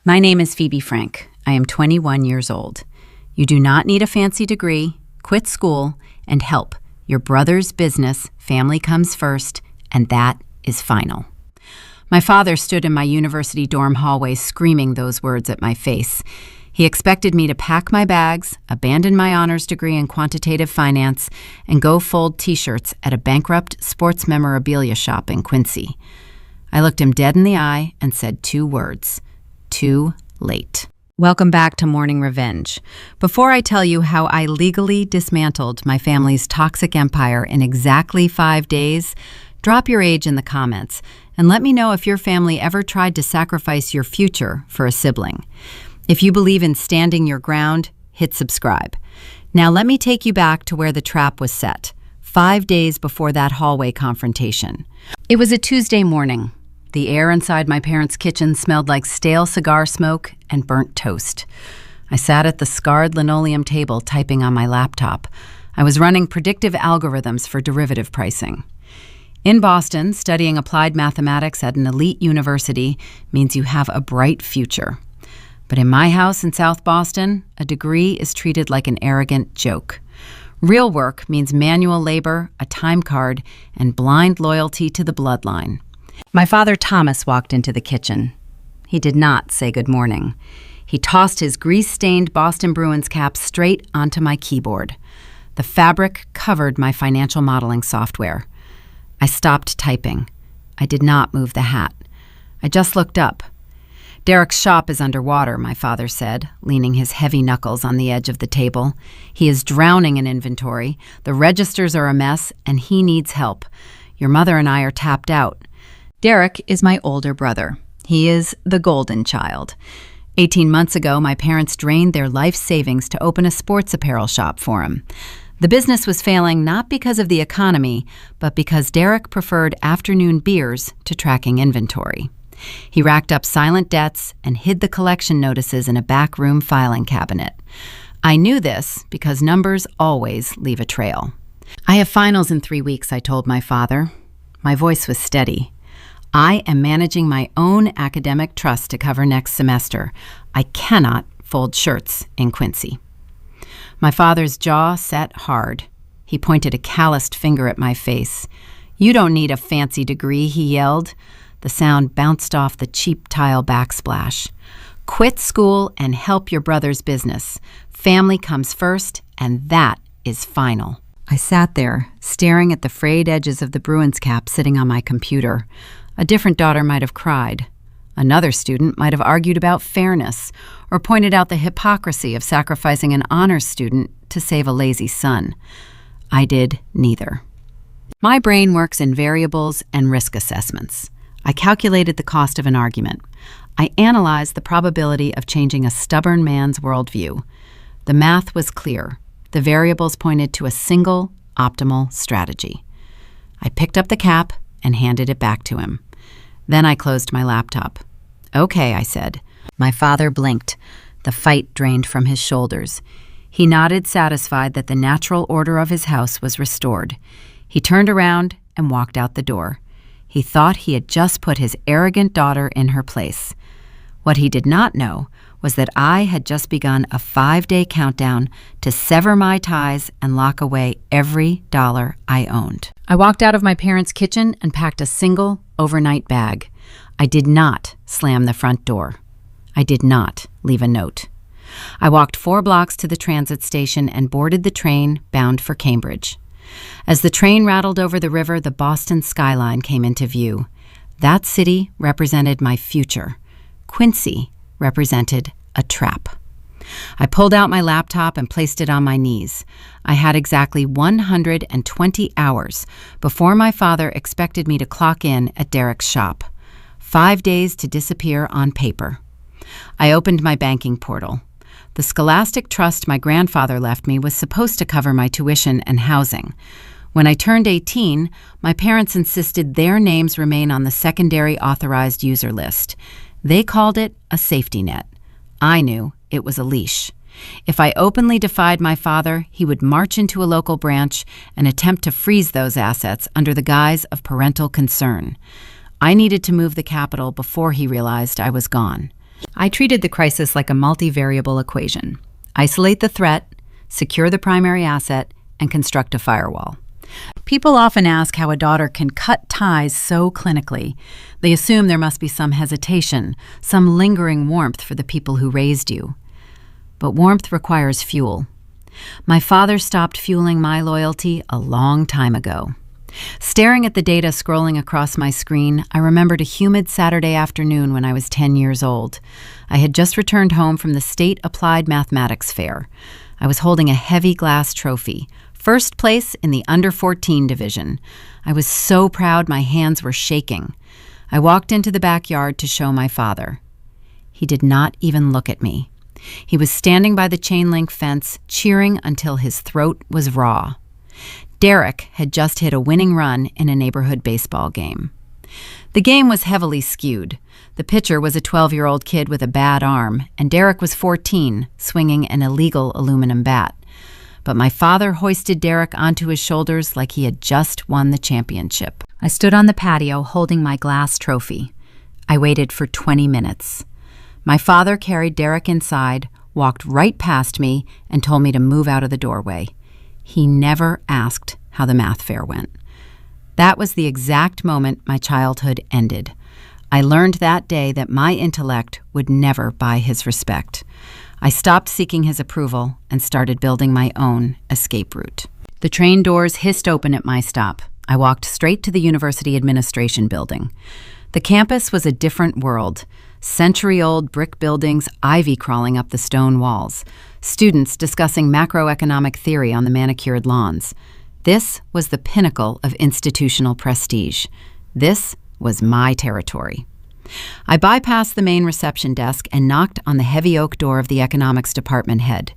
My name is Phoebe Frank. I am 21 years old. You do not need a fancy degree, quit school, and help. Your brother's business, family comes first, and that is final. My father stood in my university dorm hallway screaming those words at my face. He expected me to pack my bags, abandon my honors degree in quantitative finance, and go fold t-shirts at a bankrupt sports memorabilia shop in Quincy. I looked him dead in the eye and said 2 words: too late. Welcome back to Morning Revenge. Before I tell you how I legally dismantled my family's toxic empire in exactly 5 days, drop your age in the comments and let me know if your family ever tried to sacrifice your future for a sibling. If you believe in standing your ground, hit subscribe. Now let me take you back to where the trap was set, 5 days before that hallway confrontation. It was a Tuesday morning. The air inside my parents' kitchen smelled like stale cigar smoke and burnt toast. I sat at the scarred linoleum table typing on my laptop. I was running predictive algorithms for derivative pricing. In Boston, studying applied mathematics at an elite university means you have a bright future. But in my house in South Boston, a degree is treated like an arrogant joke. Real work means manual labor, a time card, and blind loyalty to the bloodline. My father Thomas walked into the kitchen. He did not say good morning. He tossed his grease-stained Boston Bruins cap straight onto my keyboard. The fabric covered my financial modeling software. I stopped typing. I did not move the hat. I just looked up. "Derek's shop is underwater," my father said, leaning his heavy knuckles on the edge of the table. "He is drowning in inventory. The registers are a mess, and he needs help. Your mother and I are tapped out." Derek is my older brother. He is the golden child. 18 months ago, my parents drained their life savings to open a sports apparel shop for him. The business was failing not because of the economy, but because Derek preferred afternoon beers to tracking inventory. He racked up silent debts and hid the collection notices in a backroom filing cabinet. I knew this because numbers always leave a trail. "I have finals in 3 weeks," I told my father. My voice was steady. "I am managing my own academic trust to cover next semester. I cannot fold shirts in Quincy." My father's jaw set hard. He pointed a calloused finger at my face. "You don't need a fancy degree," he yelled. The sound bounced off the cheap tile backsplash. "Quit school and help your brother's business. Family comes first, and that is final." I sat there, staring at the frayed edges of the Bruins cap sitting on my computer. A different daughter might have cried. Another student might have argued about fairness or pointed out the hypocrisy of sacrificing an honors student to save a lazy son. I did neither. My brain works in variables and risk assessments. I calculated the cost of an argument. I analyzed the probability of changing a stubborn man's worldview. The math was clear. The variables pointed to a single, optimal strategy. I picked up the cap and handed it back to him. Then I closed my laptop. "Okay," I said. My father blinked. The fight drained from his shoulders. He nodded, satisfied that the natural order of his house was restored. He turned around and walked out the door. He thought he had just put his arrogant daughter in her place. What he did not know was that I had just begun a 5-day countdown to sever my ties and lock away every dollar I owned. I walked out of my parents' kitchen and packed a single overnight bag. I did not slam the front door. I did not leave a note. I walked 4 blocks to the transit station and boarded the train bound for Cambridge. As the train rattled over the river, the Boston skyline came into view. That city represented my future. Quincy represented a trap. I pulled out my laptop and placed it on my knees. I had exactly 120 hours before my father expected me to clock in at Derek's shop. 5 days to disappear on paper. I opened my banking portal. The scholastic trust my grandfather left me was supposed to cover my tuition and housing. When I turned 18, my parents insisted their names remain on the secondary authorized user list. They called it a safety net. I knew it was a leash. If I openly defied my father, he would march into a local branch and attempt to freeze those assets under the guise of parental concern. I needed to move the capital before he realized I was gone. I treated the crisis like a multivariable equation. Isolate the threat, secure the primary asset, and construct a firewall. People often ask how a daughter can cut ties so clinically. They assume there must be some hesitation, some lingering warmth for the people who raised you. But warmth requires fuel. My father stopped fueling my loyalty a long time ago. Staring at the data scrolling across my screen, I remembered a humid Saturday afternoon when I was 10 years old. I had just returned home from the State Applied Mathematics Fair. I was holding a heavy glass trophy, first place in the under 14 division. I was so proud my hands were shaking. I walked into the backyard to show my father. He did not even look at me. He was standing by the chain link fence, cheering until his throat was raw. Derek had just hit a winning run in a neighborhood baseball game. The game was heavily skewed. The pitcher was a 12-year-old kid with a bad arm, and Derek was 14, swinging an illegal aluminum bat. But my father hoisted Derek onto his shoulders like he had just won the championship. I stood on the patio holding my glass trophy. I waited for 20 minutes. My father carried Derek inside, walked right past me, and told me to move out of the doorway. He never asked how the math fair went. That was the exact moment my childhood ended. I learned that day that my intellect would never buy his respect. I stopped seeking his approval and started building my own escape route. The train doors hissed open at my stop. I walked straight to the university administration building. The campus was a different world. Century-old brick buildings, ivy crawling up the stone walls. Students discussing macroeconomic theory on the manicured lawns. This was the pinnacle of institutional prestige. This was my territory. I bypassed the main reception desk and knocked on the heavy oak door of the economics department head.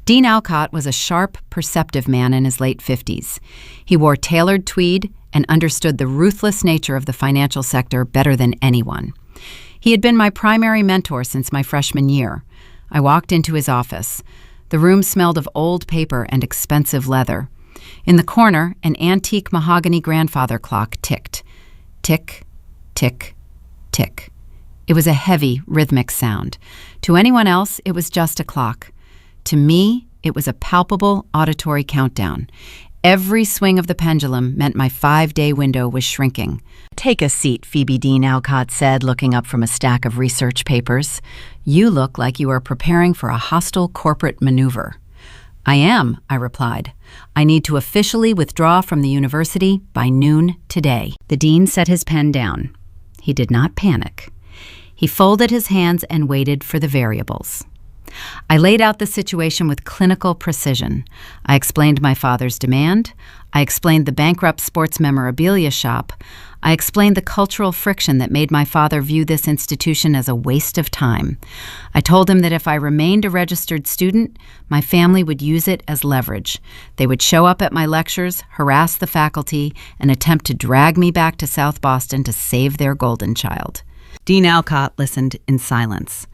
Dean Alcott was a sharp, perceptive man in his late 50s. He wore tailored tweed and understood the ruthless nature of the financial sector better than anyone. He had been my primary mentor since my freshman year. I walked into his office. The room smelled of old paper and expensive leather. In the corner, an antique mahogany grandfather clock ticked. Tick, tick, tick. It was a heavy, rhythmic sound. To anyone else, it was just a clock. To me, it was a palpable auditory countdown. Every swing of the pendulum meant my 5-day window was shrinking. "Take a seat," Phoebe Dean Alcott said, looking up from a stack of research papers. "You look like you are preparing for a hostile corporate maneuver." "I am," I replied. "I need to officially withdraw from the university by noon today." The dean set his pen down. He did not panic. He folded his hands and waited for the variables. I laid out the situation with clinical precision. I explained my father's demand. I explained the bankrupt sports memorabilia shop. I explained the cultural friction that made my father view this institution as a waste of time. I told him that if I remained a registered student, my family would use it as leverage. They would show up at my lectures, harass the faculty, and attempt to drag me back to South Boston to save their golden child. Dean Alcott listened in silence.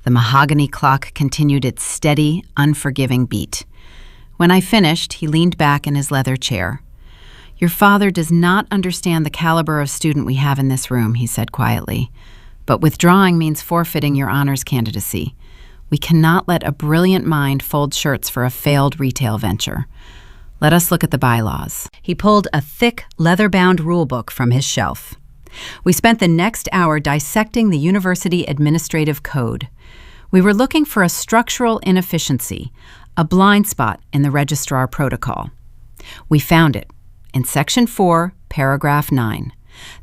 The mahogany clock continued its steady, unforgiving beat. When I finished, he leaned back in his leather chair. "Your father does not understand the caliber of student we have in this room," he said quietly. "But withdrawing means forfeiting your honors candidacy. We cannot let a brilliant mind fold shirts for a failed retail venture. Let us look at the bylaws." He pulled a thick, leather-bound rulebook from his shelf. We spent the next hour dissecting the university administrative code. We were looking for a structural inefficiency, a blind spot in the registrar protocol. We found it in Section 4, Paragraph 9,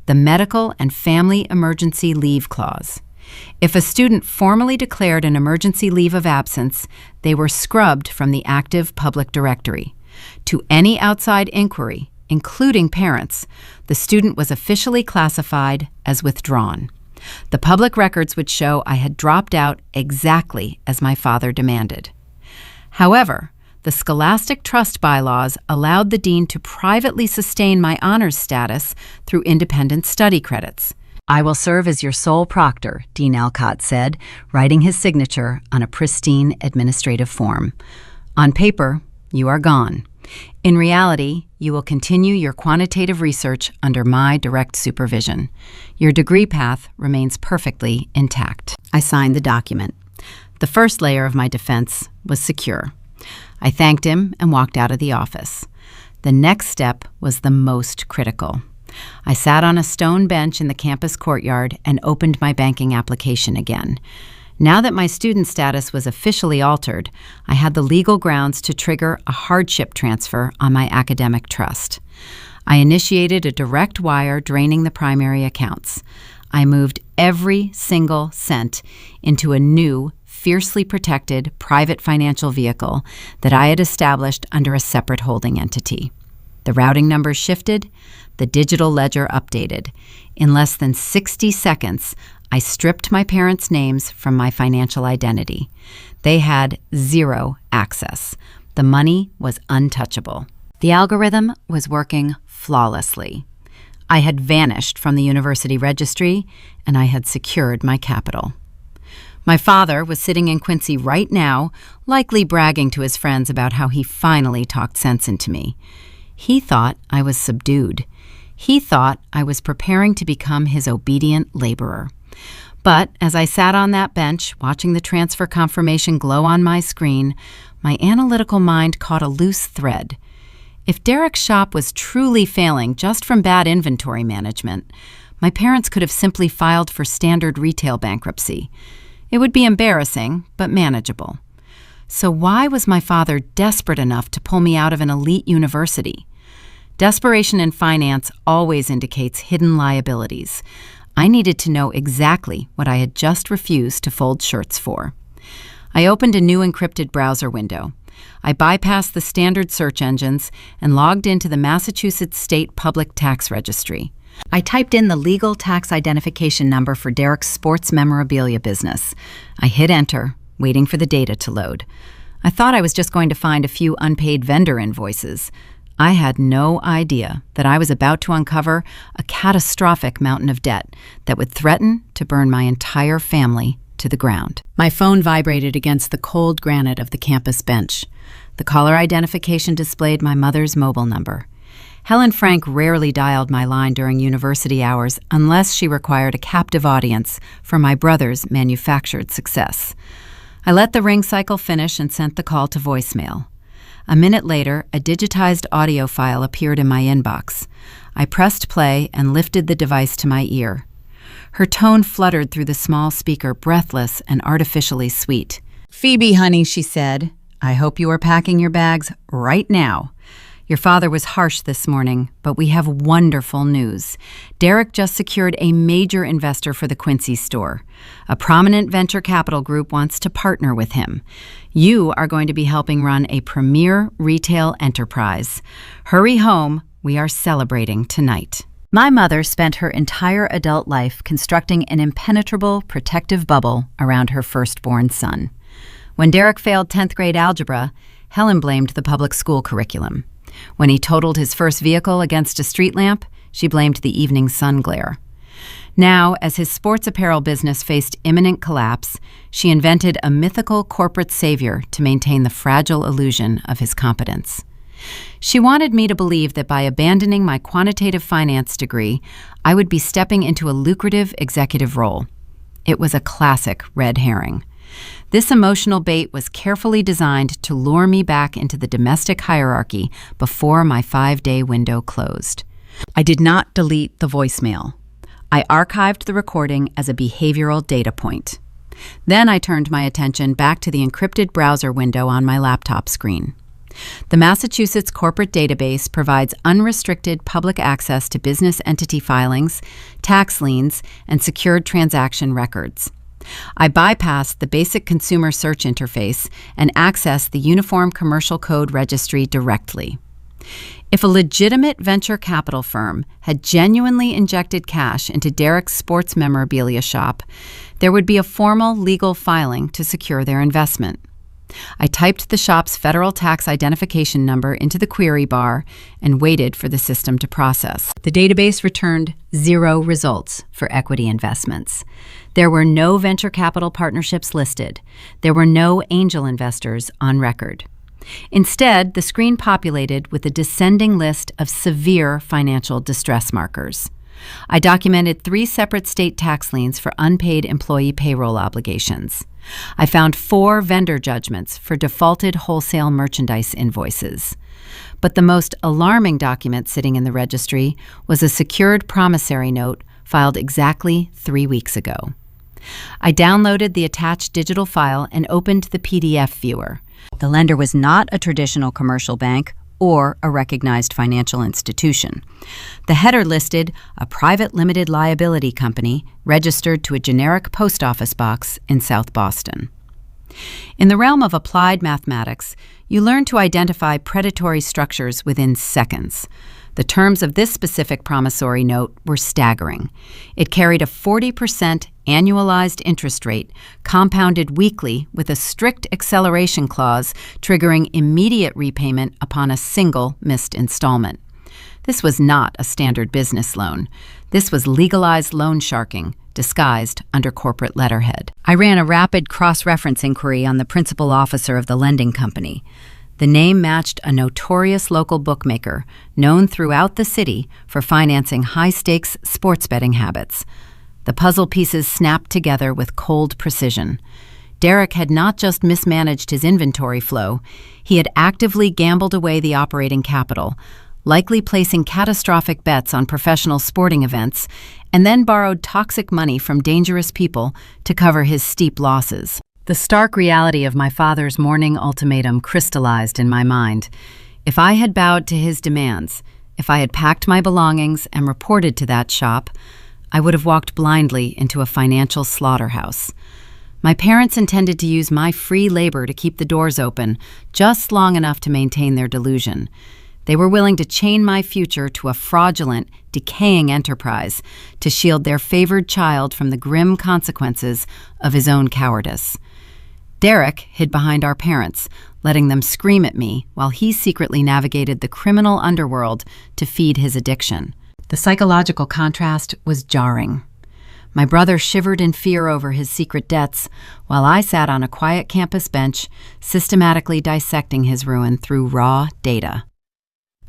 the Medical and Family Emergency Leave Clause. If a student formally declared an emergency leave of absence, they were scrubbed from the active public directory. To any outside inquiry, including parents, the student was officially classified as withdrawn. The public records would show I had dropped out exactly as my father demanded. However, the Scholastic Trust bylaws allowed the dean to privately sustain my honors status through independent study credits. "I will serve as your sole proctor," Dean Alcott said, writing his signature on a pristine administrative form. "On paper, you are gone. In reality, you will continue your quantitative research under my direct supervision. Your degree path remains perfectly intact. I signed the document. The first layer of my defense was secure. I thanked him and walked out of the office. The next step was the most critical. I sat on a stone bench in the campus courtyard and opened my banking application again. Now that my student status was officially altered, I had the legal grounds to trigger a hardship transfer on my academic trust. I initiated a direct wire draining the primary accounts. I moved every single cent into a new, fiercely protected private financial vehicle that I had established under a separate holding entity. The routing numbers shifted, the digital ledger updated. In less than 60 seconds, I stripped my parents' names from my financial identity. They had zero access. The money was untouchable. The algorithm was working flawlessly. I had vanished from the university registry, and I had secured my capital. My father was sitting in Quincy right now, likely bragging to his friends about how he finally talked sense into me. He thought I was subdued. He thought I was preparing to become his obedient laborer. But as I sat on that bench, watching the transfer confirmation glow on my screen, my analytical mind caught a loose thread. If Derek's shop was truly failing just from bad inventory management, my parents could have simply filed for standard retail bankruptcy. It would be embarrassing, but manageable. So why was my father desperate enough to pull me out of an elite university? Desperation in finance always indicates hidden liabilities. I needed to know exactly what I had just refused to fold shirts for. I opened a new encrypted browser window. I bypassed the standard search engines and logged into the Massachusetts State Public Tax Registry. I typed in the legal tax identification number for Derek's sports memorabilia business. I hit enter, waiting for the data to load. I thought I was just going to find a few unpaid vendor invoices. I had no idea that I was about to uncover a catastrophic mountain of debt that would threaten to burn my entire family to the ground. My phone vibrated against the cold granite of the campus bench. The caller identification displayed my mother's mobile number. Helen Frank rarely dialed my line during university hours unless she required a captive audience for my brother's manufactured success. I let the ring cycle finish and sent the call to voicemail. A minute later, a digitized audio file appeared in my inbox. I pressed play and lifted the device to my ear. Her tone fluttered through the small speaker, breathless and artificially sweet. "Phoebe, honey," she said, "I hope you are packing your bags right now. Your father was harsh this morning, but we have wonderful news. Derek just secured a major investor for the Quincy store. A prominent venture capital group wants to partner with him. You are going to be helping run a premier retail enterprise. Hurry home, we are celebrating tonight." My mother spent her entire adult life constructing an impenetrable protective bubble around her firstborn son. When Derek failed 10th grade algebra, Helen blamed the public school curriculum. When he totaled his first vehicle against a street lamp, she blamed the evening sun glare. Now, as his sports apparel business faced imminent collapse, she invented a mythical corporate savior to maintain the fragile illusion of his competence. She wanted me to believe that by abandoning my quantitative finance degree, I would be stepping into a lucrative executive role. It was a classic red herring. This emotional bait was carefully designed to lure me back into the domestic hierarchy before my 5-day window closed. I did not delete the voicemail. I archived the recording as a behavioral data point. Then I turned my attention back to the encrypted browser window on my laptop screen. The Massachusetts Corporate Database provides unrestricted public access to business entity filings, tax liens, and secured transaction records. I bypassed the basic consumer search interface and accessed the Uniform Commercial Code Registry directly. If a legitimate venture capital firm had genuinely injected cash into Derek's sports memorabilia shop, there would be a formal legal filing to secure their investment. I typed the shop's federal tax identification number into the query bar and waited for the system to process. The database returned 0 results for equity investments. There were no venture capital partnerships listed. There were no angel investors on record. Instead, the screen populated with a descending list of severe financial distress markers. I documented 3 separate state tax liens for unpaid employee payroll obligations. I found 4 vendor judgments for defaulted wholesale merchandise invoices. But the most alarming document sitting in the registry was a secured promissory note filed exactly 3 weeks ago. I downloaded the attached digital file and opened the PDF viewer. The lender was not a traditional commercial bank or a recognized financial institution. The header listed a private limited liability company registered to a generic post office box in South Boston. In the realm of applied mathematics, you learn to identify predatory structures within seconds. The terms of this specific promissory note were staggering. It carried a 40% annualized interest rate, compounded weekly with a strict acceleration clause triggering immediate repayment upon a single missed installment. This was not a standard business loan. This was legalized loan sharking, disguised under corporate letterhead. I ran a rapid cross-reference inquiry on the principal officer of the lending company. The name matched a notorious local bookmaker known throughout the city for financing high-stakes sports betting habits. The puzzle pieces snapped together with cold precision. Derek had not just mismanaged his inventory flow, he had actively gambled away the operating capital, likely placing catastrophic bets on professional sporting events, and then borrowed toxic money from dangerous people to cover his steep losses. The stark reality of my father's morning ultimatum crystallized in my mind. If I had bowed to his demands, if I had packed my belongings and reported to that shop, I would have walked blindly into a financial slaughterhouse. My parents intended to use my free labor to keep the doors open, just long enough to maintain their delusion. They were willing to chain my future to a fraudulent, decaying enterprise to shield their favored child from the grim consequences of his own cowardice. Derek hid behind our parents, letting them scream at me while he secretly navigated the criminal underworld to feed his addiction. The psychological contrast was jarring. My brother shivered in fear over his secret debts, while I sat on a quiet campus bench, systematically dissecting his ruin through raw data.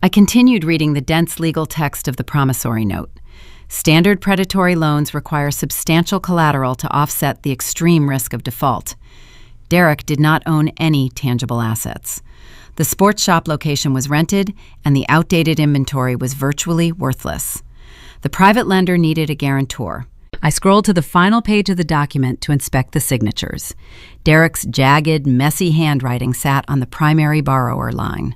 I continued reading the dense legal text of the promissory note. Standard predatory loans require substantial collateral to offset the extreme risk of default. Derek did not own any tangible assets. The sports shop location was rented, and the outdated inventory was virtually worthless. The private lender needed a guarantor. I scrolled to the final page of the document to inspect the signatures. Derek's jagged, messy handwriting sat on the primary borrower line.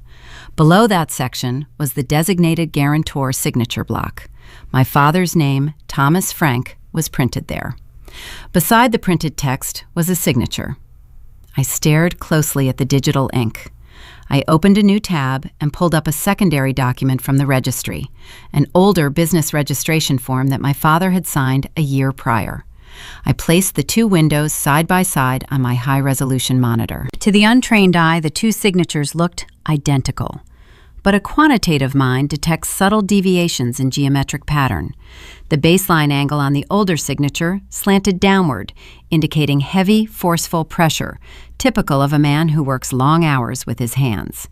Below that section was the designated guarantor signature block. My father's name, Thomas Frank, was printed there. Beside the printed text was a signature. I stared closely at the digital ink. I opened a new tab and pulled up a secondary document from the registry, an older business registration form that my father had signed a year prior. I placed the 2 windows side by side on my high-resolution monitor. To the untrained eye, the 2 signatures looked identical. But a quantitative mind detects subtle deviations in geometric pattern. The baseline angle on the older signature slanted downward, indicating heavy, forceful pressure, typical of a man who works long hours with his hands.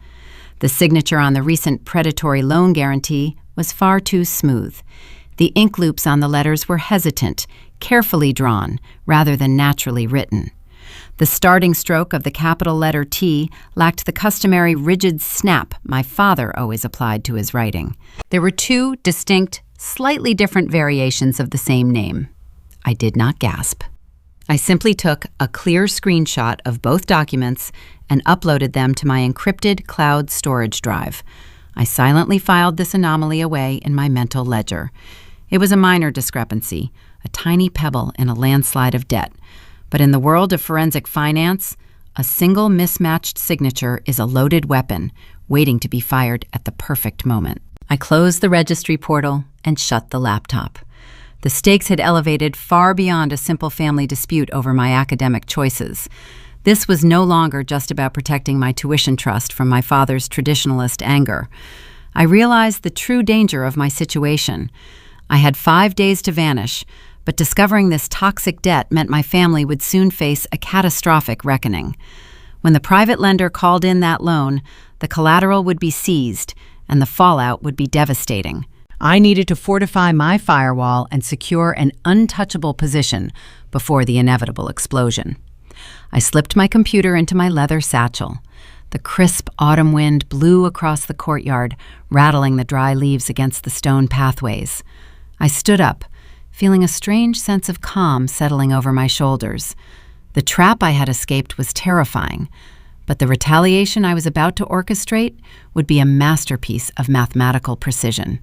The signature on the recent predatory loan guarantee was far too smooth. The ink loops on the letters were hesitant, carefully drawn, rather than naturally written. The starting stroke of the capital letter T lacked the customary rigid snap my father always applied to his writing. There were 2 distinct, slightly different variations of the same name. I did not gasp. I simply took a clear screenshot of both documents and uploaded them to my encrypted cloud storage drive. I silently filed this anomaly away in my mental ledger. It was a minor discrepancy, a tiny pebble in a landslide of debt. But in the world of forensic finance, a single mismatched signature is a loaded weapon waiting to be fired at the perfect moment. I closed the registry portal and shut the laptop. The stakes had elevated far beyond a simple family dispute over my academic choices. This was no longer just about protecting my tuition trust from my father's traditionalist anger. I realized the true danger of my situation. I had 5 days to vanish, but discovering this toxic debt meant my family would soon face a catastrophic reckoning. When the private lender called in that loan, the collateral would be seized, and the fallout would be devastating. I needed to fortify my firewall and secure an untouchable position before the inevitable explosion. I slipped my computer into my leather satchel. The crisp autumn wind blew across the courtyard, rattling the dry leaves against the stone pathways. I stood up, feeling a strange sense of calm settling over my shoulders. The trap I had escaped was terrifying, but the retaliation I was about to orchestrate would be a masterpiece of mathematical precision.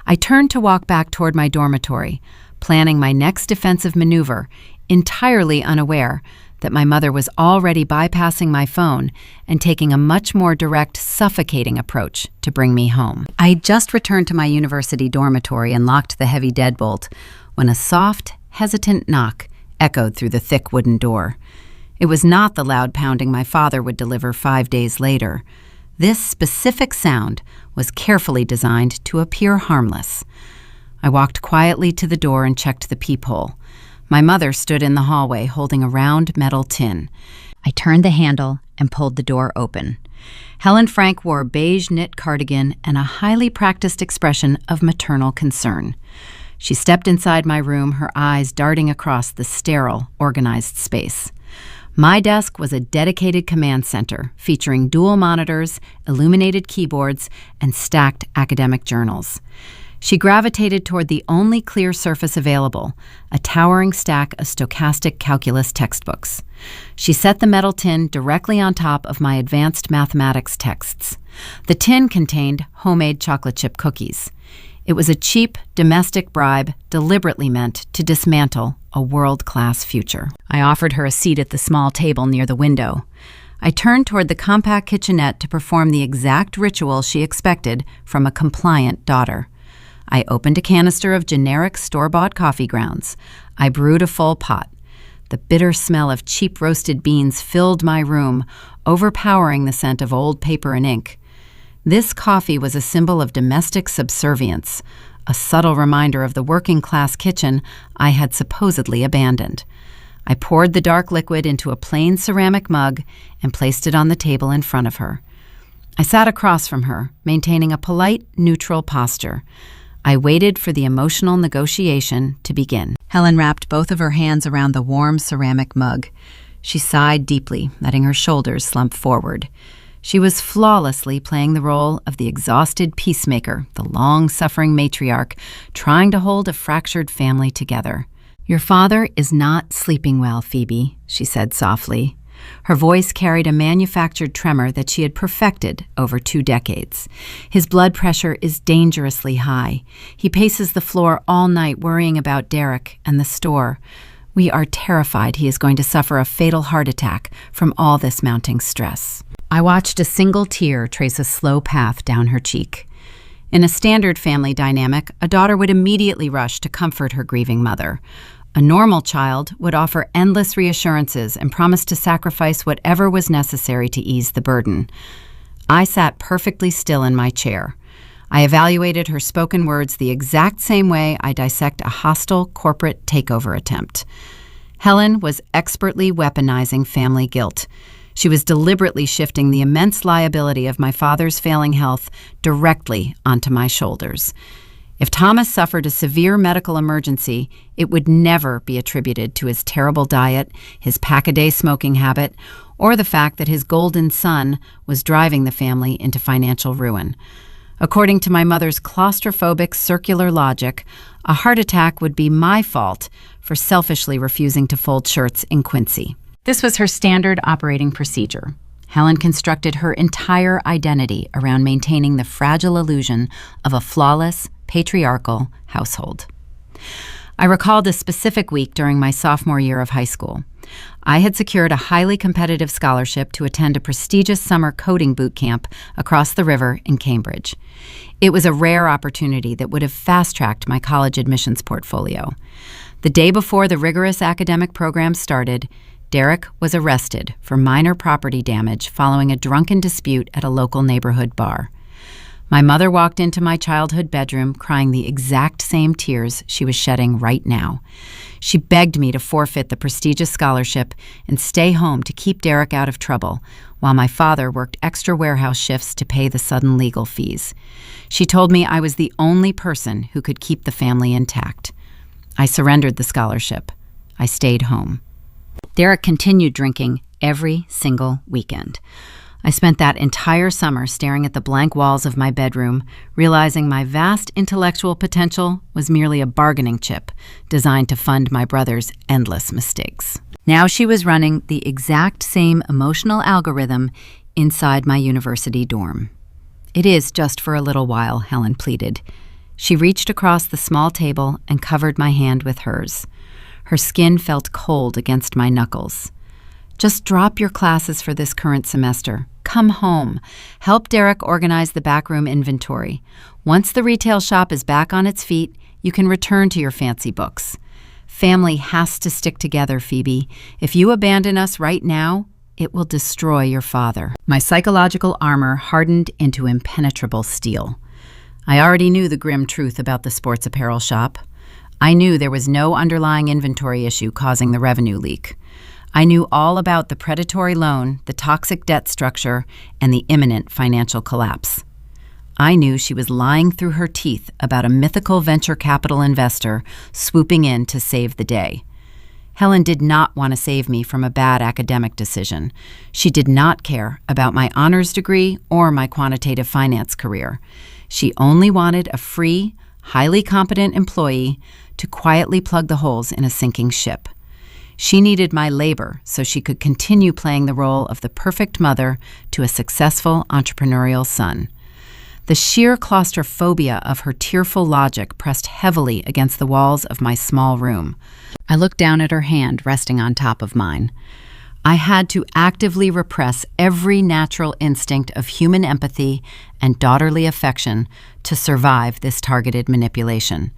I turned to walk back toward my dormitory, planning my next defensive maneuver, entirely unaware that my mother was already bypassing my phone and taking a much more direct, suffocating approach to bring me home. I had just returned to my university dormitory and locked the heavy deadbolt when a soft, hesitant knock echoed through the thick wooden door. It was not the loud pounding my father would deliver 5 days later. This specific sound was carefully designed to appear harmless. I walked quietly to the door and checked the peephole. My mother stood in the hallway holding a round metal tin. I turned the handle and pulled the door open. Helen Frank wore a beige knit cardigan and a highly practiced expression of maternal concern. She stepped inside my room, her eyes darting across the sterile, organized space. My desk was a dedicated command center featuring dual monitors, illuminated keyboards, and stacked academic journals. She gravitated toward the only clear surface available, a towering stack of stochastic calculus textbooks. She set the metal tin directly on top of my advanced mathematics texts. The tin contained homemade chocolate chip cookies. It was a cheap, domestic bribe deliberately meant to dismantle a world-class future. I offered her a seat at the small table near the window. I turned toward the compact kitchenette to perform the exact ritual she expected from a compliant daughter. I opened a canister of generic store-bought coffee grounds. I brewed a full pot. The bitter smell of cheap roasted beans filled my room, overpowering the scent of old paper and ink. This coffee was a symbol of domestic subservience, a subtle reminder of the working-class kitchen I had supposedly abandoned. I poured the dark liquid into a plain ceramic mug and placed it on the table in front of her. I sat across from her, maintaining a polite, neutral posture. I waited for the emotional negotiation to begin. Helen wrapped both of her hands around the warm ceramic mug. She sighed deeply, letting her shoulders slump forward. She was flawlessly playing the role of the exhausted peacemaker, the long-suffering matriarch, trying to hold a fractured family together. "Your father is not sleeping well, Phoebe," she said softly. Her voice carried a manufactured tremor that she had perfected over 2 decades. "His blood pressure is dangerously high. He paces the floor all night worrying about Derek and the store. We are terrified he is going to suffer a fatal heart attack from all this mounting stress." I watched a single tear trace a slow path down her cheek. In a standard family dynamic, a daughter would immediately rush to comfort her grieving mother. A normal child would offer endless reassurances and promise to sacrifice whatever was necessary to ease the burden. I sat perfectly still in my chair. I evaluated her spoken words the exact same way I dissect a hostile corporate takeover attempt. Helen was expertly weaponizing family guilt. She was deliberately shifting the immense liability of my father's failing health directly onto my shoulders. If Thomas suffered a severe medical emergency, it would never be attributed to his terrible diet, his pack-a-day smoking habit, or the fact that his golden son was driving the family into financial ruin. According to my mother's claustrophobic circular logic, a heart attack would be my fault for selfishly refusing to fold shirts in Quincy. This was her standard operating procedure. Helen constructed her entire identity around maintaining the fragile illusion of a flawless, patriarchal household. I recalled a specific week during my sophomore year of high school. I had secured a highly competitive scholarship to attend a prestigious summer coding boot camp across the river in Cambridge. It was a rare opportunity that would have fast-tracked my college admissions portfolio. The day before the rigorous academic program started, Derek was arrested for minor property damage following a drunken dispute at a local neighborhood bar. My mother walked into my childhood bedroom crying the exact same tears she was shedding right now. She begged me to forfeit the prestigious scholarship and stay home to keep Derek out of trouble, while my father worked extra warehouse shifts to pay the sudden legal fees. She told me I was the only person who could keep the family intact. I surrendered the scholarship. I stayed home. Derek continued drinking every single weekend. I spent that entire summer staring at the blank walls of my bedroom, realizing my vast intellectual potential was merely a bargaining chip designed to fund my brother's endless mistakes. Now she was running the exact same emotional algorithm inside my university dorm. "It is just for a little while," Helen pleaded. She reached across the small table and covered my hand with hers. Her skin felt cold against my knuckles. "Just drop your classes for this current semester. Come home. Help Derek organize the backroom inventory. Once the retail shop is back on its feet, you can return to your fancy books. Family has to stick together, Phoebe. If you abandon us right now, it will destroy your father." My psychological armor hardened into impenetrable steel. I already knew the grim truth about the sports apparel shop. I knew there was no underlying inventory issue causing the revenue leak. I knew all about the predatory loan, the toxic debt structure, and the imminent financial collapse. I knew she was lying through her teeth about a mythical venture capital investor swooping in to save the day. Helen did not want to save me from a bad academic decision. She did not care about my honors degree or my quantitative finance career. She only wanted a free, highly competent employee to quietly plug the holes in a sinking ship. She needed my labor so she could continue playing the role of the perfect mother to a successful entrepreneurial son. The sheer claustrophobia of her tearful logic pressed heavily against the walls of my small room. I looked down at her hand resting on top of mine. I had to actively repress every natural instinct of human empathy and daughterly affection to survive this targeted manipulation.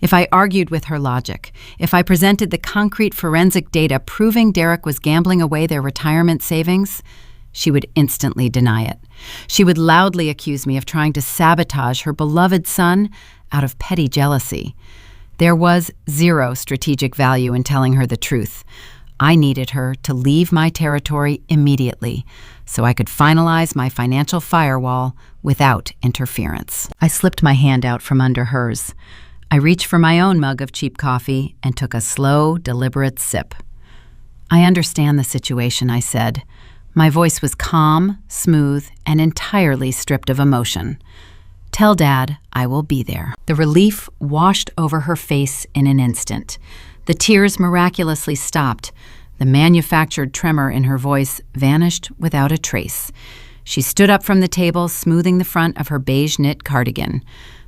If I argued with her logic, if I presented the concrete forensic data proving Derek was gambling away their retirement savings, she would instantly deny it. She would loudly accuse me of trying to sabotage her beloved son out of petty jealousy. There was zero strategic value in telling her the truth. I needed her to leave my territory immediately so I could finalize my financial firewall without interference. I slipped my hand out from under hers. I reached for my own mug of cheap coffee and took a slow, deliberate sip. "I understand the situation," I said. My voice was calm, smooth, and entirely stripped of emotion. "Tell Dad I will be there." The relief washed over her face in an instant. The tears miraculously stopped. The manufactured tremor in her voice vanished without a trace. She stood up from the table, smoothing the front of her beige knit cardigan.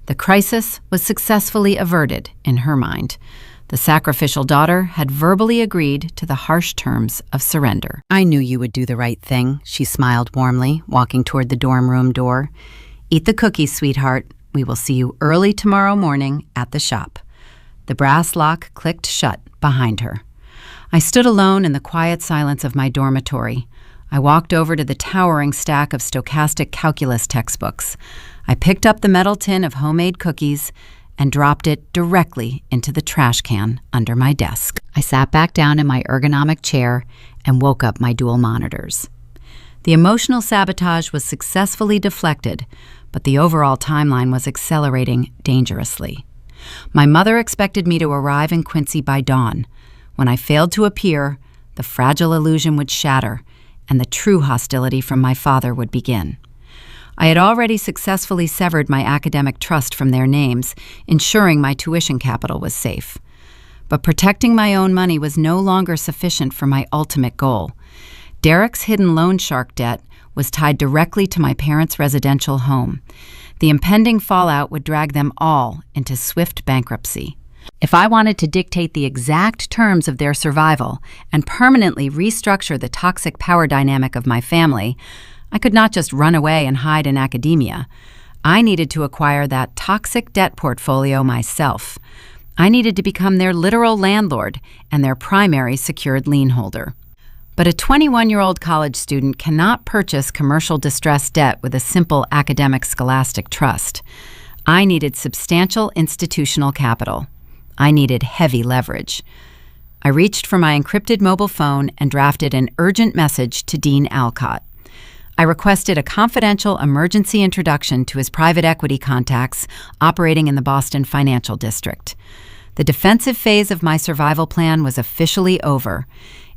The crisis was successfully averted in her mind. The sacrificial daughter had verbally agreed to the harsh terms of surrender. "I knew you would do the right thing," she smiled warmly, walking toward the dorm room door. "Eat the cookies, sweetheart. We will see you early tomorrow morning at the shop." The brass lock clicked shut behind her. I stood alone in the quiet silence of my dormitory. I walked over to the towering stack of stochastic calculus textbooks. I picked up the metal tin of homemade cookies and dropped it directly into the trash can under my desk. I sat back down in my ergonomic chair and woke up my dual monitors. The emotional sabotage was successfully deflected, but the overall timeline was accelerating dangerously. My mother expected me to arrive in Quincy by dawn. When I failed to appear, the fragile illusion would shatter, and the true hostility from my father would begin. I had already successfully severed my academic trust from their names, ensuring my tuition capital was safe. But protecting my own money was no longer sufficient for my ultimate goal. Derek's hidden loan shark debt was tied directly to my parents' residential home. The impending fallout would drag them all into swift bankruptcy. If I wanted to dictate the exact terms of their survival and permanently restructure the toxic power dynamic of my family, I could not just run away and hide in academia. I needed to acquire that toxic debt portfolio myself. I needed to become their literal landlord and their primary secured lien holder. But a 21-year-old college student cannot purchase commercial distress debt with a simple academic scholastic trust. I needed substantial institutional capital. I needed heavy leverage. I reached for my encrypted mobile phone and drafted an urgent message to Dean Alcott. I requested a confidential emergency introduction to his private equity contacts operating in the Boston financial district. The defensive phase of my survival plan was officially over.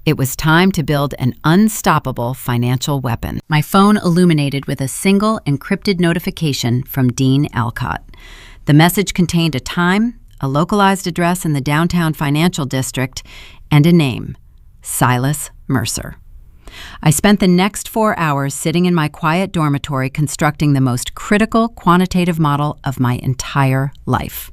It was time to build an unstoppable financial weapon. My phone illuminated with a single encrypted notification from Dean Alcott. The message contained a time, a localized address in the downtown financial district, and a name: Silas Mercer. I spent the next 4 hours sitting in my quiet dormitory constructing the most critical quantitative model of my entire life.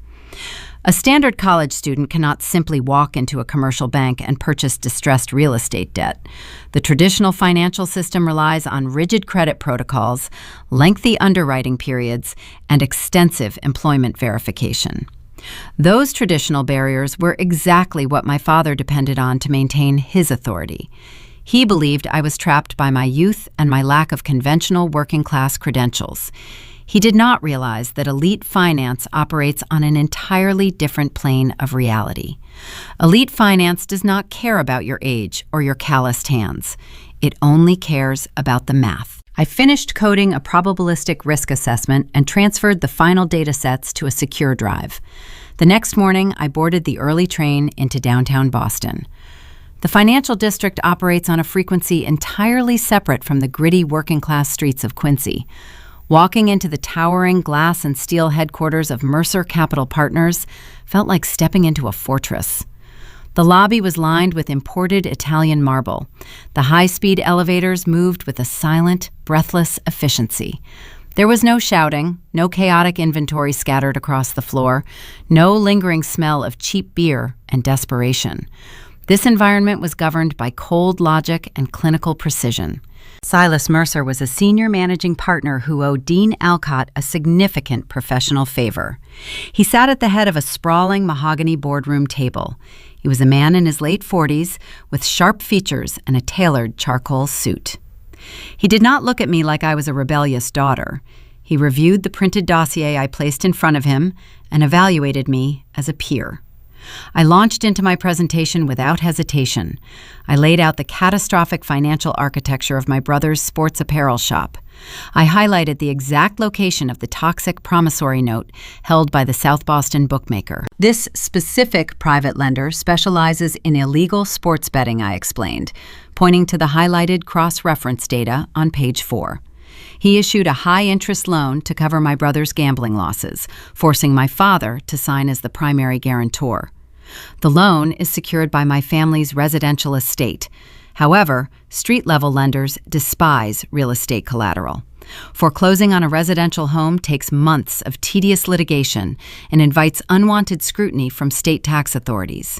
A standard college student cannot simply walk into a commercial bank and purchase distressed real estate debt. The traditional financial system relies on rigid credit protocols, lengthy underwriting periods, and extensive employment verification. Those traditional barriers were exactly what my father depended on to maintain his authority. He believed I was trapped by my youth and my lack of conventional working-class credentials. He did not realize that elite finance operates on an entirely different plane of reality. Elite finance does not care about your age or your calloused hands. It only cares about the math. I finished coding a probabilistic risk assessment and transferred the final data sets to a secure drive. The next morning, I boarded the early train into downtown Boston. The financial district operates on a frequency entirely separate from the gritty working-class streets of Quincy. Walking into the towering glass and steel headquarters of Mercer Capital Partners felt like stepping into a fortress. The lobby was lined with imported Italian marble. The high-speed elevators moved with a silent, breathless efficiency. There was no shouting, no chaotic inventory scattered across the floor, no lingering smell of cheap beer and desperation. This environment was governed by cold logic and clinical precision. Silas Mercer was a senior managing partner who owed Dean Alcott a significant professional favor. He sat at the head of a sprawling mahogany boardroom table. He was a man in his late 40s with sharp features and a tailored charcoal suit. He did not look at me like I was a rebellious daughter. He reviewed the printed dossier I placed in front of him and evaluated me as a peer. I launched into my presentation without hesitation. I laid out the catastrophic financial architecture of my brother's sports apparel shop. I highlighted the exact location of the toxic promissory note held by the South Boston bookmaker. This specific private lender specializes in illegal sports betting, I explained, pointing to the highlighted cross-reference data on page 4. He issued a high-interest loan to cover my brother's gambling losses, forcing my father to sign as the primary guarantor. The loan is secured by my family's residential estate. However, street-level lenders despise real estate collateral. Foreclosing on a residential home takes months of tedious litigation and invites unwanted scrutiny from state tax authorities.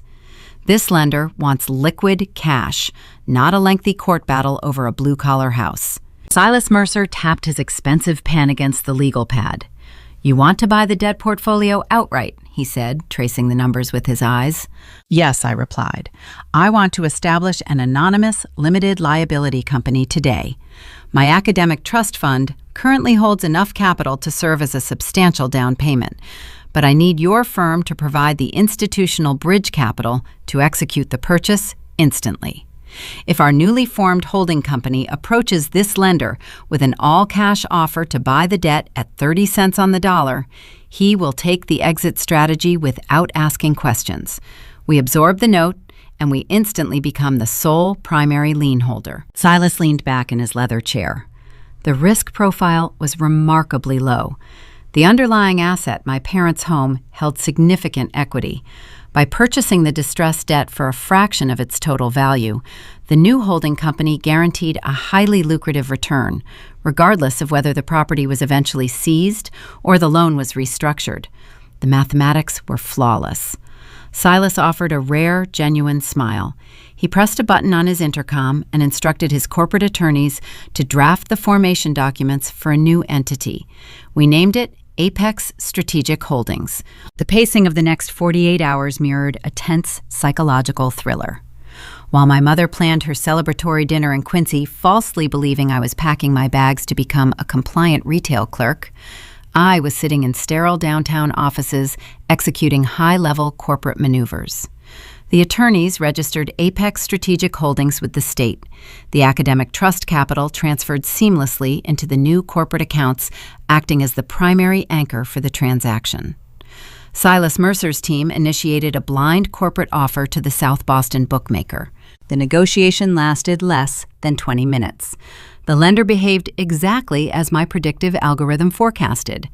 This lender wants liquid cash, not a lengthy court battle over a blue-collar house. Silas Mercer tapped his expensive pen against the legal pad. "You want to buy the debt portfolio outright," he said, tracing the numbers with his eyes. "Yes," I replied. "I want to establish an anonymous, limited liability company today. My academic trust fund currently holds enough capital to serve as a substantial down payment, but I need your firm to provide the institutional bridge capital to execute the purchase instantly. If our newly formed holding company approaches this lender with an all-cash offer to buy the debt at 30 cents on the dollar, he will take the exit strategy without asking questions. We absorb the note, and we instantly become the sole primary lien holder." Silas leaned back in his leather chair. The risk profile was remarkably low. The underlying asset, my parents' home, held significant equity. By purchasing the distressed debt for a fraction of its total value, the new holding company guaranteed a highly lucrative return, regardless of whether the property was eventually seized or the loan was restructured. The mathematics were flawless. Silas offered a rare, genuine smile. He pressed a button on his intercom and instructed his corporate attorneys to draft the formation documents for a new entity. We named it Apex Strategic Holdings. The pacing of the next 48 hours mirrored a tense psychological thriller. While my mother planned her celebratory dinner in Quincy, falsely believing I was packing my bags to become a compliant retail clerk, I was sitting in sterile downtown offices executing high-level corporate maneuvers. The attorneys registered Apex Strategic Holdings with the state. The academic trust capital transferred seamlessly into the new corporate accounts, acting as the primary anchor for the transaction. Silas Mercer's team initiated a blind corporate offer to the South Boston bookmaker. The negotiation lasted less than 20 minutes. The lender behaved exactly as my predictive algorithm forecasted.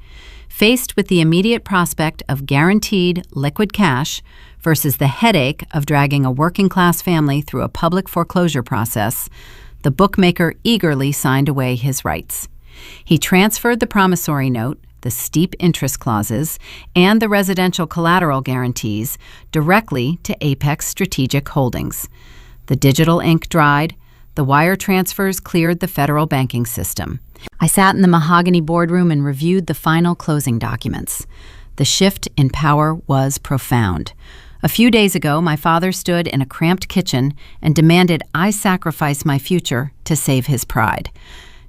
Faced with the immediate prospect of guaranteed liquid cash versus the headache of dragging a working-class family through a public foreclosure process, the bookmaker eagerly signed away his rights. He transferred the promissory note, the steep interest clauses, and the residential collateral guarantees directly to Apex Strategic Holdings. The digital ink dried. The wire transfers cleared the federal banking system. I sat in the mahogany boardroom and reviewed the final closing documents. The shift in power was profound. A few days ago, my father stood in a cramped kitchen and demanded I sacrifice my future to save his pride.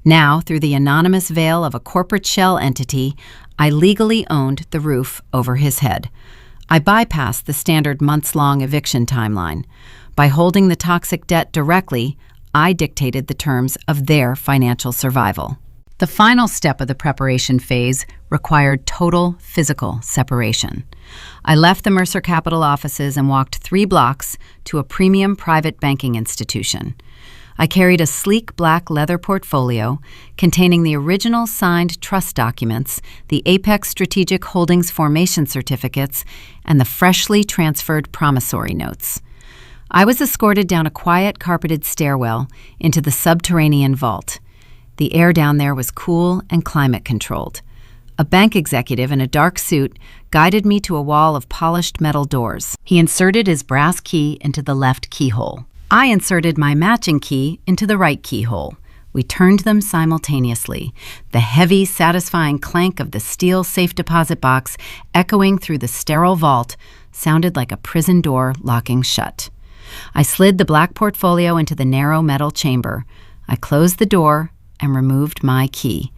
Now, through the anonymous veil of a corporate shell entity, I legally owned the roof over his head. I bypassed the standard months-long eviction timeline. By holding the toxic debt directly, I dictated the terms of their financial survival. The final step of the preparation phase required total physical separation. I left the Mercer Capital offices and walked 3 blocks to a premium private banking institution. I carried a sleek black leather portfolio containing the original signed trust documents, the Apex Strategic Holdings formation certificates, and the freshly transferred promissory notes. I was escorted down a quiet carpeted stairwell into the subterranean vault. The air down there was cool and climate-controlled. A bank executive in a dark suit guided me to a wall of polished metal doors. He inserted his brass key into the left keyhole. I inserted my matching key into the right keyhole. We turned them simultaneously, the heavy, satisfying clank of the steel safe deposit box echoing through the sterile vault sounded like a prison door locking shut. I slid the black portfolio into the narrow metal chamber. I closed the door and removed my key.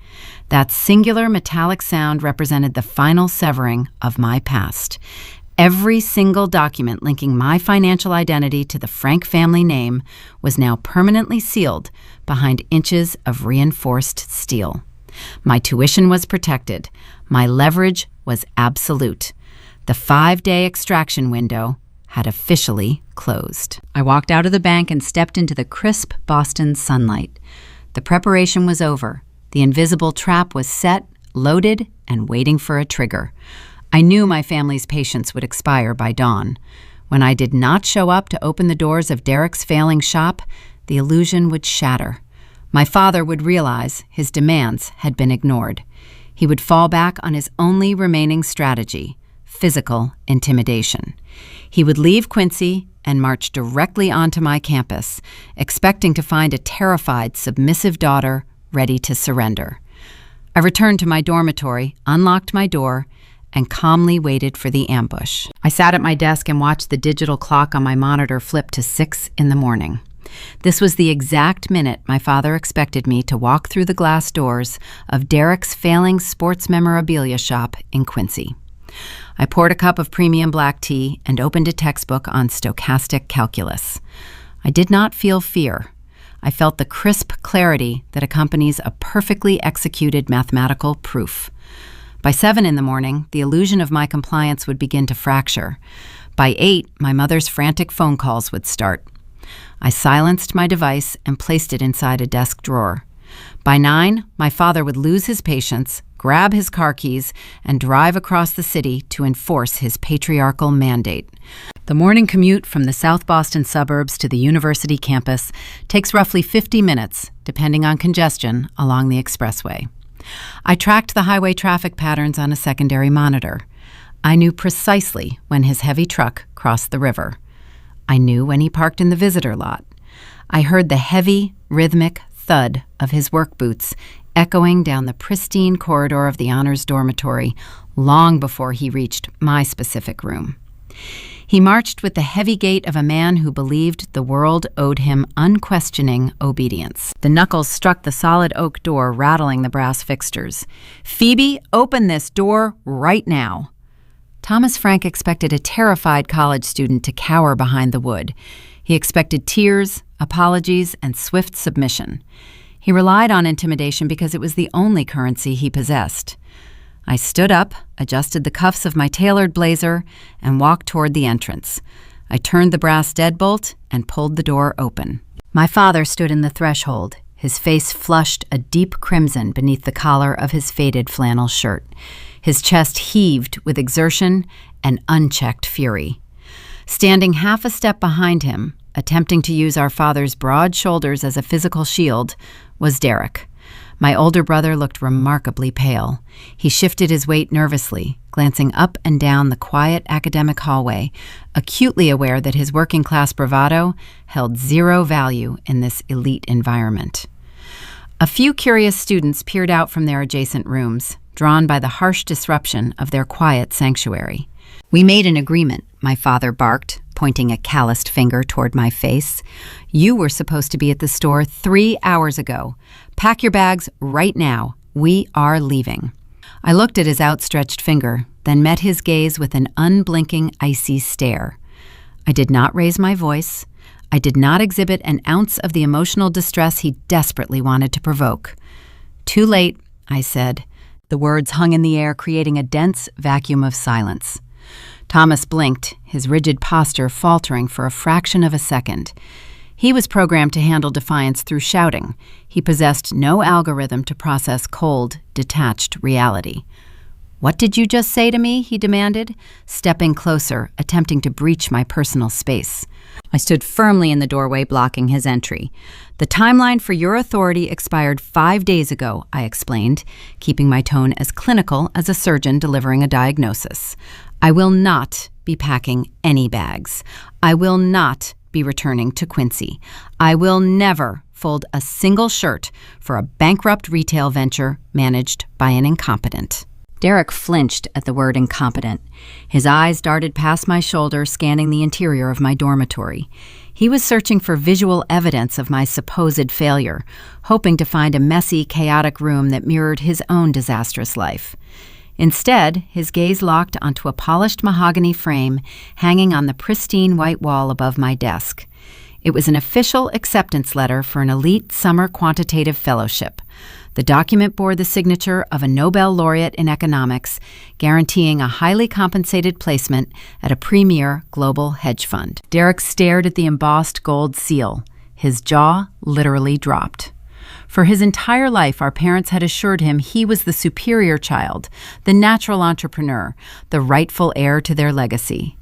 That singular metallic sound represented the final severing of my past. Every single document linking my financial identity to the Frank family name was now permanently sealed behind inches of reinforced steel. My tuition was protected. My leverage was absolute. The 5-day extraction window had officially closed. I walked out of the bank and stepped into the crisp Boston sunlight. The preparation was over. The invisible trap was set, loaded, and waiting for a trigger. I knew my family's patience would expire by dawn. When I did not show up to open the doors of Derek's failing shop, the illusion would shatter. My father would realize his demands had been ignored. He would fall back on his only remaining strategy, physical intimidation. He would leave Quincy and march directly onto my campus, expecting to find a terrified, submissive daughter ready to surrender. I returned to my dormitory, unlocked my door, and calmly waited for the ambush. I sat at my desk and watched the digital clock on my monitor flip to 6 a.m. This was the exact minute my father expected me to walk through the glass doors of Derek's failing sports memorabilia shop in Quincy. I poured a cup of premium black tea and opened a textbook on stochastic calculus. I did not feel fear. I felt the crisp clarity that accompanies a perfectly executed mathematical proof. By 7 a.m, the illusion of my compliance would begin to fracture. By 8, my mother's frantic phone calls would start. I silenced my device and placed it inside a desk drawer. By 9, my father would lose his patience, grab his car keys, and drive across the city to enforce his patriarchal mandate. The morning commute from the South Boston suburbs to the university campus takes roughly 50 minutes, depending on congestion along the expressway. I tracked the highway traffic patterns on a secondary monitor. I knew precisely when his heavy truck crossed the river. I knew when he parked in the visitor lot. I heard the heavy, rhythmic thud of his work boots echoing down the pristine corridor of the honors dormitory long before he reached my specific room. He marched with the heavy gait of a man who believed the world owed him unquestioning obedience. The knuckles struck the solid oak door, rattling the brass fixtures. "Phoebe, open this door right now." Thomas Frank expected a terrified college student to cower behind the wood. He expected tears, apologies, and swift submission. He relied on intimidation because it was the only currency he possessed. I stood up, adjusted the cuffs of my tailored blazer, and walked toward the entrance. I turned the brass deadbolt and pulled the door open. My father stood in the threshold, his face flushed a deep crimson beneath the collar of his faded flannel shirt. His chest heaved with exertion and unchecked fury. Standing half a step behind him, attempting to use our father's broad shoulders as a physical shield, was Derek. My older brother looked remarkably pale. He shifted his weight nervously, glancing up and down the quiet academic hallway, acutely aware that his working-class bravado held zero value in this elite environment. A few curious students peered out from their adjacent rooms, drawn by the harsh disruption of their quiet sanctuary. "We made an agreement," my father barked, pointing a calloused finger toward my face. "You were supposed to be at the store 3 hours ago. Pack your bags right now. We are leaving." I looked at his outstretched finger, then met his gaze with an unblinking, icy stare. I did not raise my voice. I did not exhibit an ounce of the emotional distress he desperately wanted to provoke. "Too late," I said. The words hung in the air, creating a dense vacuum of silence. Thomas blinked, his rigid posture faltering for a fraction of a second. He was programmed to handle defiance through shouting. He possessed no algorithm to process cold, detached reality. "What did you just say to me?" he demanded, stepping closer, attempting to breach my personal space. I stood firmly in the doorway, blocking his entry. "The timeline for your authority expired 5 days ago," I explained, keeping my tone as clinical as a surgeon delivering a diagnosis. "I will not be packing any bags. I will not be returning to Quincy. I will never fold a single shirt for a bankrupt retail venture managed by an incompetent." Derek flinched at the word incompetent. His eyes darted past my shoulder, scanning the interior of my dormitory. He was searching for visual evidence of my supposed failure, hoping to find a messy, chaotic room that mirrored his own disastrous life. Instead, his gaze locked onto a polished mahogany frame hanging on the pristine white wall above my desk. It was an official acceptance letter for an elite summer quantitative fellowship. The document bore the signature of a Nobel laureate in economics, guaranteeing a highly compensated placement at a premier global hedge fund. Derek stared at the embossed gold seal. His jaw literally dropped. For his entire life, our parents had assured him he was the superior child, the natural entrepreneur, the rightful heir to their legacy.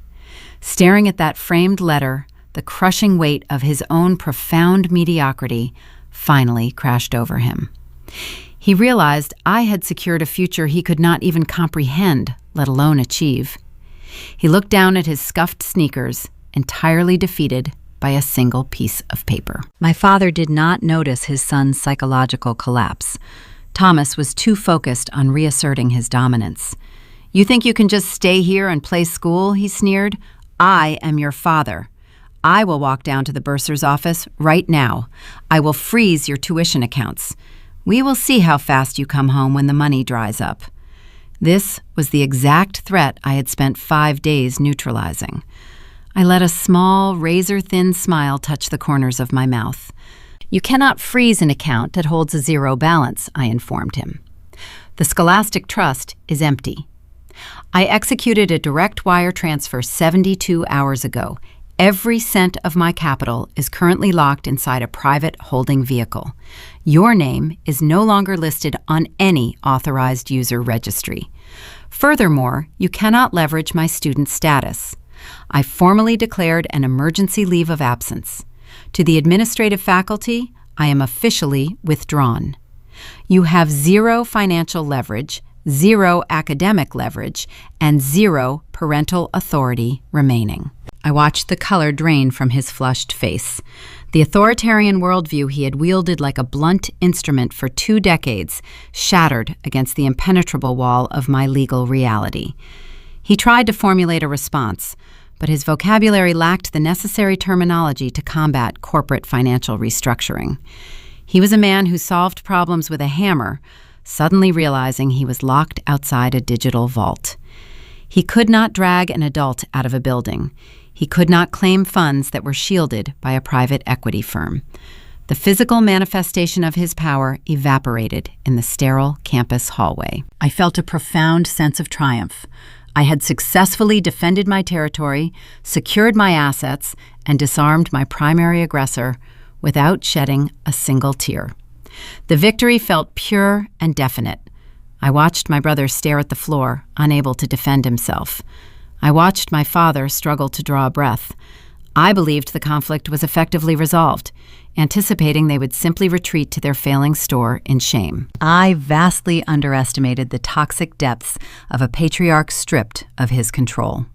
Staring at that framed letter, the crushing weight of his own profound mediocrity finally crashed over him. He realized I had secured a future he could not even comprehend, let alone achieve. He looked down at his scuffed sneakers, entirely defeated by a single piece of paper. My father did not notice his son's psychological collapse. Thomas was too focused on reasserting his dominance. "You think you can just stay here and play school?" he sneered. "I am your father. I will walk down to the bursar's office right now. I will freeze your tuition accounts. We will see how fast you come home when the money dries up." This was the exact threat I had spent 5 days neutralizing. I let a small, razor-thin smile touch the corners of my mouth. "You cannot freeze an account that holds a zero balance," I informed him. "The Scholastic Trust is empty. I executed a direct wire transfer 72 hours ago. Every cent of my capital is currently locked inside a private holding vehicle. Your name is no longer listed on any authorized user registry. Furthermore, you cannot leverage my student status. I formally declared an emergency leave of absence. To the administrative faculty, I am officially withdrawn. You have zero financial leverage, zero academic leverage, and zero parental authority remaining." I watched the color drain from his flushed face. The authoritarian worldview he had wielded like a blunt instrument for 2 decades shattered against the impenetrable wall of my legal reality. He tried to formulate a response, but his vocabulary lacked the necessary terminology to combat corporate financial restructuring. He was a man who solved problems with a hammer, suddenly realizing he was locked outside a digital vault. He could not drag an adult out of a building. He could not claim funds that were shielded by a private equity firm. The physical manifestation of his power evaporated in the sterile campus hallway. I felt a profound sense of triumph. I had successfully defended my territory, secured my assets, and disarmed my primary aggressor without shedding a single tear. The victory felt pure and definite. I watched my brother stare at the floor, unable to defend himself. I watched my father struggle to draw a breath. I believed the conflict was effectively resolved, anticipating they would simply retreat to their failing store in shame. I vastly underestimated the toxic depths of a patriarch stripped of his control.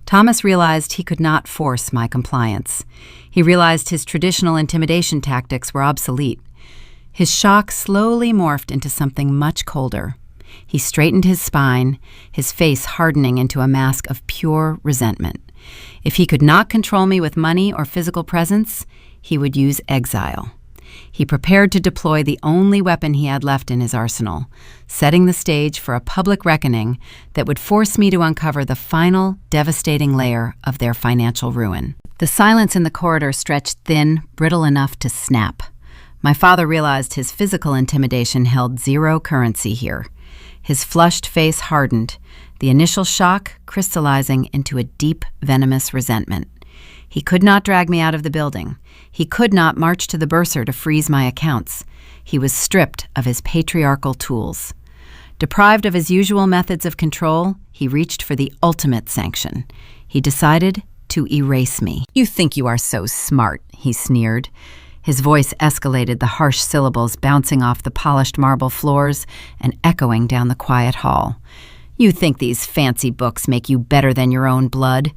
Thomas realized he could not force my compliance. He realized his traditional intimidation tactics were obsolete. His shock slowly morphed into something much colder. He straightened his spine, his face hardening into a mask of pure resentment. If he could not control me with money or physical presence, he would use exile. He prepared to deploy the only weapon he had left in his arsenal, setting the stage for a public reckoning that would force me to uncover the final, devastating layer of their financial ruin. The silence in the corridor stretched thin, brittle enough to snap. My father realized his physical intimidation held zero currency here. His flushed face hardened, the initial shock crystallizing into a deep, venomous resentment. He could not drag me out of the building. He could not march to the bursar to freeze my accounts. He was stripped of his patriarchal tools. Deprived of his usual methods of control, he reached for the ultimate sanction. He decided to erase me. "You think you are so smart," he sneered. His voice escalated, the harsh syllables bouncing off the polished marble floors and echoing down the quiet hall. "You think these fancy books make you better than your own blood?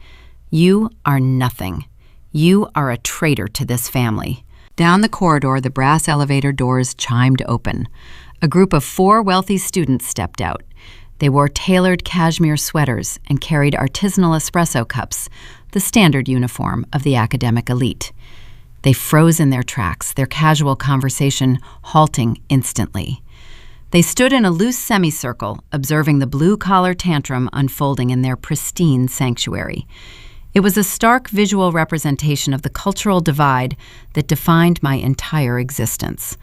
You are nothing. You are a traitor to this family." Down the corridor, the brass elevator doors chimed open. A group of 4 wealthy students stepped out. They wore tailored cashmere sweaters and carried artisanal espresso cups, the standard uniform of the academic elite. They froze in their tracks, their casual conversation halting instantly. They stood in a loose semicircle, observing the blue-collar tantrum unfolding in their pristine sanctuary. It was a stark visual representation of the cultural divide that defined my entire existence.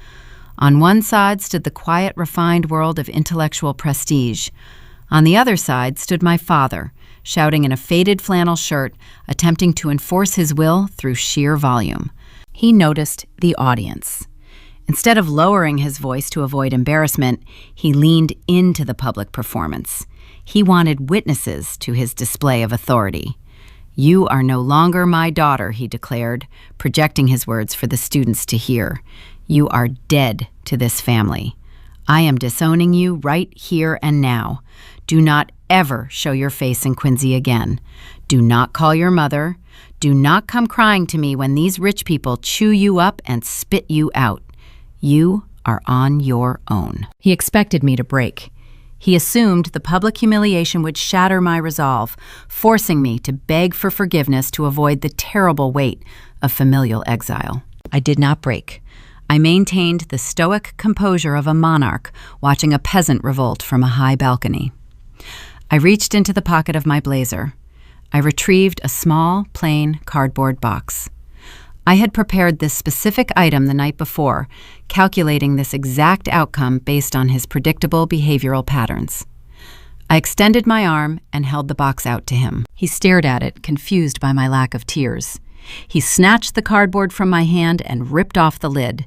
On one side stood the quiet, refined world of intellectual prestige. On the other side stood my father, shouting in a faded flannel shirt, attempting to enforce his will through sheer volume. He noticed the audience. Instead of lowering his voice to avoid embarrassment, he leaned into the public performance. He wanted witnesses to his display of authority. "You are no longer my daughter," he declared, projecting his words for the students to hear. "You are dead to this family. I am disowning you right here and now. Do not ever show your face in Quincy again. Do not call your mother. Do not come crying to me when these rich people chew you up and spit you out. You are on your own." He expected me to break. He assumed the public humiliation would shatter my resolve, forcing me to beg for forgiveness to avoid the terrible weight of familial exile. I did not break. I maintained the stoic composure of a monarch watching a peasant revolt from a high balcony. I reached into the pocket of my blazer. I retrieved a small, plain cardboard box. I had prepared this specific item the night before, calculating this exact outcome based on his predictable behavioral patterns. I extended my arm and held the box out to him. He stared at it, confused by my lack of tears. He snatched the cardboard from my hand and ripped off the lid.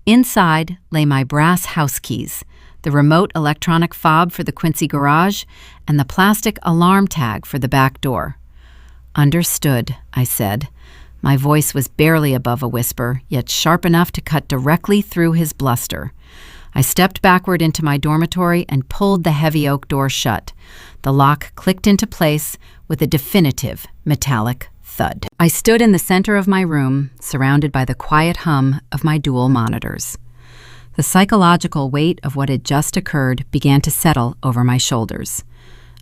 Inside lay my brass house keys, the remote electronic fob for the Quincy garage, and the plastic alarm tag for the back door. "Understood," I said. My voice was barely above a whisper, yet sharp enough to cut directly through his bluster. I stepped backward into my dormitory and pulled the heavy oak door shut. The lock clicked into place with a definitive metallic thud. I stood in the center of my room, surrounded by the quiet hum of my dual monitors. The psychological weight of what had just occurred began to settle over my shoulders.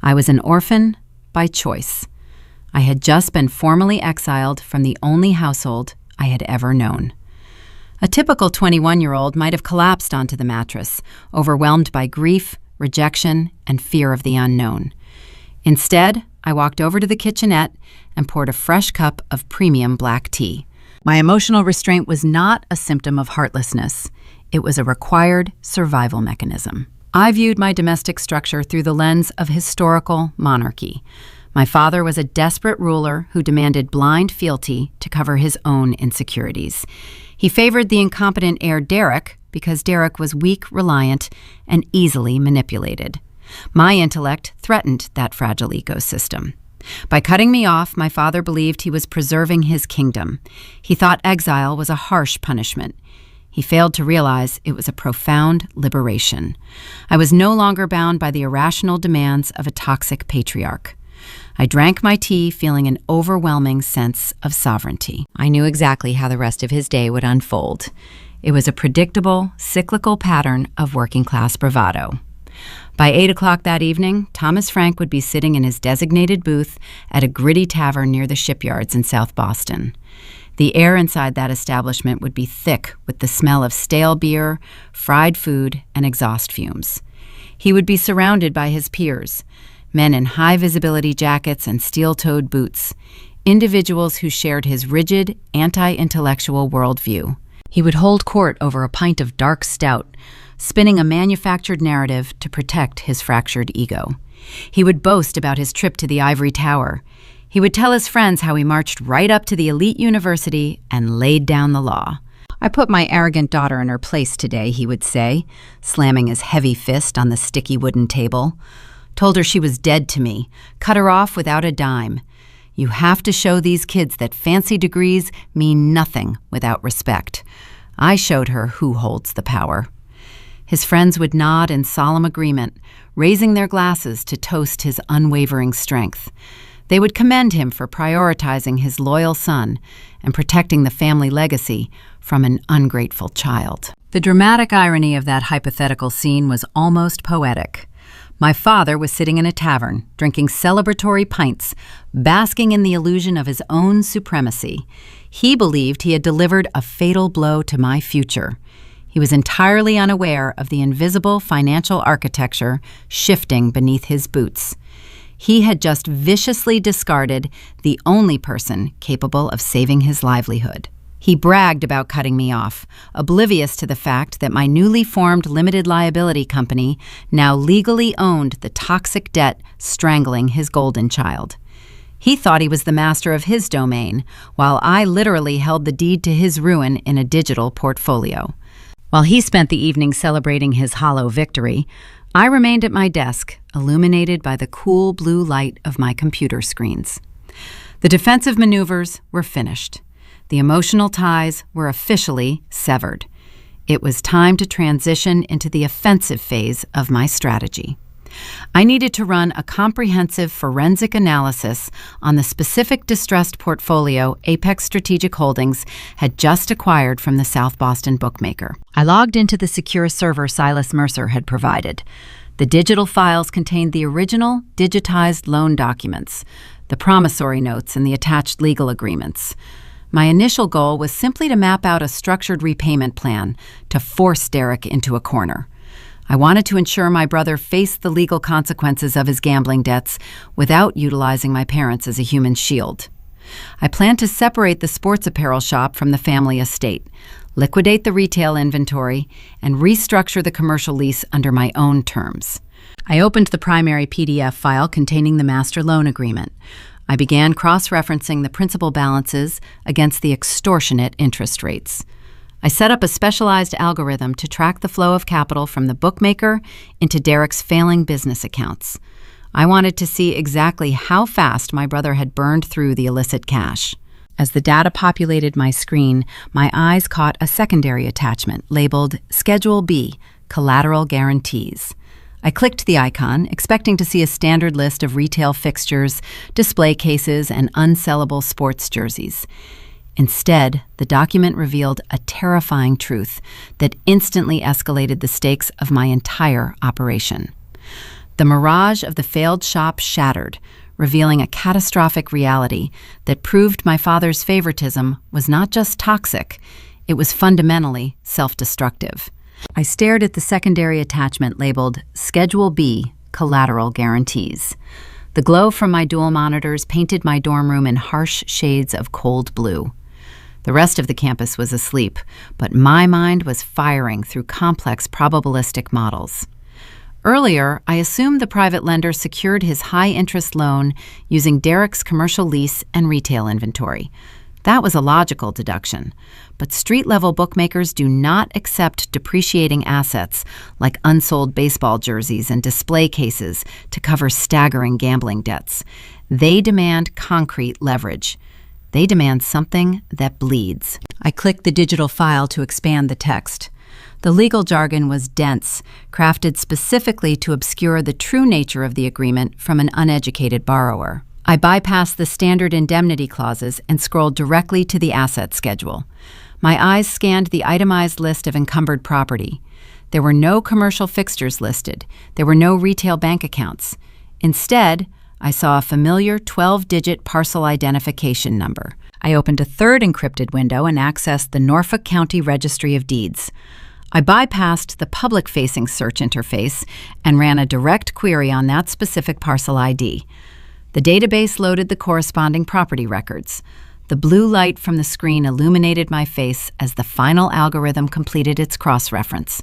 I was an orphan by choice. I had just been formally exiled from the only household I had ever known. A typical 21-year-old might have collapsed onto the mattress, overwhelmed by grief, rejection, and fear of the unknown. Instead, I walked over to the kitchenette and poured a fresh cup of premium black tea. My emotional restraint was not a symptom of heartlessness. It was a required survival mechanism. I viewed my domestic structure through the lens of historical monarchy. My father was a desperate ruler who demanded blind fealty to cover his own insecurities. He favored the incompetent heir Derek because Derek was weak, reliant, and easily manipulated. My intellect threatened that fragile ecosystem. By cutting me off, my father believed he was preserving his kingdom. He thought exile was a harsh punishment. He failed to realize it was a profound liberation. I was no longer bound by the irrational demands of a toxic patriarch. I drank my tea, feeling an overwhelming sense of sovereignty. I knew exactly how the rest of his day would unfold. It was a predictable, cyclical pattern of working-class bravado. By 8 o'clock that evening, Thomas Frank would be sitting in his designated booth at a gritty tavern near the shipyards in South Boston. The air inside that establishment would be thick with the smell of stale beer, fried food, and exhaust fumes. He would be surrounded by his peers, men in high-visibility jackets and steel-toed boots, individuals who shared his rigid, anti-intellectual worldview. He would hold court over a pint of dark stout, spinning a manufactured narrative to protect his fractured ego. He would boast about his trip to the ivory tower. He would tell his friends how he marched right up to the elite university and laid down the law. "I put my arrogant daughter in her place today," he would say, slamming his heavy fist on the sticky wooden table. "Told her she was dead to me, cut her off without a dime. You have to show these kids that fancy degrees mean nothing without respect. I showed her who holds the power." His friends would nod in solemn agreement, raising their glasses to toast his unwavering strength. They would commend him for prioritizing his loyal son and protecting the family legacy from an ungrateful child. The dramatic irony of that hypothetical scene was almost poetic. My father was sitting in a tavern, drinking celebratory pints, basking in the illusion of his own supremacy. He believed he had delivered a fatal blow to my future. He was entirely unaware of the invisible financial architecture shifting beneath his boots. He had just viciously discarded the only person capable of saving his livelihood. He bragged about cutting me off, oblivious to the fact that my newly formed limited liability company now legally owned the toxic debt strangling his golden child. He thought he was the master of his domain, while I literally held the deed to his ruin in a digital portfolio. While he spent the evening celebrating his hollow victory, I remained at my desk, illuminated by the cool blue light of my computer screens. The defensive maneuvers were finished. The emotional ties were officially severed. It was time to transition into the offensive phase of my strategy. I needed to run a comprehensive forensic analysis on the specific distressed portfolio Apex Strategic Holdings had just acquired from the South Boston bookmaker. I logged into the secure server Silas Mercer had provided. The digital files contained the original digitized loan documents, the promissory notes, and the attached legal agreements. My initial goal was simply to map out a structured repayment plan to force Derek into a corner. I wanted to ensure my brother faced the legal consequences of his gambling debts without utilizing my parents as a human shield. I planned to separate the sports apparel shop from the family estate, liquidate the retail inventory, and restructure the commercial lease under my own terms. I opened the primary PDF file containing the master loan agreement. I began cross-referencing the principal balances against the extortionate interest rates. I set up a specialized algorithm to track the flow of capital from the bookmaker into Derek's failing business accounts. I wanted to see exactly how fast my brother had burned through the illicit cash. As the data populated my screen, my eyes caught a secondary attachment labeled Schedule B, Collateral Guarantees. I clicked the icon, expecting to see a standard list of retail fixtures, display cases, and unsellable sports jerseys. Instead, the document revealed a terrifying truth that instantly escalated the stakes of my entire operation. The mirage of the failed shop shattered, revealing a catastrophic reality that proved my father's favoritism was not just toxic, it was fundamentally self-destructive. I stared at the secondary attachment labeled Schedule B, Collateral Guarantees. The glow from my dual monitors painted my dorm room in harsh shades of cold blue. The rest of the campus was asleep, but my mind was firing through complex probabilistic models. Earlier, I assumed the private lender secured his high-interest loan using Derek's commercial lease and retail inventory. That was a logical deduction, but street-level bookmakers do not accept depreciating assets like unsold baseball jerseys and display cases to cover staggering gambling debts. They demand concrete leverage. They demand something that bleeds. I clicked the digital file to expand the text. The legal jargon was dense, crafted specifically to obscure the true nature of the agreement from an uneducated borrower. I bypassed the standard indemnity clauses and scrolled directly to the asset schedule. My eyes scanned the itemized list of encumbered property. There were no commercial fixtures listed. There were no retail bank accounts. Instead, I saw a familiar 12-digit parcel identification number. I opened a third encrypted window and accessed the Norfolk County Registry of Deeds. I bypassed the public-facing search interface and ran a direct query on that specific parcel ID. The database loaded the corresponding property records. The blue light from the screen illuminated my face as the final algorithm completed its cross-reference.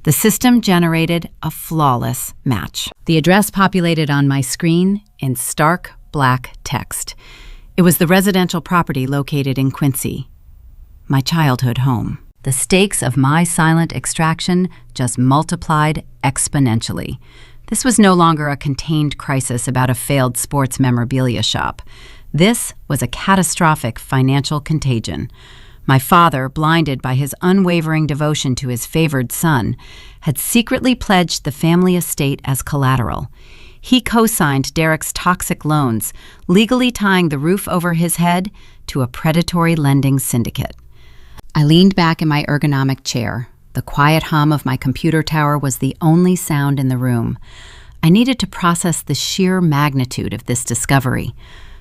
The system generated a flawless match. The address populated on my screen in stark black text. It was the residential property located in Quincy, my childhood home. The stakes of my silent extraction just multiplied exponentially. This was no longer a contained crisis about a failed sports memorabilia shop. This was a catastrophic financial contagion. My father, blinded by his unwavering devotion to his favored son, had secretly pledged the family estate as collateral. He co-signed Derek's toxic loans, legally tying the roof over his head to a predatory lending syndicate. I leaned back in my ergonomic chair. The quiet hum of my computer tower was the only sound in the room. I needed to process the sheer magnitude of this discovery.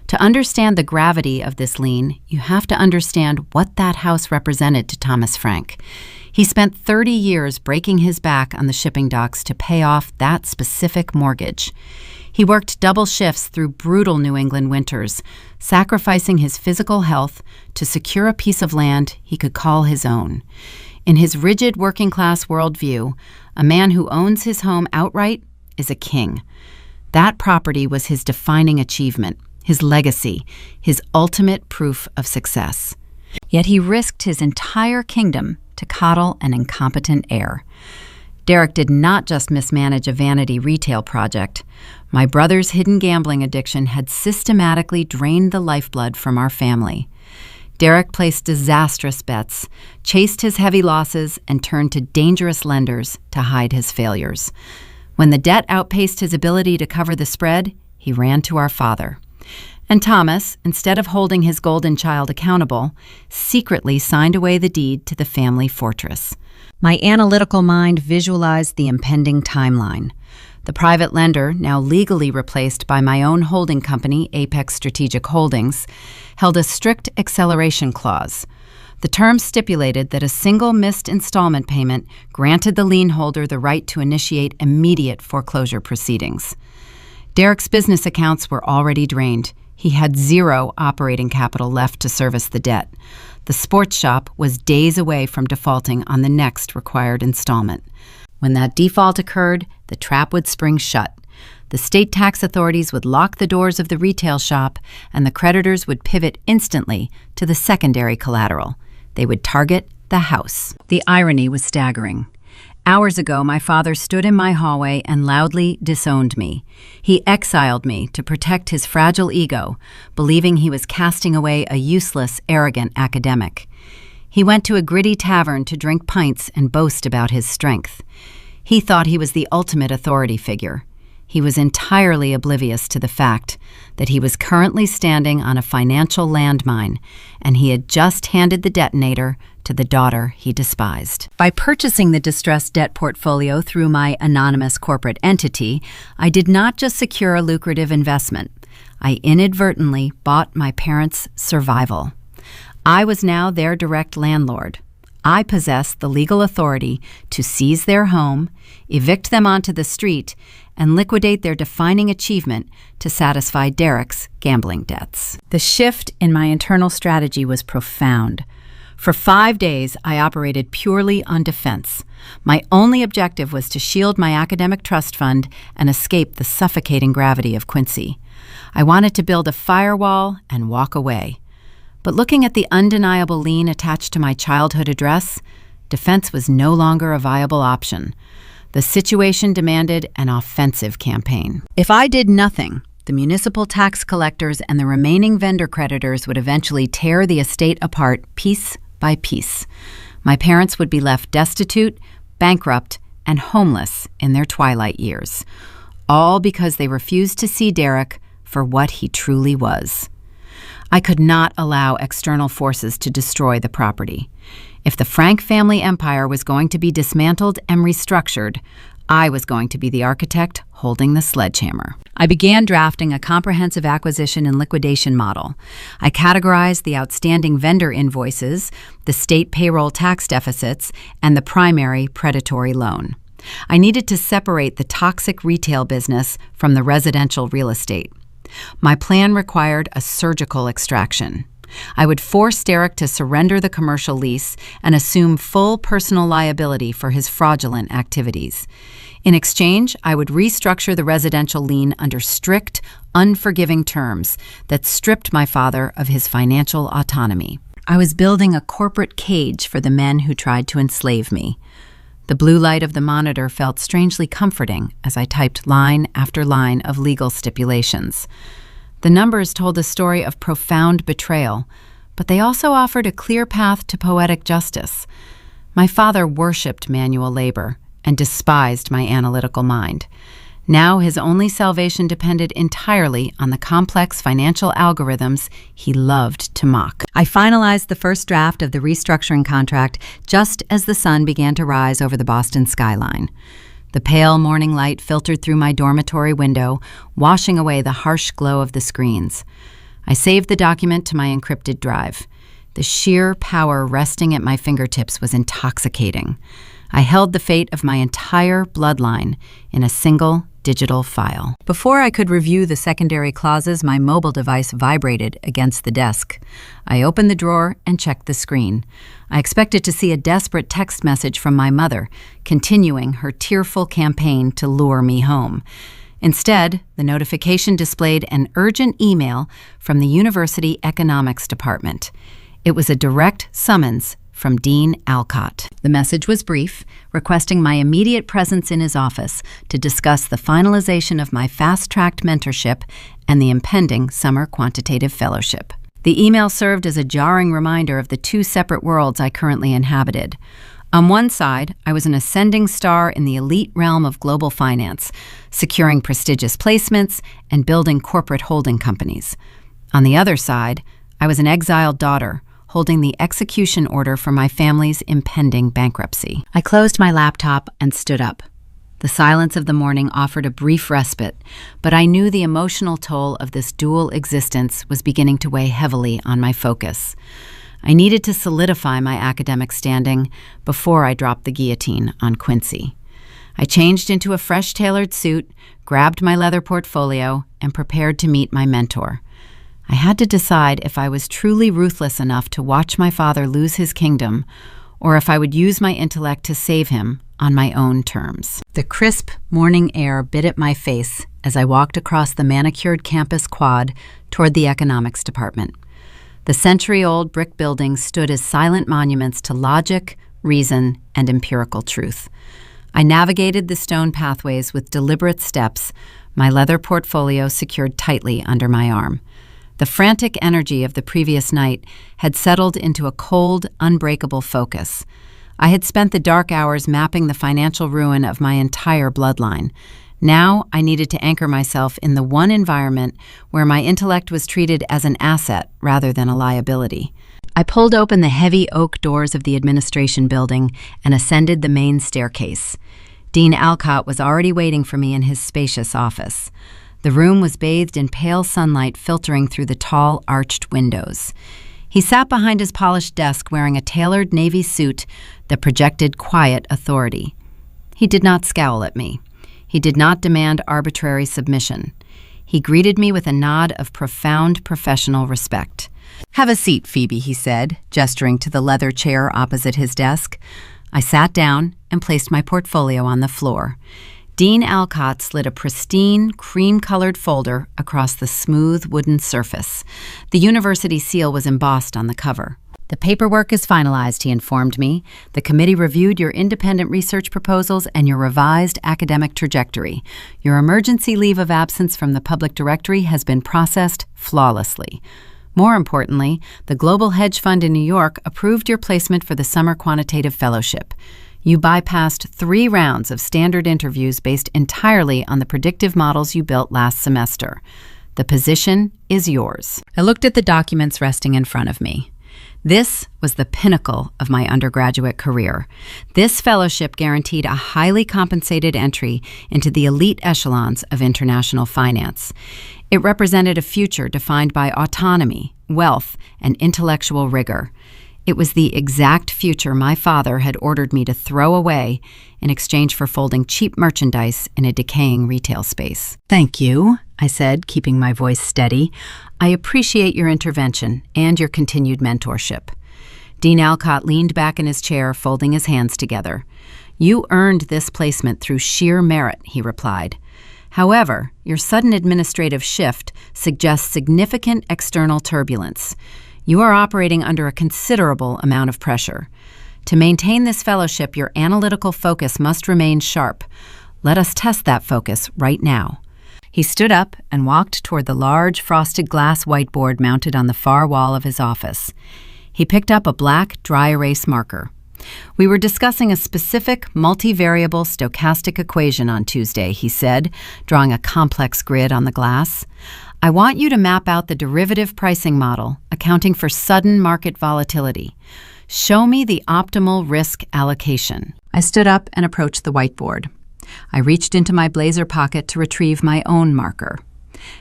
To understand the gravity of this lien, you have to understand what that house represented to Thomas Frank. He spent 30 years breaking his back on the shipping docks to pay off that specific mortgage. He worked double shifts through brutal New England winters, sacrificing his physical health to secure a piece of land he could call his own. In his rigid working-class worldview, a man who owns his home outright is a king. That property was his defining achievement, his legacy, his ultimate proof of success. Yet he risked his entire kingdom to coddle an incompetent heir. Derek did not just mismanage a vanity retail project. My brother's hidden gambling addiction had systematically drained the lifeblood from our family. Derek placed disastrous bets, chased his heavy losses, and turned to dangerous lenders to hide his failures. When the debt outpaced his ability to cover the spread, he ran to our father. And Thomas, instead of holding his golden child accountable, secretly signed away the deed to the family fortress. My analytical mind visualized the impending timeline. The private lender, now legally replaced by my own holding company, Apex Strategic Holdings, held a strict acceleration clause. The terms stipulated that a single missed installment payment granted the lien holder the right to initiate immediate foreclosure proceedings. Derek's business accounts were already drained. He had zero operating capital left to service the debt. The sports shop was days away from defaulting on the next required installment. When that default occurred, the trap would spring shut. The state tax authorities would lock the doors of the retail shop, and the creditors would pivot instantly to the secondary collateral. They would target the house. The irony was staggering. Hours ago, my father stood in my hallway and loudly disowned me. He exiled me to protect his fragile ego, believing he was casting away a useless, arrogant academic. He went to a gritty tavern to drink pints and boast about his strength. He thought he was the ultimate authority figure. He was entirely oblivious to the fact that he was currently standing on a financial landmine, and he had just handed the detonator to the daughter he despised. By purchasing the distressed debt portfolio through my anonymous corporate entity, I did not just secure a lucrative investment. I inadvertently bought my parents' survival. I was now their direct landlord. I possessed the legal authority to seize their home, evict them onto the street, and liquidate their defining achievement to satisfy Derek's gambling debts. The shift in my internal strategy was profound. For 5 days, I operated purely on defense. My only objective was to shield my academic trust fund and escape the suffocating gravity of Quincy. I wanted to build a firewall and walk away. But looking at the undeniable lien attached to my childhood address, defense was no longer a viable option. The situation demanded an offensive campaign. If I did nothing, the municipal tax collectors and the remaining vendor creditors would eventually tear the estate apart piece by piece. My parents would be left destitute, bankrupt, and homeless in their twilight years, all because they refused to see Derek for what he truly was. I could not allow external forces to destroy the property. If the Frank family empire was going to be dismantled and restructured, I was going to be the architect holding the sledgehammer. I began drafting a comprehensive acquisition and liquidation model. I categorized the outstanding vendor invoices, the state payroll tax deficits, and the primary predatory loan. I needed to separate the toxic retail business from the residential real estate. My plan required a surgical extraction. I would force Derek to surrender the commercial lease and assume full personal liability for his fraudulent activities. In exchange, I would restructure the residential lien under strict, unforgiving terms that stripped my father of his financial autonomy. I was building a corporate cage for the men who tried to enslave me. The blue light of the monitor felt strangely comforting as I typed line after line of legal stipulations. The numbers told a story of profound betrayal, but they also offered a clear path to poetic justice. My father worshipped manual labor and despised my analytical mind. Now his only salvation depended entirely on the complex financial algorithms he loved to mock. I finalized the first draft of the restructuring contract just as the sun began to rise over the Boston skyline. The pale morning light filtered through my dormitory window, washing away the harsh glow of the screens. I saved the document to my encrypted drive. The sheer power resting at my fingertips was intoxicating. I held the fate of my entire bloodline in a single digital file. Before I could review the secondary clauses, my mobile device vibrated against the desk. I opened the drawer and checked the screen. I expected to see a desperate text message from my mother, continuing her tearful campaign to lure me home. Instead, the notification displayed an urgent email from the University Economics Department. It was a direct summons from Dean Alcott. The message was brief, requesting my immediate presence in his office to discuss the finalization of my fast-tracked mentorship and the impending summer quantitative fellowship. The email served as a jarring reminder of the two separate worlds I currently inhabited. On one side, I was an ascending star in the elite realm of global finance, securing prestigious placements and building corporate holding companies. On the other side, I was an exiled daughter, holding the execution order for my family's impending bankruptcy. I closed my laptop and stood up. The silence of the morning offered a brief respite, but I knew the emotional toll of this dual existence was beginning to weigh heavily on my focus. I needed to solidify my academic standing before I dropped the guillotine on Quincy. I changed into a fresh tailored suit, grabbed my leather portfolio, and prepared to meet my mentor. I had to decide if I was truly ruthless enough to watch my father lose his kingdom, or if I would use my intellect to save him on my own terms. The crisp morning air bit at my face as I walked across the manicured campus quad toward the economics department. The century-old brick buildings stood as silent monuments to logic, reason, and empirical truth. I navigated the stone pathways with deliberate steps, my leather portfolio secured tightly under my arm. The frantic energy of the previous night had settled into a cold, unbreakable focus. I had spent the dark hours mapping the financial ruin of my entire bloodline. Now I needed to anchor myself in the one environment where my intellect was treated as an asset rather than a liability. I pulled open the heavy oak doors of the administration building and ascended the main staircase. Dean Alcott was already waiting for me in his spacious office. The room was bathed in pale sunlight filtering through the tall, arched windows. He sat behind his polished desk wearing a tailored navy suit that projected quiet authority. He did not scowl at me. He did not demand arbitrary submission. He greeted me with a nod of profound professional respect. "Have a seat, Phoebe," he said, gesturing to the leather chair opposite his desk. I sat down and placed my portfolio on the floor. Dean Alcott slid a pristine, cream-colored folder across the smooth wooden surface. The university seal was embossed on the cover. "The paperwork is finalized," he informed me. "The committee reviewed your independent research proposals and your revised academic trajectory. Your emergency leave of absence from the public directory has been processed flawlessly. More importantly, the Global Hedge Fund in New York approved your placement for the Summer Quantitative Fellowship. You bypassed 3 rounds of standard interviews based entirely on the predictive models you built last semester. The position is yours." I looked at the documents resting in front of me. This was the pinnacle of my undergraduate career. This fellowship guaranteed a highly compensated entry into the elite echelons of international finance. It represented a future defined by autonomy, wealth, and intellectual rigor. It was the exact future my father had ordered me to throw away in exchange for folding cheap merchandise in a decaying retail space. "Thank you," I said, keeping my voice steady. "I appreciate your intervention and your continued mentorship." Dean Alcott leaned back in his chair, folding his hands together. "You earned this placement through sheer merit," he replied. "However, your sudden administrative shift suggests significant external turbulence. You are operating under a considerable amount of pressure. To maintain this fellowship, your analytical focus must remain sharp. Let us test that focus right now." He stood up and walked toward the large frosted glass whiteboard mounted on the far wall of his office. He picked up a black dry erase marker. "We were discussing a specific multivariable stochastic equation on Tuesday," he said, drawing a complex grid on the glass. "I want you to map out the derivative pricing model, accounting for sudden market volatility. Show me the optimal risk allocation." I stood up and approached the whiteboard. I reached into my blazer pocket to retrieve my own marker.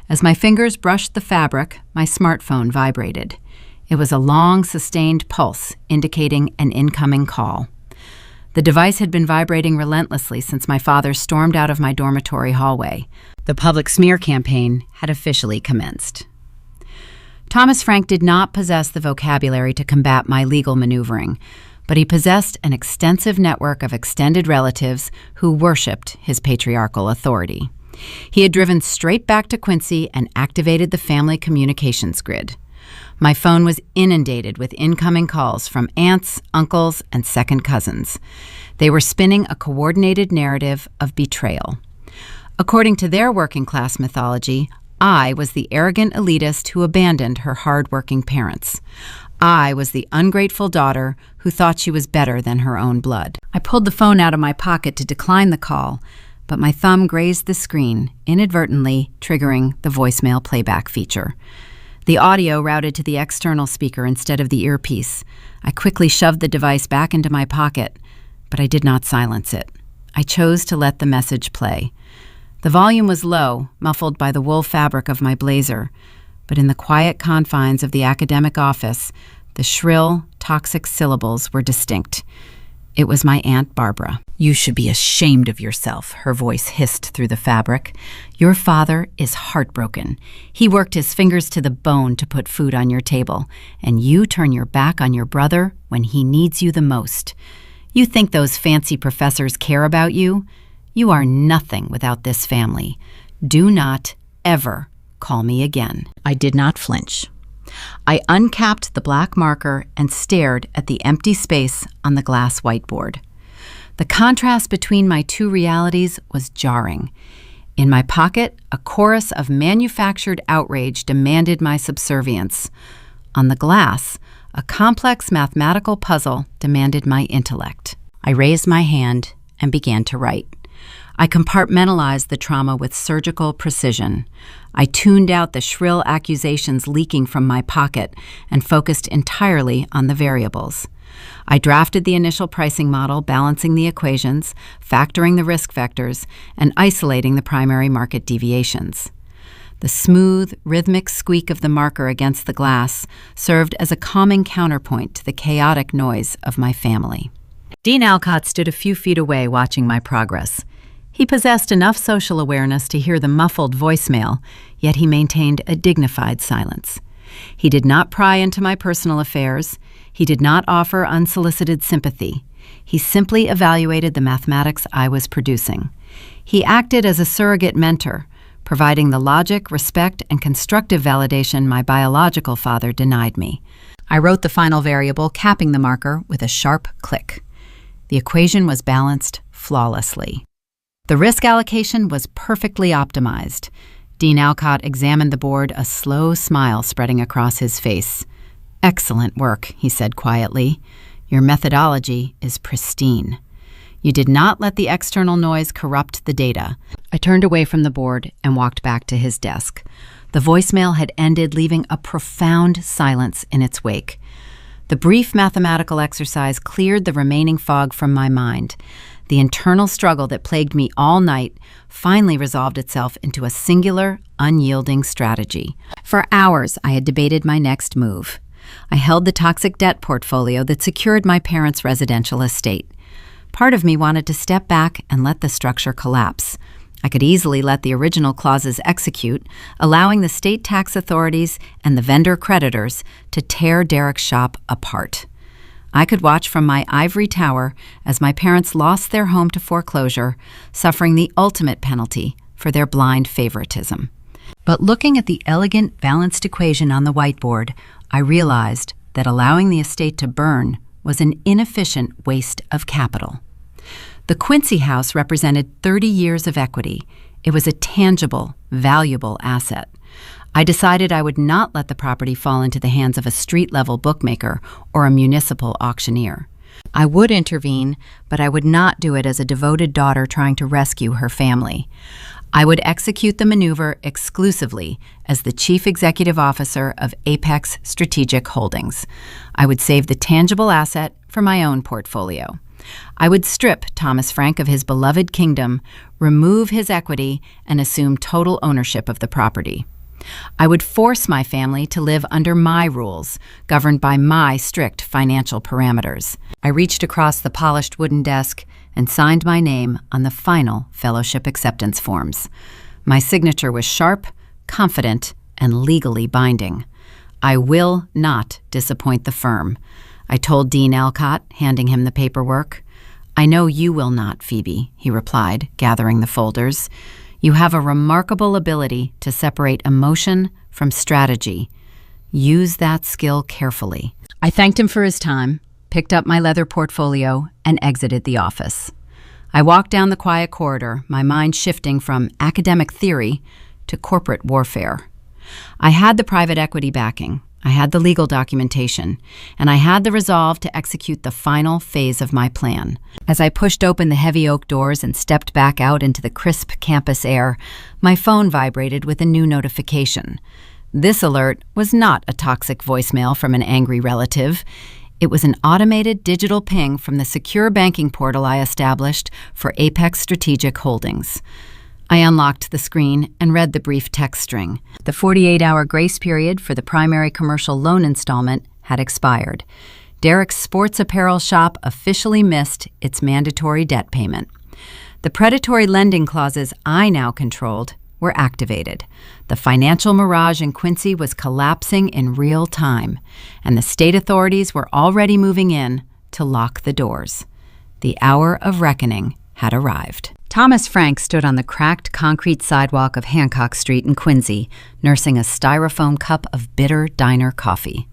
As my fingers brushed the fabric, my smartphone vibrated. It was a long, sustained pulse, indicating an incoming call. The device had been vibrating relentlessly since my father stormed out of my dormitory hallway. The public smear campaign had officially commenced. Thomas Frank did not possess the vocabulary to combat my legal maneuvering, but he possessed an extensive network of extended relatives who worshipped his patriarchal authority. He had driven straight back to Quincy and activated the family communications grid. My phone was inundated with incoming calls from aunts, uncles, and second cousins. They were spinning a coordinated narrative of betrayal. According to their working-class mythology, I was the arrogant elitist who abandoned her hard-working parents. I was the ungrateful daughter who thought she was better than her own blood. I pulled the phone out of my pocket to decline the call, but my thumb grazed the screen, inadvertently triggering the voicemail playback feature. The audio routed to the external speaker instead of the earpiece. I quickly shoved the device back into my pocket, but I did not silence it. I chose to let the message play. The volume was low, muffled by the wool fabric of my blazer, but in the quiet confines of the academic office, the shrill, toxic syllables were distinct. It was my Aunt Barbara. "You should be ashamed of yourself," her voice hissed through the fabric. "Your father is heartbroken. He worked his fingers to the bone to put food on your table, and you turn your back on your brother when he needs you the most. You think those fancy professors care about you? You are nothing without this family. Do not ever call me again." I did not flinch. I uncapped the black marker and stared at the empty space on the glass whiteboard. The contrast between my two realities was jarring. In my pocket, a chorus of manufactured outrage demanded my subservience. On the glass, a complex mathematical puzzle demanded my intellect. I raised my hand and began to write. I compartmentalized the trauma with surgical precision. I tuned out the shrill accusations leaking from my pocket and focused entirely on the variables. I drafted the initial pricing model, balancing the equations, factoring the risk vectors, and isolating the primary market deviations. The smooth, rhythmic squeak of the marker against the glass served as a calming counterpoint to the chaotic noise of my family. Dean Alcott stood a few feet away watching my progress. He possessed enough social awareness to hear the muffled voicemail, yet he maintained a dignified silence. He did not pry into my personal affairs. He did not offer unsolicited sympathy. He simply evaluated the mathematics I was producing. He acted as a surrogate mentor, providing the logic, respect, and constructive validation my biological father denied me. I wrote the final variable, capping the marker with a sharp click. The equation was balanced flawlessly. The risk allocation was perfectly optimized. Dean Alcott examined the board, a slow smile spreading across his face. "Excellent work," he said quietly. "Your methodology is pristine. You did not let the external noise corrupt the data." I turned away from the board and walked back to his desk. The voicemail had ended, leaving a profound silence in its wake. The brief mathematical exercise cleared the remaining fog from my mind. The internal struggle that plagued me all night finally resolved itself into a singular, unyielding strategy. For hours, I had debated my next move. I held the toxic debt portfolio that secured my parents' residential estate. Part of me wanted to step back and let the structure collapse. I could easily let the original clauses execute, allowing the state tax authorities and the vendor creditors to tear Derek's shop apart. I could watch from my ivory tower as my parents lost their home to foreclosure, suffering the ultimate penalty for their blind favoritism. But looking at the elegant, balanced equation on the whiteboard, I realized that allowing the estate to burn was an inefficient waste of capital. The Quincy house represented 30 years of equity. It was a tangible, valuable asset. I decided I would not let the property fall into the hands of a street-level bookmaker or a municipal auctioneer. I would intervene, but I would not do it as a devoted daughter trying to rescue her family. I would execute the maneuver exclusively as the Chief Executive Officer of Apex Strategic Holdings. I would save the tangible asset for my own portfolio. I would strip Thomas Frank of his beloved kingdom, remove his equity, and assume total ownership of the property. I would force my family to live under my rules, governed by my strict financial parameters. I reached across the polished wooden desk and signed my name on the final fellowship acceptance forms. My signature was sharp, confident, and legally binding. I will not disappoint the firm, I told Dean Alcott, handing him the paperwork. "I know you will not, Phoebe," he replied, gathering the folders. "You have a remarkable ability to separate emotion from strategy. Use that skill carefully." I thanked him for his time, picked up my leather portfolio, and exited the office. I walked down the quiet corridor, my mind shifting from academic theory to corporate warfare. I had the private equity backing, I had the legal documentation, and I had the resolve to execute the final phase of my plan. As I pushed open the heavy oak doors and stepped back out into the crisp campus air, my phone vibrated with a new notification. This alert was not a toxic voicemail from an angry relative. It was an automated digital ping from the secure banking portal I established for Apex Strategic Holdings. I unlocked the screen and read the brief text string. The 48-hour grace period for the primary commercial loan installment had expired. Derek's sports apparel shop officially missed its mandatory debt payment. The predatory lending clauses I now controlled were activated. The financial mirage in Quincy was collapsing in real time, and the state authorities were already moving in to lock the doors. The hour of reckoning had arrived. Thomas Frank stood on the cracked concrete sidewalk of Hancock Street in Quincy, nursing a styrofoam cup of bitter diner coffee.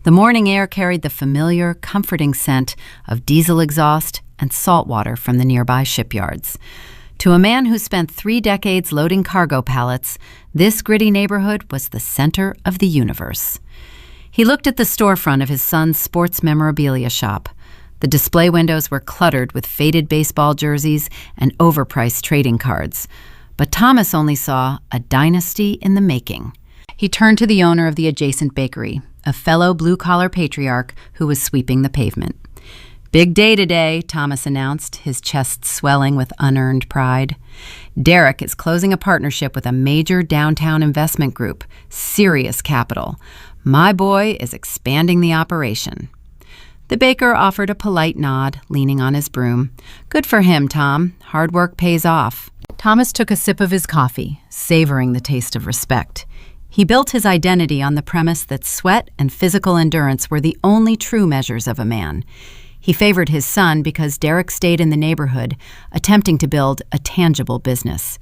The morning air carried the familiar, comforting scent of diesel exhaust and salt water from the nearby shipyards. To a man who spent 3 decades loading cargo pallets, this gritty neighborhood was the center of the universe. He looked at the storefront of his son's sports memorabilia shop. The display windows were cluttered with faded baseball jerseys and overpriced trading cards. But Thomas only saw a dynasty in the making. He turned to the owner of the adjacent bakery, a fellow blue-collar patriarch who was sweeping the pavement. Big day today, Thomas announced, his chest swelling with unearned pride. Derek is closing a partnership with a major downtown investment group, Sirius Capital. My boy is expanding the operation. The baker offered a polite nod, leaning on his broom. Good for him, Tom. Hard work pays off. Thomas took a sip of his coffee, savoring the taste of respect. He built his identity on the premise that sweat and physical endurance were the only true measures of a man. He favored his son because Derek stayed in the neighborhood, attempting to build a tangible business.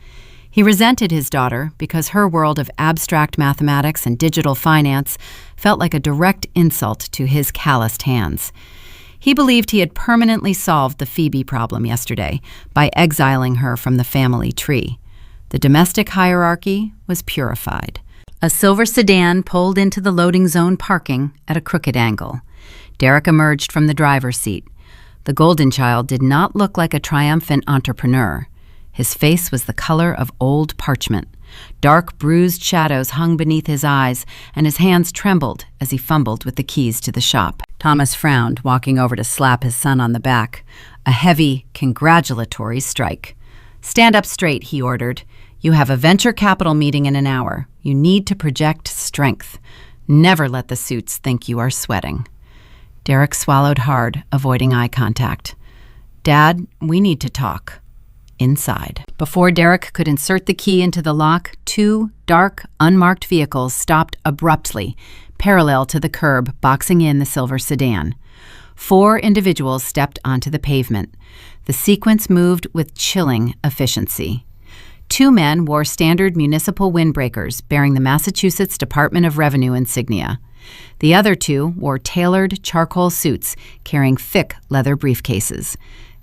He resented his daughter because her world of abstract mathematics and digital finance felt like a direct insult to his calloused hands. He believed he had permanently solved the Phoebe problem yesterday by exiling her from the family tree. The domestic hierarchy was purified. A silver sedan pulled into the loading zone parking at a crooked angle. Derek emerged from the driver's seat. The golden child did not look like a triumphant entrepreneur. His face was the color of old parchment. Dark, bruised shadows hung beneath his eyes, and his hands trembled as he fumbled with the keys to the shop. Thomas frowned, walking over to slap his son on the back. A heavy, congratulatory strike. Stand up straight, he ordered. You have a venture capital meeting in an hour. You need to project strength. Never let the suits think you are sweating. Derek swallowed hard, avoiding eye contact. Dad, we need to talk. Inside. Before Derek could insert the key into the lock, two dark, unmarked vehicles stopped abruptly, parallel to the curb, boxing in the silver sedan. 4 individuals stepped onto the pavement. The sequence moved with chilling efficiency. 2 men wore standard municipal windbreakers bearing the Massachusetts Department of Revenue insignia. The other 2 wore tailored charcoal suits carrying thick leather briefcases.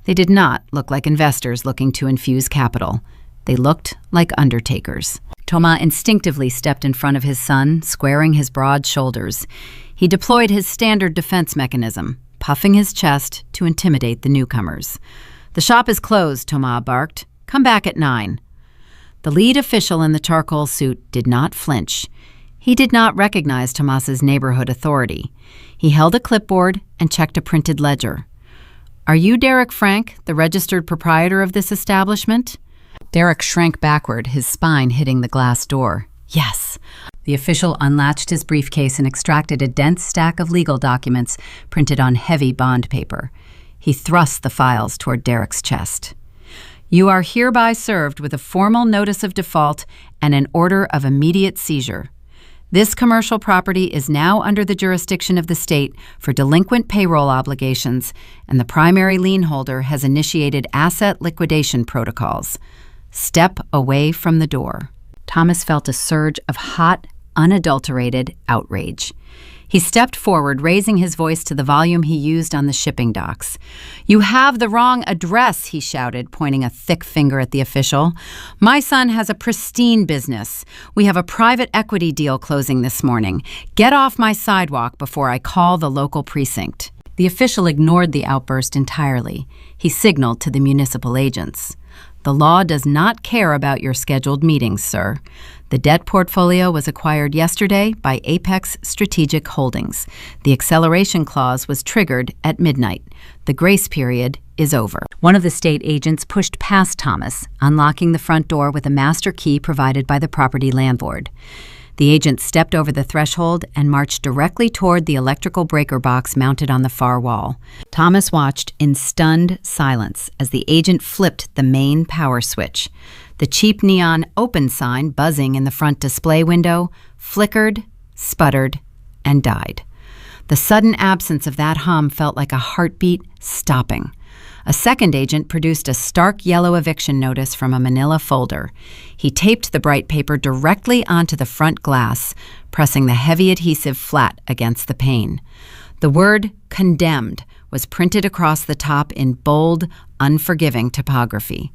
They did not look like investors looking to infuse capital. They looked like undertakers. Thomas instinctively stepped in front of his son, squaring his broad shoulders. He deployed his standard defense mechanism, puffing his chest to intimidate the newcomers. The shop is closed, Thomas barked. Come back at 9. The lead official in the charcoal suit did not flinch. He did not recognize Thomas's neighborhood authority. He held a clipboard and checked a printed ledger. Are you Derek Frank, the registered proprietor of this establishment? Derek shrank backward, his spine hitting the glass door. Yes. The official unlatched his briefcase and extracted a dense stack of legal documents printed on heavy bond paper. He thrust the files toward Derek's chest. You are hereby served with a formal notice of default and an order of immediate seizure. This commercial property is now under the jurisdiction of the state for delinquent payroll obligations, and the primary lien holder has initiated asset liquidation protocols. Step away from the door. Thomas felt a surge of hot, unadulterated outrage. He stepped forward, raising his voice to the volume he used on the shipping docks. You have the wrong address, he shouted, pointing a thick finger at the official. My son has a pristine business. We have a private equity deal closing this morning. Get off my sidewalk before I call the local precinct. The official ignored the outburst entirely. He signaled to the municipal agents. The law does not care about your scheduled meetings, sir. The debt portfolio was acquired yesterday by Apex Strategic Holdings. The acceleration clause was triggered at midnight. The grace period is over. One of the state agents pushed past Thomas, unlocking the front door with a master key provided by the property landlord. The agent stepped over the threshold and marched directly toward the electrical breaker box mounted on the far wall. Thomas watched in stunned silence as the agent flipped the main power switch. The cheap neon open sign buzzing in the front display window flickered, sputtered, and died. The sudden absence of that hum felt like a heartbeat stopping. A second agent produced a stark yellow eviction notice from a manila folder. He taped the bright paper directly onto the front glass, pressing the heavy adhesive flat against the pane. The word condemned was printed across the top in bold, unforgiving typography.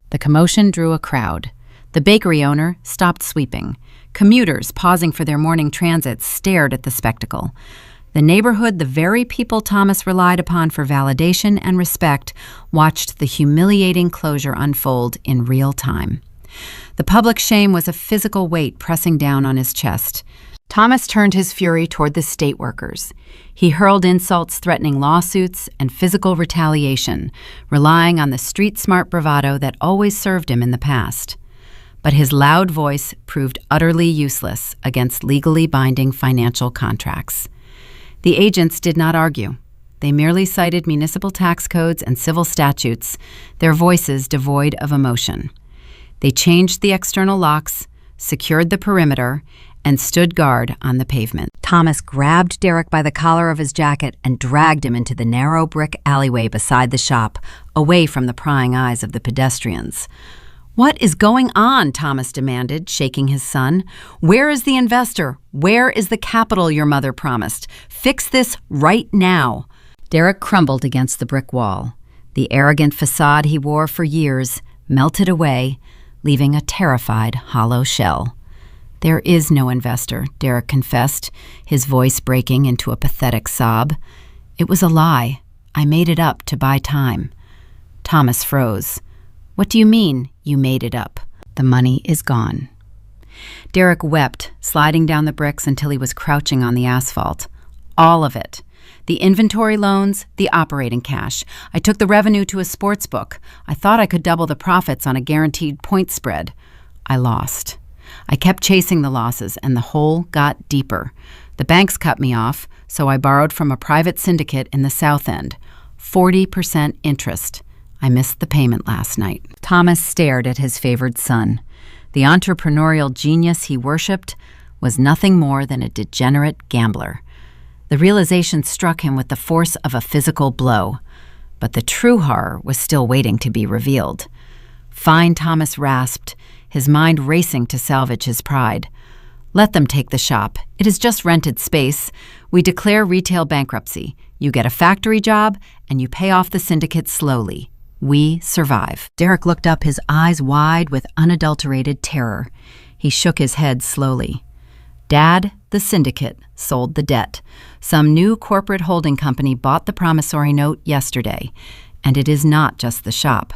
The commotion drew a crowd. The bakery owner stopped sweeping. Commuters, pausing for their morning transit, stared at the spectacle. The neighborhood, the very people Thomas relied upon for validation and respect, watched the humiliating closure unfold in real time. The public shame was a physical weight pressing down on his chest. Thomas turned his fury toward the state workers. He hurled insults threatening lawsuits and physical retaliation, relying on the street-smart bravado that always served him in the past. But his loud voice proved utterly useless against legally binding financial contracts. The agents did not argue. They merely cited municipal tax codes and civil statutes, their voices devoid of emotion. They changed the external locks, secured the perimeter, and stood guard on the pavement. Thomas grabbed Derek by the collar of his jacket and dragged him into the narrow brick alleyway beside the shop, away from the prying eyes of the pedestrians. "What is going on?" Thomas demanded, shaking his son. "Where is the investor? Where is the capital your mother promised? Fix this right now." Derek crumbled against the brick wall. The arrogant facade he wore for years melted away, leaving a terrified, hollow shell. "There is no investor," Derek confessed, his voice breaking into a pathetic sob. "It was a lie. I made it up to buy time." Thomas froze. "What do you mean, you made it up?" "The money is gone." Derek wept, sliding down the bricks until he was crouching on the asphalt. "All of it. The inventory loans, the operating cash. I took the revenue to a sports book. I thought I could double the profits on a guaranteed point spread. I lost. I kept chasing the losses, and the hole got deeper. The banks cut me off, so I borrowed from a private syndicate in the South End. 40% interest. I missed the payment last night." Thomas stared at his favored son. The entrepreneurial genius he worshipped was nothing more than a degenerate gambler. The realization struck him with the force of a physical blow. But the true horror was still waiting to be revealed. Fine, Thomas rasped, his mind racing to salvage his pride. "Let them take the shop. It is just rented space. We declare retail bankruptcy. You get a factory job, and you pay off the syndicate slowly. We survive." Derek looked up, his eyes wide with unadulterated terror. He shook his head slowly. "Dad, the syndicate sold the debt. Some new corporate holding company bought the promissory note yesterday, and it is not just the shop."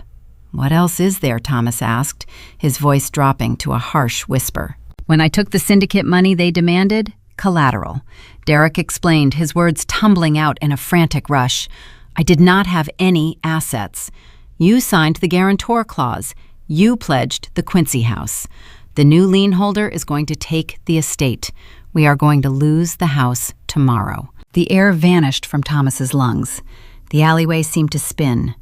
"What else is there?" Thomas asked, his voice dropping to a harsh whisper. "When I took the syndicate money they demanded, collateral." Derek explained, his words tumbling out in a frantic rush. "I did not have any assets. You signed the guarantor clause. You pledged the Quincy house. The new lien holder is going to take the estate. We are going to lose the house tomorrow." The air vanished from Thomas's lungs. The alleyway seemed to spin.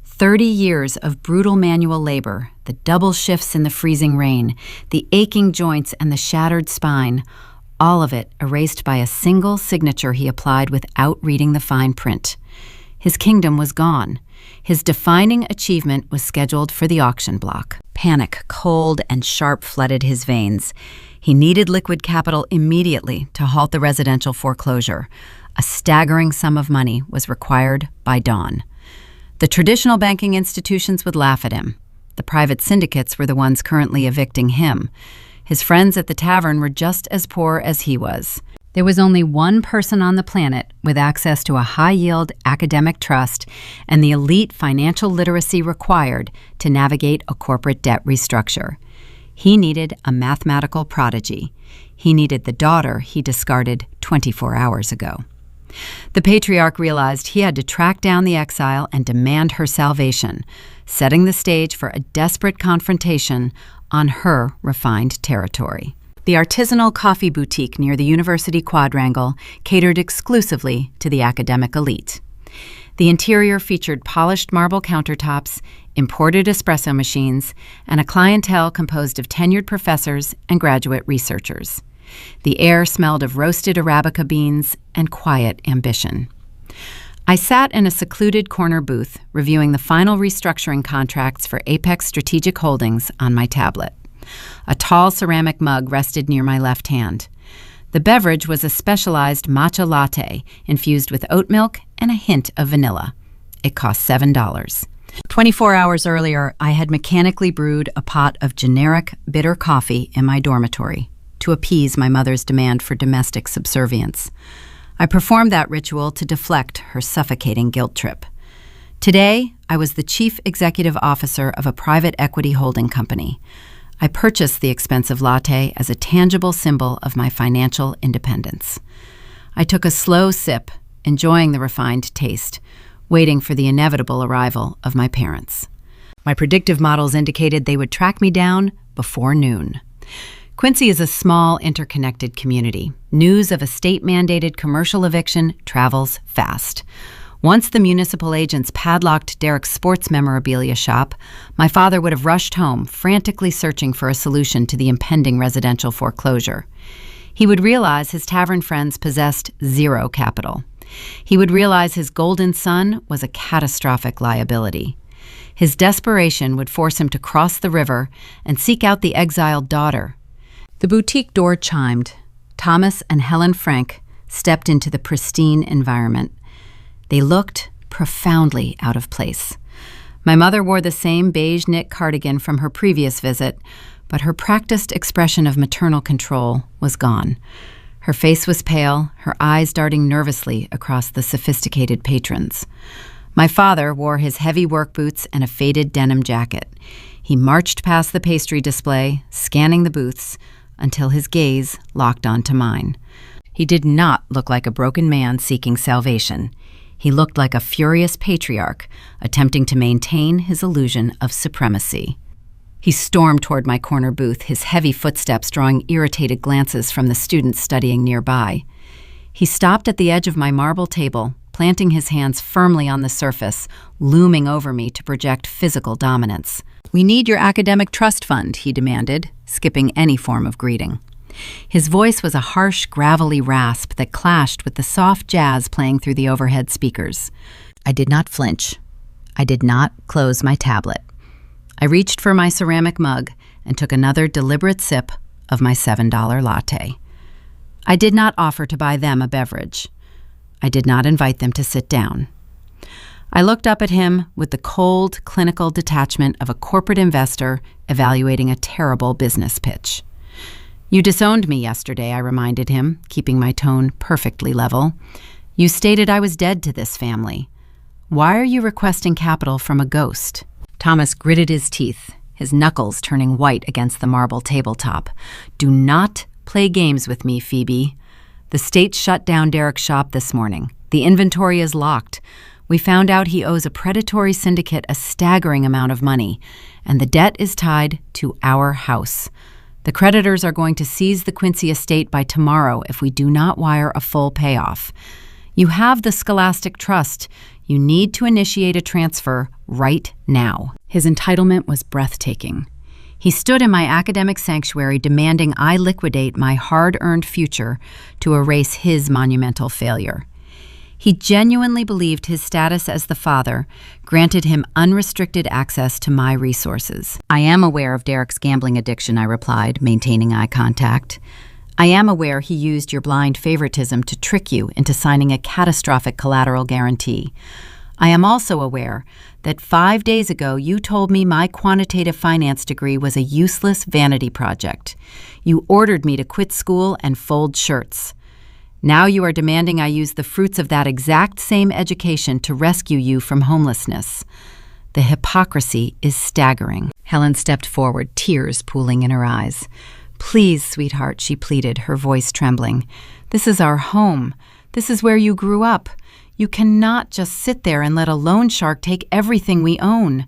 30 years of brutal manual labor, the double shifts in the freezing rain, the aching joints and the shattered spine, all of it erased by a single signature he applied without reading the fine print. His kingdom was gone. His defining achievement was scheduled for the auction block. Panic, cold and sharp, flooded his veins. He needed liquid capital immediately to halt the residential foreclosure. A staggering sum of money was required by dawn. The traditional banking institutions would laugh at him. The private syndicates were the ones currently evicting him. His friends at the tavern were just as poor as he was. There was only one person on the planet with access to a high-yield academic trust and the elite financial literacy required to navigate a corporate debt restructure. He needed a mathematical prodigy. He needed the daughter he discarded 24 hours ago. The patriarch realized he had to track down the exile and demand her salvation, setting the stage for a desperate confrontation on her refined territory. The artisanal coffee boutique near the University Quadrangle catered exclusively to the academic elite. The interior featured polished marble countertops, imported espresso machines, and a clientele composed of tenured professors and graduate researchers. The air smelled of roasted Arabica beans and quiet ambition. I sat in a secluded corner booth, reviewing the final restructuring contracts for Apex Strategic Holdings on my tablet. A tall ceramic mug rested near my left hand. The beverage was a specialized matcha latte infused with oat milk and a hint of vanilla. It cost $7. 24 hours earlier, I had mechanically brewed a pot of generic, bitter coffee in my dormitory to appease my mother's demand for domestic subservience. I performed that ritual to deflect her suffocating guilt trip. Today, I was the chief executive officer of a private equity holding company. I purchased the expensive latte as a tangible symbol of my financial independence. I took a slow sip, enjoying the refined taste, waiting for the inevitable arrival of my parents. My predictive models indicated they would track me down before noon. Quincy is a small, interconnected community. News of a state-mandated commercial eviction travels fast. Once the municipal agents padlocked Derek's sports memorabilia shop, my father would have rushed home, frantically searching for a solution to the impending residential foreclosure. He would realize his tavern friends possessed zero capital. He would realize his golden son was a catastrophic liability. His desperation would force him to cross the river and seek out the exiled daughter. The boutique door chimed. Thomas and Helen Frank stepped into the pristine environment. They looked profoundly out of place. My mother wore the same beige knit cardigan from her previous visit, but her practiced expression of maternal control was gone. Her face was pale, her eyes darting nervously across the sophisticated patrons. My father wore his heavy work boots and a faded denim jacket. He marched past the pastry display, scanning the booths, until his gaze locked onto mine. He did not look like a broken man seeking salvation. He looked like a furious patriarch attempting to maintain his illusion of supremacy. He stormed toward my corner booth, his heavy footsteps drawing irritated glances from the students studying nearby. He stopped at the edge of my marble table, planting his hands firmly on the surface, looming over me to project physical dominance. "We need your academic trust fund," he demanded, skipping any form of greeting. His voice was a harsh, gravelly rasp that clashed with the soft jazz playing through the overhead speakers. I did not flinch. I did not close my tablet. I reached for my ceramic mug and took another deliberate sip of my $7 latte. I did not offer to buy them a beverage. I did not invite them to sit down. I looked up at him with the cold, clinical detachment of a corporate investor evaluating a terrible business pitch. "You disowned me yesterday," I reminded him, keeping my tone perfectly level. "You stated I was dead to this family. Why are you requesting capital from a ghost?" Thomas gritted his teeth, his knuckles turning white against the marble tabletop. "Do not play games with me, Phoebe. The state shut down Derek's shop this morning. The inventory is locked. We found out he owes a predatory syndicate a staggering amount of money, and the debt is tied to our house. The creditors are going to seize the Quincy estate by tomorrow if we do not wire a full payoff. You have the Scholastic Trust. You need to initiate a transfer right now." His entitlement was breathtaking. He stood in my academic sanctuary demanding I liquidate my hard-earned future to erase his monumental failure. He genuinely believed his status as the father granted him unrestricted access to my resources. "I am aware of Derek's gambling addiction," I replied, maintaining eye contact. "I am aware he used your blind favoritism to trick you into signing a catastrophic collateral guarantee. I am also aware that 5 days ago you told me my quantitative finance degree was a useless vanity project. You ordered me to quit school and fold shirts. Now you are demanding I use the fruits of that exact same education to rescue you from homelessness. The hypocrisy is staggering." Helen stepped forward, tears pooling in her eyes. "Please, sweetheart," she pleaded, her voice trembling. "This is our home. This is where you grew up. You cannot just sit there and let a loan shark take everything we own.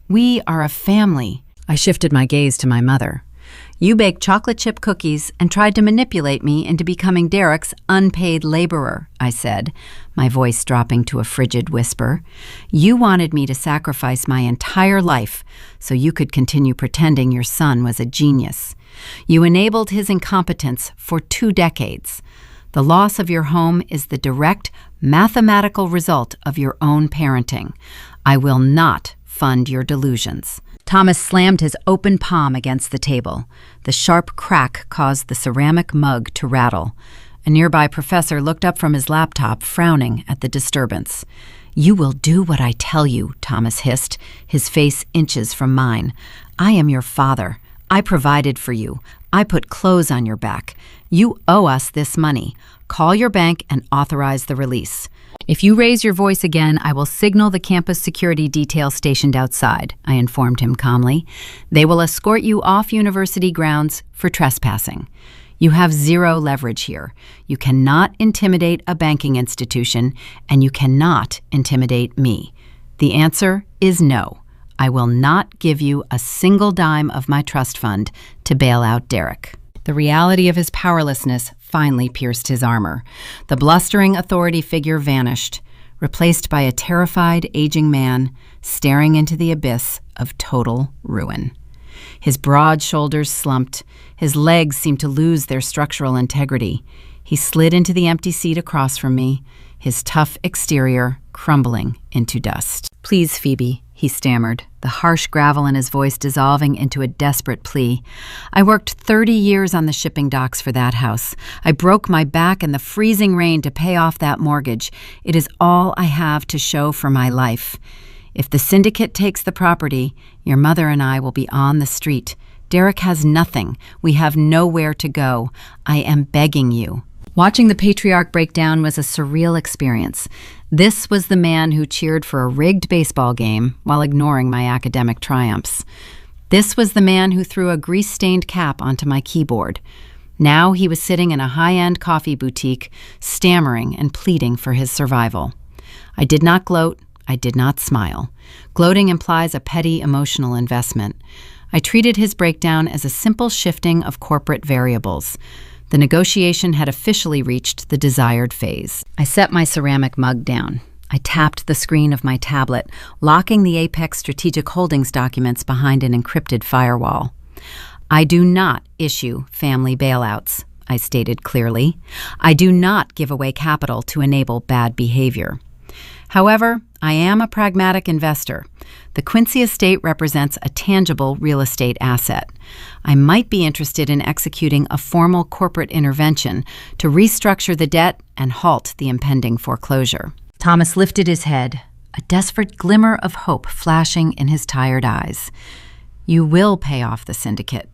We are a family." I shifted my gaze to my mother. "You baked chocolate chip cookies and tried to manipulate me into becoming Derek's unpaid laborer," I said, my voice dropping to a frigid whisper. "You wanted me to sacrifice my entire life so you could continue pretending your son was a genius. You enabled his incompetence for 2 decades. The loss of your home is the direct mathematical result of your own parenting. I will not fund your delusions." Thomas slammed his open palm against the table. The sharp crack caused the ceramic mug to rattle. A nearby professor looked up from his laptop, frowning at the disturbance. "You will do what I tell you," Thomas hissed, his face inches from mine. "I am your father. I provided for you. I put clothes on your back. You owe us this money. Call your bank and authorize the release." If you raise your voice again, I will signal the campus security detail stationed outside, I informed him calmly. They will escort you off university grounds for trespassing. You have zero leverage here. You cannot intimidate a banking institution, and you cannot intimidate me. The answer is no. I will not give you a single dime of my trust fund to bail out Derek. The reality of his powerlessness finally pierced his armor. The blustering authority figure vanished, replaced by a terrified, aging man staring into the abyss of total ruin. His broad shoulders slumped. His legs seemed to lose their structural integrity. He slid into the empty seat across from me, his tough exterior crumbling into dust. "Please, Phoebe," he stammered, the harsh gravel in his voice dissolving into a desperate plea. "I worked 30 years on the shipping docks for that house. I broke my back in the freezing rain to pay off that mortgage. It is all I have to show for my life. If the syndicate takes the property, your mother and I will be on the street. Derek has nothing. We have nowhere to go. I am begging you." Watching the patriarch break down was a surreal experience. This was the man who cheered for a rigged baseball game while ignoring my academic triumphs. This was the man who threw a grease-stained cap onto my keyboard. Now he was sitting in a high-end coffee boutique, stammering and pleading for his survival. I did not gloat. I did not smile. Gloating implies a petty emotional investment. I treated his breakdown as a simple shifting of corporate variables. The negotiation had officially reached the desired phase. I set my ceramic mug down. I tapped the screen of my tablet, locking the Apex Strategic Holdings documents behind an encrypted firewall. "I do not issue family bailouts," I stated clearly. "I do not give away capital to enable bad behavior. However, I am a pragmatic investor. The Quincy estate represents a tangible real estate asset. I might be interested in executing a formal corporate intervention to restructure the debt and halt the impending foreclosure." Thomas lifted his head, a desperate glimmer of hope flashing in his tired eyes. "You will pay off the syndicate.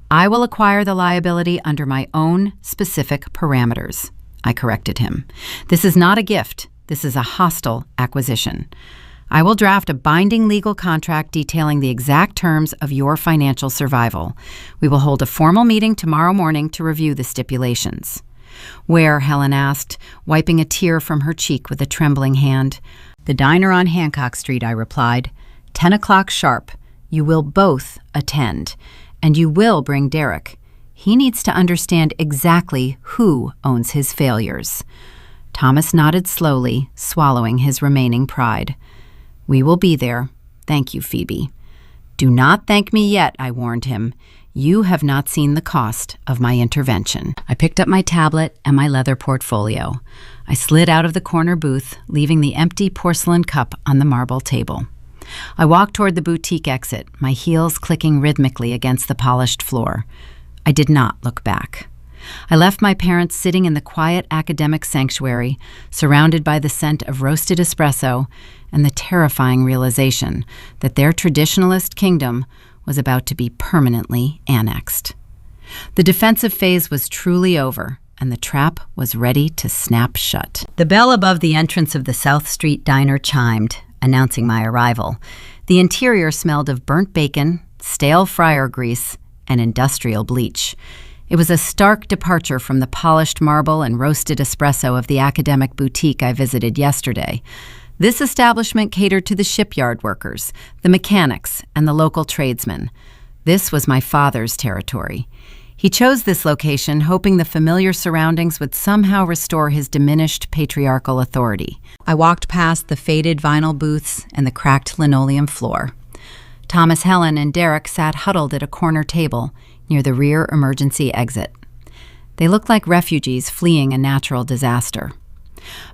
I will acquire the liability under my own specific parameters," I corrected him. "This is not a gift. This is a hostile acquisition. I will draft a binding legal contract detailing the exact terms of your financial survival. We will hold a formal meeting tomorrow morning to review the stipulations." "Where?" Helen asked, wiping a tear from her cheek with a trembling hand. "The diner on Hancock Street," I replied. 10 o'clock sharp. You will both attend, and you will bring Derek. He needs to understand exactly who owns his failures." Thomas nodded slowly, swallowing his remaining pride. "We will be there. Thank you, Phoebe." "Do not thank me yet," I warned him. "You have not seen the cost of my intervention." I picked up my tablet and my leather portfolio. I slid out of the corner booth, leaving the empty porcelain cup on the marble table. I walked toward the boutique exit, my heels clicking rhythmically against the polished floor. I did not look back. I left my parents sitting in the quiet academic sanctuary, surrounded by the scent of roasted espresso and the terrifying realization that their traditionalist kingdom was about to be permanently annexed. The defensive phase was truly over, and the trap was ready to snap shut. The bell above the entrance of the South Street diner chimed, announcing my arrival. The interior smelled of burnt bacon, stale fryer grease, and industrial bleach. It was a stark departure from the polished marble and roasted espresso of the academic boutique I visited yesterday. This establishment catered to the shipyard workers, the mechanics, and the local tradesmen. This was my father's territory. He chose this location hoping the familiar surroundings would somehow restore his diminished patriarchal authority. I walked past the faded vinyl booths and the cracked linoleum floor. Thomas, Helen, and Derek sat huddled at a corner table near the rear emergency exit. They looked like refugees fleeing a natural disaster.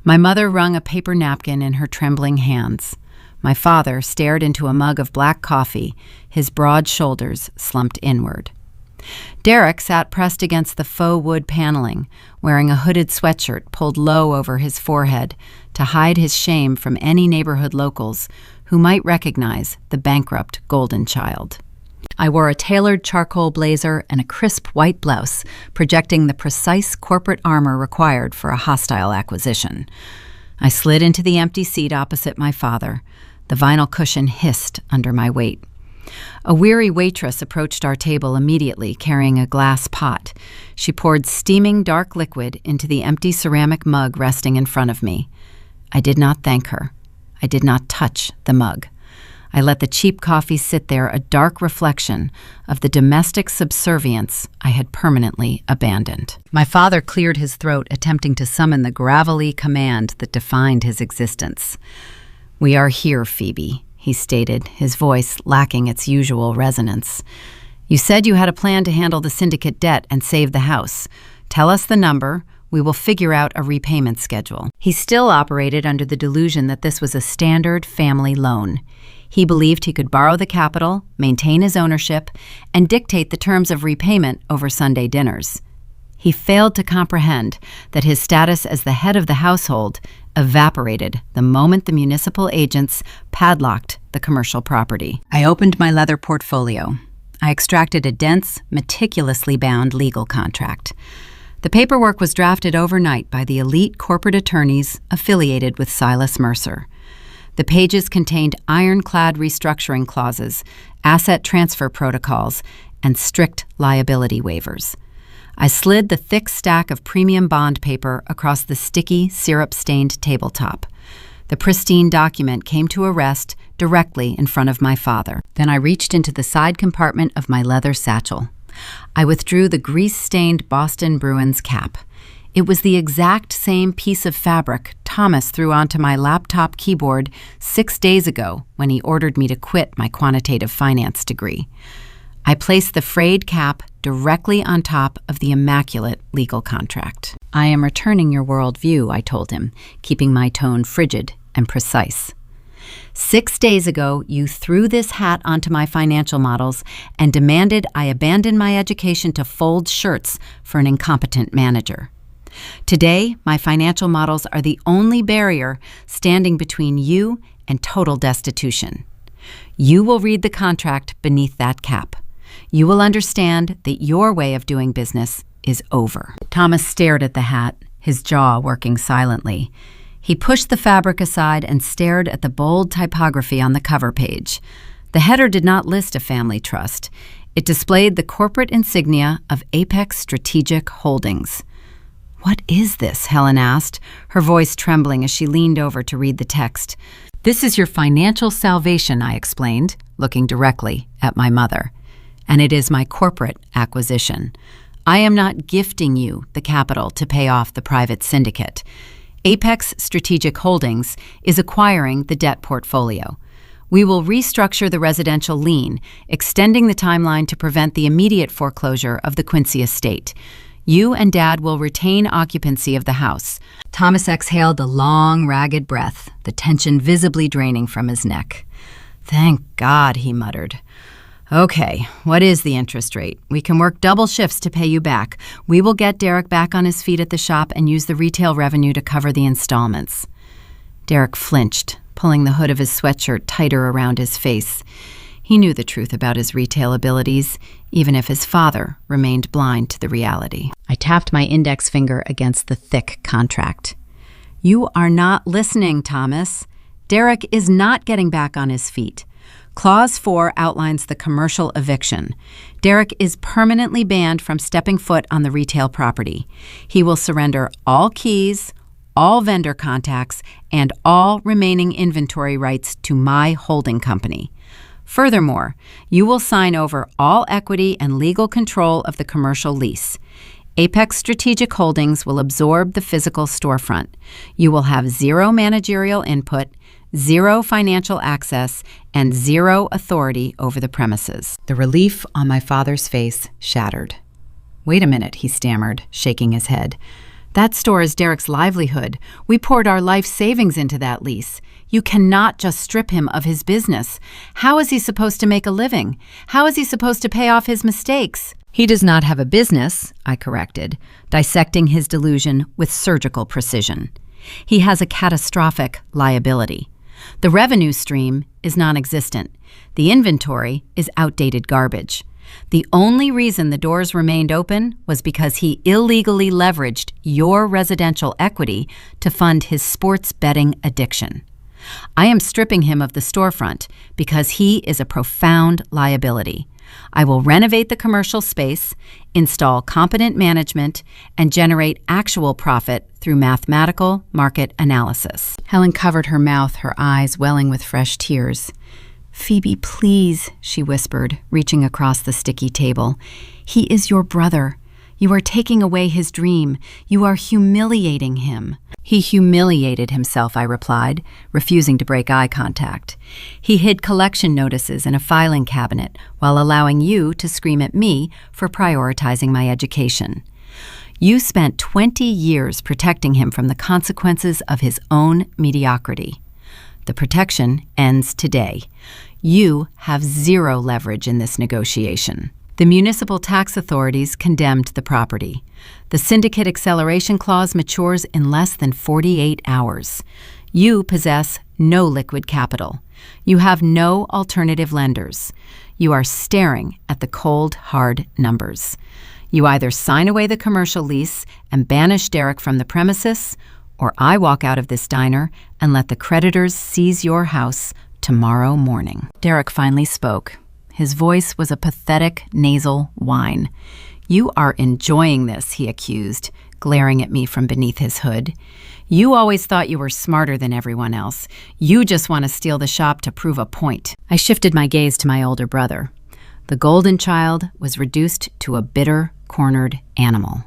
My mother wrung a paper napkin in her trembling hands. My father stared into a mug of black coffee, his broad shoulders slumped inward. Derek sat pressed against the faux wood paneling, wearing a hooded sweatshirt pulled low over his forehead to hide his shame from any neighborhood locals who might recognize the bankrupt golden child. I wore a tailored charcoal blazer and a crisp white blouse, projecting the precise corporate armor required for a hostile acquisition. I slid into the empty seat opposite my father. The vinyl cushion hissed under my weight. A weary waitress approached our table immediately, carrying a glass pot. She poured steaming dark liquid into the empty ceramic mug resting in front of me. I did not thank her. I did not touch the mug. I let the cheap coffee sit there, a dark reflection of the domestic subservience I had permanently abandoned. My father cleared his throat, attempting to summon the gravelly command that defined his existence. "We are here, Phoebe," he stated, his voice lacking its usual resonance. "You said you had a plan to handle the syndicate debt and save the house. Tell us the number. We will figure out a repayment schedule." He still operated under the delusion that this was a standard family loan. He believed he could borrow the capital, maintain his ownership, and dictate the terms of repayment over Sunday dinners. He failed to comprehend that his status as the head of the household evaporated the moment the municipal agents padlocked the commercial property. I opened my leather portfolio. I extracted a dense, meticulously bound legal contract. The paperwork was drafted overnight by the elite corporate attorneys affiliated with Silas Mercer. The pages contained ironclad restructuring clauses, asset transfer protocols, and strict liability waivers. I slid the thick stack of premium bond paper across the sticky, syrup-stained tabletop. The pristine document came to a rest directly in front of my father. Then I reached into the side compartment of my leather satchel. I withdrew the grease-stained Boston Bruins cap. It was the exact same piece of fabric Thomas threw onto my laptop keyboard 6 days ago when he ordered me to quit my quantitative finance degree. I placed the frayed cap directly on top of the immaculate legal contract. "I am returning your worldview," I told him, keeping my tone frigid and precise. 6 days ago, you threw this hat onto my financial models and demanded I abandon my education to fold shirts for an incompetent manager. Today, my financial models are the only barrier standing between you and total destitution. You will read the contract beneath that cap. You will understand that your way of doing business is over. Thomas stared at the hat, his jaw working silently. He pushed the fabric aside and stared at the bold typography on the cover page. The header did not list a family trust. It displayed the corporate insignia of Apex Strategic Holdings. "What is this?" Helen asked, her voice trembling as she leaned over to read the text. "This is your financial salvation," I explained, looking directly at my mother. "And it is my corporate acquisition. I am not gifting you the capital to pay off the private syndicate. Apex Strategic Holdings is acquiring the debt portfolio. We will restructure the residential lien, extending the timeline to prevent the immediate foreclosure of the Quincy estate. You and Dad will retain occupancy of the house." Thomas exhaled a long, ragged breath, the tension visibly draining from his neck. "Thank God," he muttered. "Okay, what is the interest rate? We can work double shifts to pay you back. We will get Derek back on his feet at the shop and use the retail revenue to cover the installments." Derek flinched, pulling the hood of his sweatshirt tighter around his face. He knew the truth about his retail abilities, even if his father remained blind to the reality. I tapped my index finger against the thick contract. "You are not listening, Thomas. Derek is not getting back on his feet. Clause 4 outlines the commercial eviction. Derek is permanently banned from stepping foot on the retail property. He will surrender all keys, all vendor contacts, and all remaining inventory rights to my holding company. Furthermore, you will sign over all equity and legal control of the commercial lease. Apex Strategic Holdings will absorb the physical storefront. You will have zero managerial input, zero financial access, and zero authority over the premises." The relief on my father's face shattered. "Wait a minute," he stammered, shaking his head. "That store is Derek's livelihood. We poured our life savings into that lease. You cannot just strip him of his business. How is he supposed to make a living? How is he supposed to pay off his mistakes?" "He does not have a business," I corrected, dissecting his delusion with surgical precision. "He has a catastrophic liability. The revenue stream is non-existent. The inventory is outdated garbage. The only reason the doors remained open was because he illegally leveraged your residential equity to fund his sports betting addiction. I am stripping him of the storefront because he is a profound liability. I will renovate the commercial space, install competent management, and generate actual profit through mathematical market analysis. Helen covered her mouth, her eyes welling with fresh tears. "Phoebe, please," she whispered, reaching across the sticky table. "He is your brother. You are taking away his dream. You are humiliating him." "He humiliated himself," I replied, refusing to break eye contact. "He hid collection notices in a filing cabinet while allowing you to scream at me for prioritizing my education. You spent 20 years protecting him from the consequences of his own mediocrity. The protection ends today. You have zero leverage in this negotiation." The municipal tax authorities condemned the property. The syndicate acceleration clause matures in less than 48 hours. You possess no liquid capital. You have no alternative lenders. You are staring at the cold, hard numbers. You either sign away the commercial lease and banish Derek from the premises, or I walk out of this diner and let the creditors seize your house tomorrow morning. Derek finally spoke. His voice was a pathetic nasal whine. "You are enjoying this," he accused, glaring at me from beneath his hood. "You always thought you were smarter than everyone else. You just want to steal the shop to prove a point." I shifted my gaze to my older brother. The golden child was reduced to a bitter, cornered animal.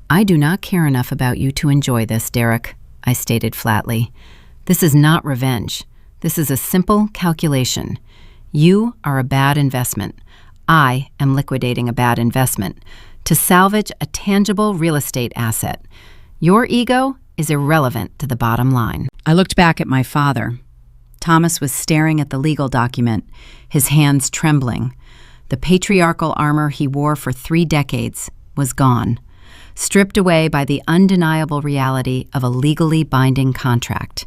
"I do not care enough about you to enjoy this, Derek," I stated flatly. "This is not revenge. This is a simple calculation. You are a bad investment. I am liquidating a bad investment to salvage a tangible real estate asset. Your ego is irrelevant to the bottom line." I looked back at my father. Thomas was staring at the legal document, his hands trembling. The patriarchal armor he wore for 3 decades was gone, stripped away by the undeniable reality of a legally binding contract.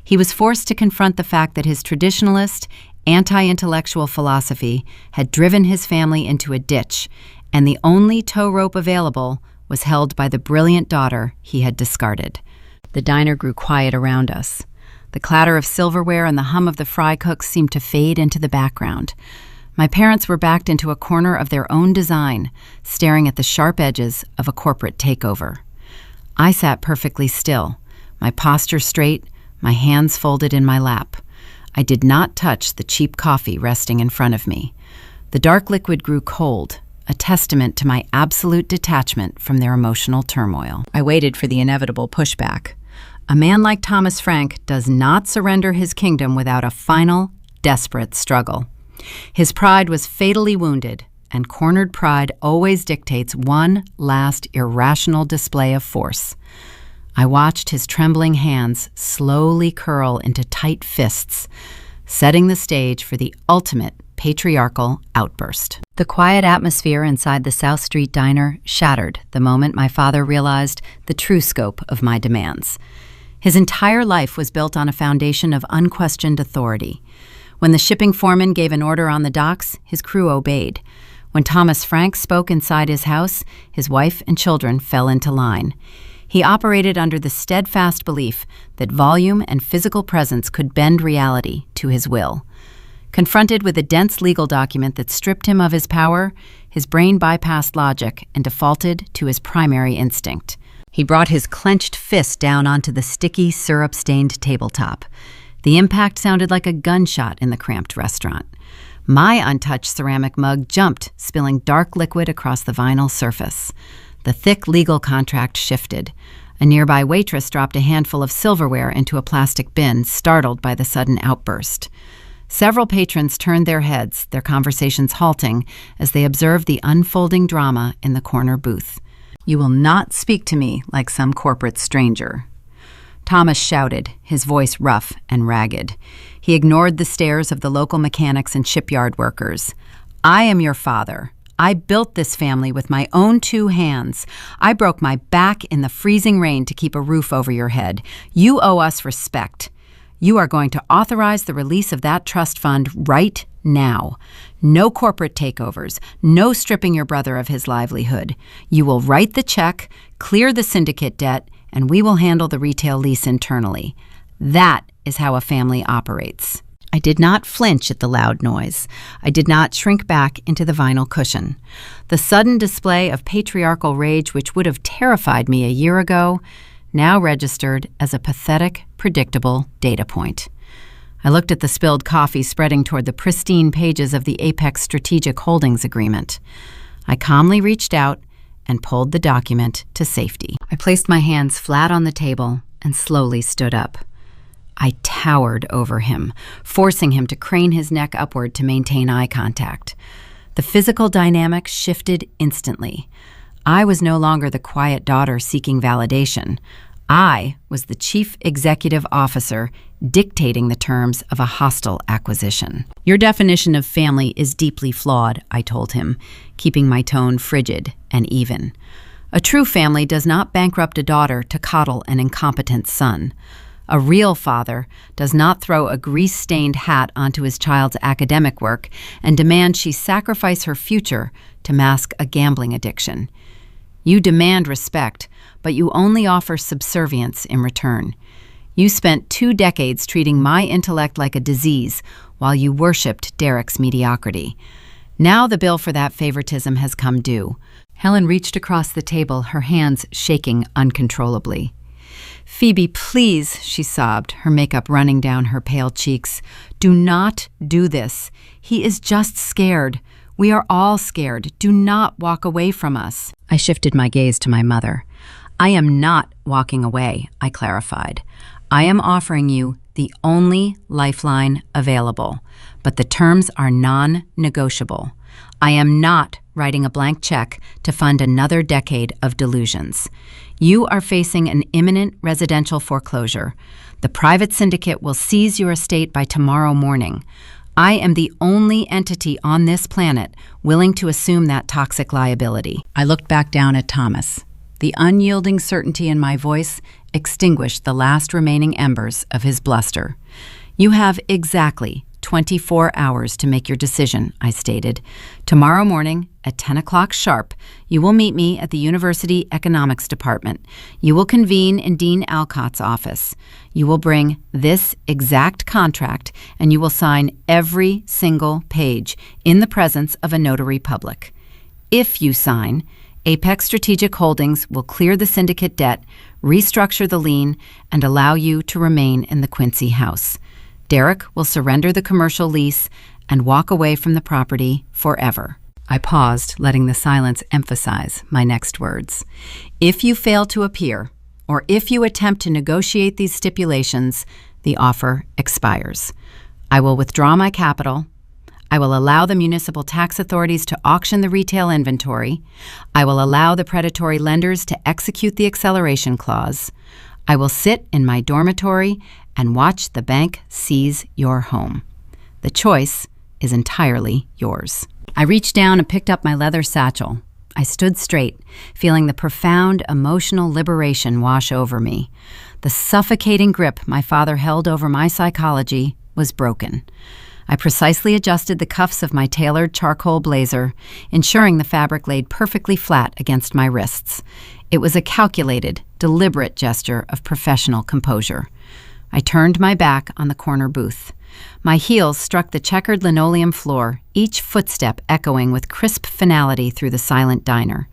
He was forced to confront the fact that his traditionalist, anti-intellectual philosophy had driven his family into a ditch, and the only tow rope available was held by the brilliant daughter he had discarded. The diner grew quiet around us. The clatter of silverware and the hum of the fry cooks seemed to fade into the background. My parents were backed into a corner of their own design, staring at the sharp edges of a corporate takeover. I sat perfectly still, my posture straight, my hands folded in my lap. I did not touch the cheap coffee resting in front of me. The dark liquid grew cold, a testament to my absolute detachment from their emotional turmoil. I waited for the inevitable pushback. A man like Thomas Frank does not surrender his kingdom without a final, desperate struggle. His pride was fatally wounded, and cornered pride always dictates one last irrational display of force. I watched his trembling hands slowly curl into tight fists, setting the stage for the ultimate patriarchal outburst. The quiet atmosphere inside the South Street diner shattered the moment my father realized the true scope of my demands. His entire life was built on a foundation of unquestioned authority. When the shipping foreman gave an order on the docks, his crew obeyed. When Thomas Frank spoke inside his house, his wife and children fell into line. He operated under the steadfast belief that volume and physical presence could bend reality to his will. Confronted with a dense legal document that stripped him of his power, his brain bypassed logic and defaulted to his primary instinct. He brought his clenched fist down onto the sticky, syrup-stained tabletop. The impact sounded like a gunshot in the cramped restaurant. My untouched ceramic mug jumped, spilling dark liquid across the vinyl surface. The thick legal contract shifted. A nearby waitress dropped a handful of silverware into a plastic bin, startled by the sudden outburst. Several patrons turned their heads, their conversations halting as they observed the unfolding drama in the corner booth. "You will not speak to me like some corporate stranger." Thomas shouted, his voice rough and ragged. He ignored the stares of the local mechanics and shipyard workers. "I am your father. I built this family with my own 2 hands. I broke my back in the freezing rain to keep a roof over your head. You owe us respect. You are going to authorize the release of that trust fund right now. No corporate takeovers, no stripping your brother of his livelihood. You will write the check, clear the syndicate debt, and we will handle the retail lease internally. That is how a family operates. I did not flinch at the loud noise. I did not shrink back into the vinyl cushion. The sudden display of patriarchal rage, which would have terrified me a year ago, now registered as a pathetic, predictable data point. I looked at the spilled coffee spreading toward the pristine pages of the Apex Strategic Holdings Agreement. I calmly reached out and pulled the document to safety. I placed my hands flat on the table and slowly stood up. I towered over him, forcing him to crane his neck upward to maintain eye contact. The physical dynamic shifted instantly. I was no longer the quiet daughter seeking validation. I was the chief executive officer dictating the terms of a hostile acquisition. Your definition of family is deeply flawed, I told him, keeping my tone frigid and even. A true family does not bankrupt a daughter to coddle an incompetent son. A real father does not throw a grease-stained hat onto his child's academic work and demand she sacrifice her future to mask a gambling addiction. You demand respect, but you only offer subservience in return. You spent 2 decades treating my intellect like a disease while you worshipped Derek's mediocrity. Now the bill for that favoritism has come due. Helen reached across the table, her hands shaking uncontrollably. "Phoebe, please," she sobbed, her makeup running down her pale cheeks. "Do not do this. He is just scared. We are all scared. Do not walk away from us." I shifted my gaze to my mother. "I am not walking away," I clarified. "I am offering you the only lifeline available, but the terms are non-negotiable. I am not writing a blank check to fund another decade of delusions. You are facing an imminent residential foreclosure. The private syndicate will seize your estate by tomorrow morning. I am the only entity on this planet willing to assume that toxic liability." I looked back down at Thomas. The unyielding certainty in my voice extinguished the last remaining embers of his bluster. "You have exactly 24 hours to make your decision," I stated. "Tomorrow morning at 10 o'clock sharp, you will meet me at the University Economics Department. You will convene in Dean Alcott's office. You will bring this exact contract, and you will sign every single page in the presence of a notary public. If you sign, Apex Strategic Holdings will clear the syndicate debt, restructure the lien, and allow you to remain in the Quincy house. Derek will surrender the commercial lease and walk away from the property forever." I paused, letting the silence emphasize my next words. "If you fail to appear, or if you attempt to negotiate these stipulations, the offer expires. I will withdraw my capital. I will allow the municipal tax authorities to auction the retail inventory. I will allow the predatory lenders to execute the acceleration clause. I will sit in my dormitory and watch the bank seize your home. The choice is entirely yours." I reached down and picked up my leather satchel. I stood straight, feeling the profound emotional liberation wash over me. The suffocating grip my father held over my psychology was broken. I precisely adjusted the cuffs of my tailored charcoal blazer, ensuring the fabric laid perfectly flat against my wrists. It was a calculated, deliberate gesture of professional composure. I turned my back on the corner booth. My heels struck the checkered linoleum floor, each footstep echoing with crisp finality through the silent diner.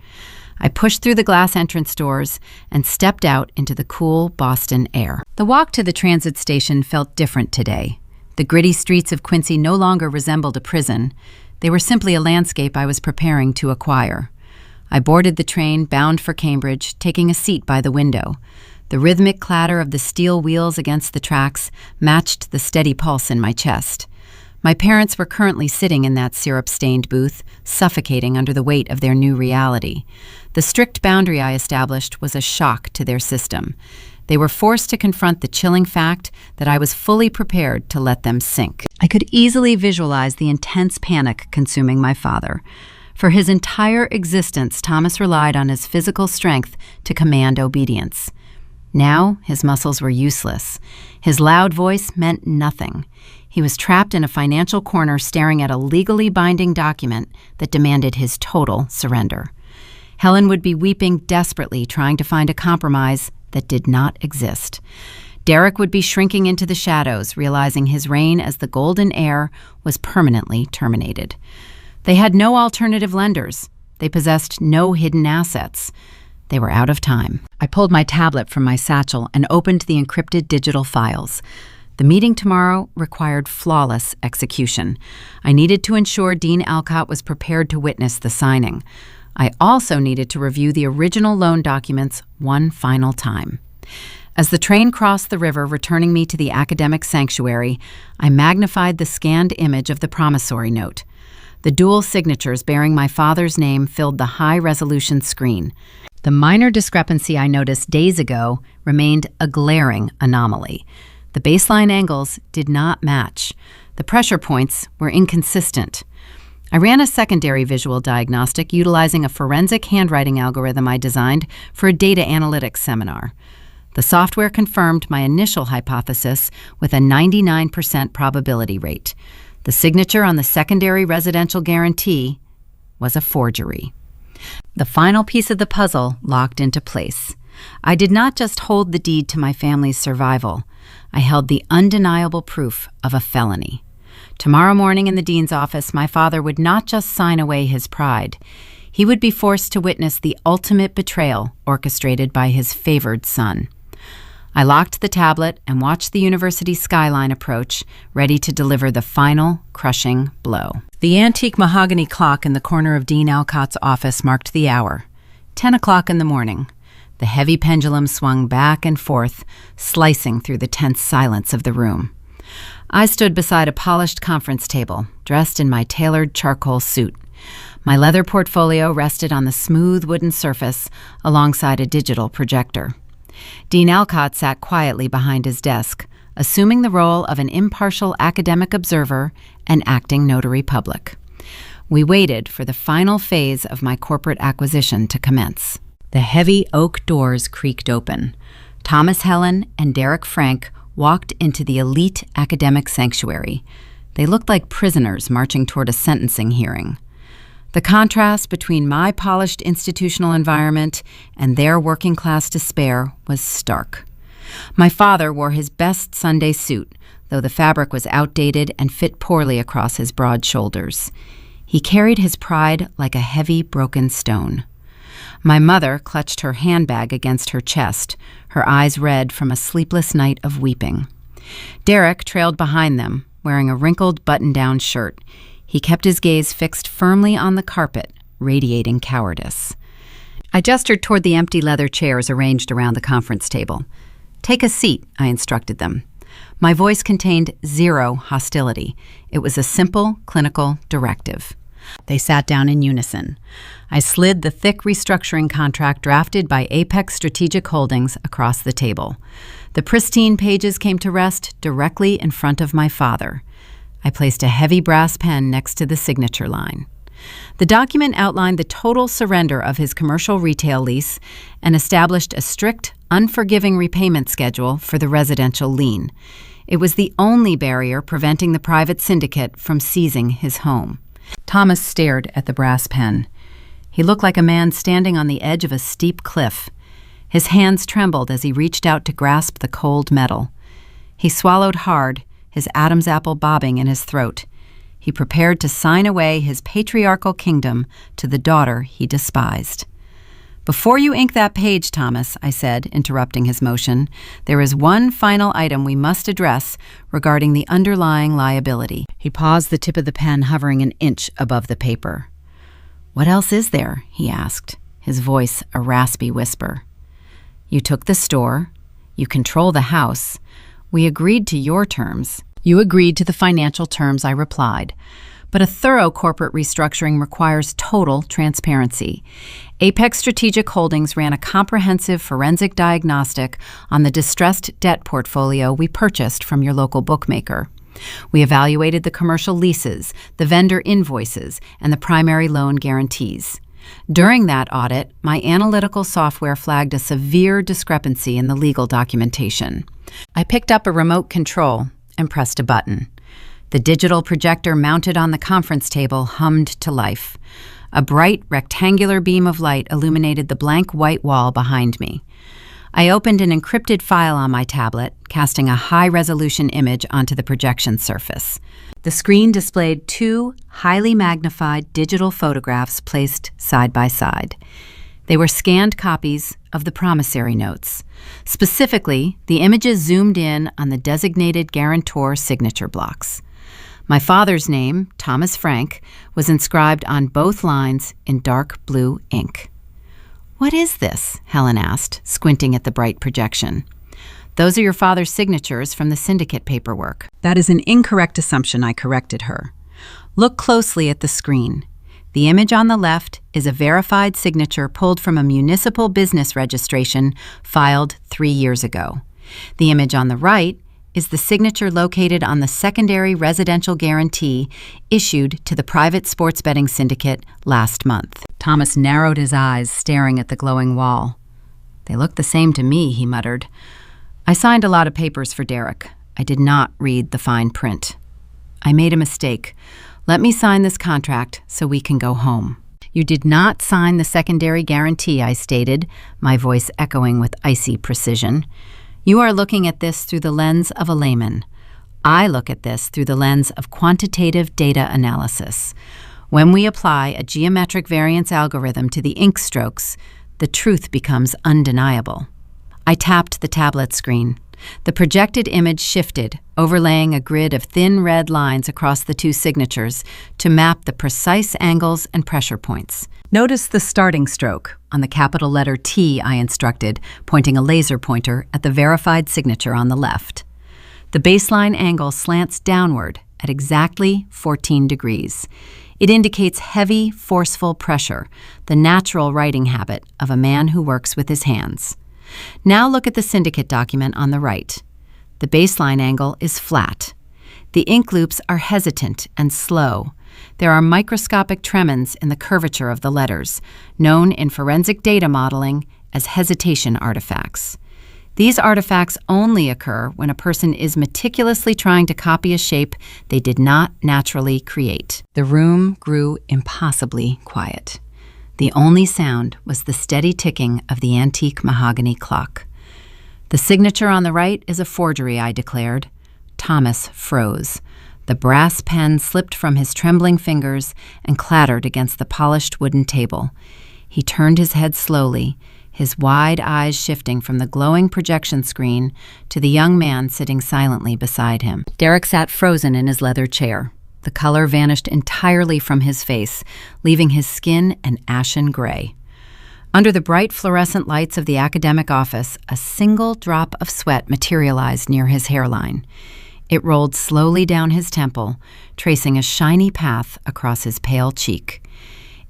I pushed through the glass entrance doors and stepped out into the cool Boston air. The walk to the transit station felt different today. The gritty streets of Quincy no longer resembled a prison. They were simply a landscape I was preparing to acquire. I boarded the train bound for Cambridge, taking a seat by the window. The rhythmic clatter of the steel wheels against the tracks matched the steady pulse in my chest. My parents were currently sitting in that syrup-stained booth, suffocating under the weight of their new reality. The strict boundary I established was a shock to their system. They were forced to confront the chilling fact that I was fully prepared to let them sink. I could easily visualize the intense panic consuming my father. For his entire existence, Thomas relied on his physical strength to command obedience. Now his muscles were useless. His loud voice meant nothing. He was trapped in a financial corner staring at a legally binding document that demanded his total surrender. Helen would be weeping desperately, trying to find a compromise that did not exist. Derek would be shrinking into the shadows, realizing his reign as the golden heir was permanently terminated. They had no alternative lenders. They possessed no hidden assets. They were out of time. I pulled my tablet from my satchel and opened the encrypted digital files. The meeting tomorrow required flawless execution. I needed to ensure Dean Alcott was prepared to witness the signing. I also needed to review the original loan documents one final time. As the train crossed the river, returning me to the academic sanctuary, I magnified the scanned image of the promissory note. The dual signatures bearing my father's name filled the high-resolution screen. The minor discrepancy I noticed days ago remained a glaring anomaly. The baseline angles did not match. The pressure points were inconsistent. I ran a secondary visual diagnostic utilizing a forensic handwriting algorithm I designed for a data analytics seminar. The software confirmed my initial hypothesis with a 99% probability rate. The signature on the secondary residential guarantee was a forgery. The final piece of the puzzle locked into place. I did not just hold the deed to my family's survival. I held the undeniable proof of a felony. Tomorrow morning in the dean's office, my father would not just sign away his pride. He would be forced to witness the ultimate betrayal orchestrated by his favored son. I locked the tablet and watched the university skyline approach, ready to deliver the final, crushing blow. The antique mahogany clock in the corner of Dean Alcott's office marked the hour, 10 o'clock in the morning. The heavy pendulum swung back and forth, slicing through the tense silence of the room. I stood beside a polished conference table, dressed in my tailored charcoal suit. My leather portfolio rested on the smooth wooden surface alongside a digital projector. Dean Alcott sat quietly behind his desk, assuming the role of an impartial academic observer and acting notary public. We waited for the final phase of my corporate acquisition to commence. The heavy oak doors creaked open. Thomas Helen and Derek Frank walked into the elite academic sanctuary. They looked like prisoners marching toward a sentencing hearing. The contrast between my polished institutional environment and their working-class despair was stark. My father wore his best Sunday suit, though the fabric was outdated and fit poorly across his broad shoulders. He carried his pride like a heavy, broken stone. My mother clutched her handbag against her chest, her eyes red from a sleepless night of weeping. Derek trailed behind them, wearing a wrinkled button-down shirt. He kept his gaze fixed firmly on the carpet, radiating cowardice. I gestured toward the empty leather chairs arranged around the conference table. "Take a seat," I instructed them. My voice contained zero hostility. It was a simple, clinical directive. They sat down in unison. I slid the thick restructuring contract drafted by Apex Strategic Holdings across the table. The pristine pages came to rest directly in front of my father. I placed a heavy brass pen next to the signature line. The document outlined the total surrender of his commercial retail lease and established a strict, unforgiving repayment schedule for the residential lien. It was the only barrier preventing the private syndicate from seizing his home. Thomas stared at the brass pen. He looked like a man standing on the edge of a steep cliff. His hands trembled as he reached out to grasp the cold metal. He swallowed hard, his Adam's apple bobbing in his throat. He prepared to sign away his patriarchal kingdom to the daughter he despised. "Before you ink that page, Thomas," I said, interrupting his motion, "there is one final item we must address regarding the underlying liability." He paused, the tip of the pen hovering an inch above the paper. "What else is there?" he asked, his voice a raspy whisper. "You took the store. You control the house. We agreed to your terms. You agreed to the financial terms," I replied. "But a thorough corporate restructuring requires total transparency. Apex Strategic Holdings ran a comprehensive forensic diagnostic on the distressed debt portfolio we purchased from your local bookmaker. We evaluated the commercial leases, the vendor invoices, and the primary loan guarantees. During that audit, my analytical software flagged a severe discrepancy in the legal documentation. I picked up a remote control and pressed a button. The digital projector mounted on the conference table hummed to life. A bright, rectangular beam of light illuminated the blank white wall behind me. I opened an encrypted file on my tablet, casting a high-resolution image onto the projection surface. The screen displayed 2 highly magnified digital photographs placed side by side. They were scanned copies of the promissory notes. Specifically, the images zoomed in on the designated guarantor signature blocks. My father's name, Thomas Frank, was inscribed on both lines in dark blue ink. "What is this?" Helen asked, squinting at the bright projection. "Those are your father's signatures from the syndicate paperwork." "That is an incorrect assumption," I corrected her. "Look closely at the screen. The image on the left is a verified signature pulled from a municipal business registration filed 3 years ago. The image on the right is the signature located on the secondary residential guarantee issued to the private sports betting syndicate last month." Thomas narrowed his eyes, staring at the glowing wall. "They look the same to me," he muttered. "I signed a lot of papers for Derek. I did not read the fine print. I made a mistake. Let me sign this contract so we can go home." "You did not sign the secondary guarantee," I stated, my voice echoing with icy precision. "You are looking at this through the lens of a layman. I look at this through the lens of quantitative data analysis. When we apply a geometric variance algorithm to the ink strokes, the truth becomes undeniable." I tapped the tablet screen. The projected image shifted, overlaying a grid of thin red lines across the 2 signatures to map the precise angles and pressure points. "Notice the starting stroke on the capital letter T," I instructed, pointing a laser pointer at the verified signature on the left. The baseline angle slants downward at exactly 14 degrees. It indicates heavy, forceful pressure, the natural writing habit of a man who works with his hands. Now look at the syndicate document on the right. The baseline angle is flat. The ink loops are hesitant and slow. There are microscopic tremens in the curvature of the letters, known in forensic data modeling as hesitation artifacts. These artifacts only occur when a person is meticulously trying to copy a shape they did not naturally create. The room grew impossibly quiet. The only sound was the steady ticking of the antique mahogany clock. "The signature on the right is a forgery," I declared. Thomas froze. The brass pen slipped from his trembling fingers and clattered against the polished wooden table. He turned his head slowly, his wide eyes shifting from the glowing projection screen to the young man sitting silently beside him. Derek sat frozen in his leather chair. The color vanished entirely from his face, leaving his skin an ashen gray. Under the bright fluorescent lights of the academic office, a single drop of sweat materialized near his hairline. It rolled slowly down his temple, tracing a shiny path across his pale cheek.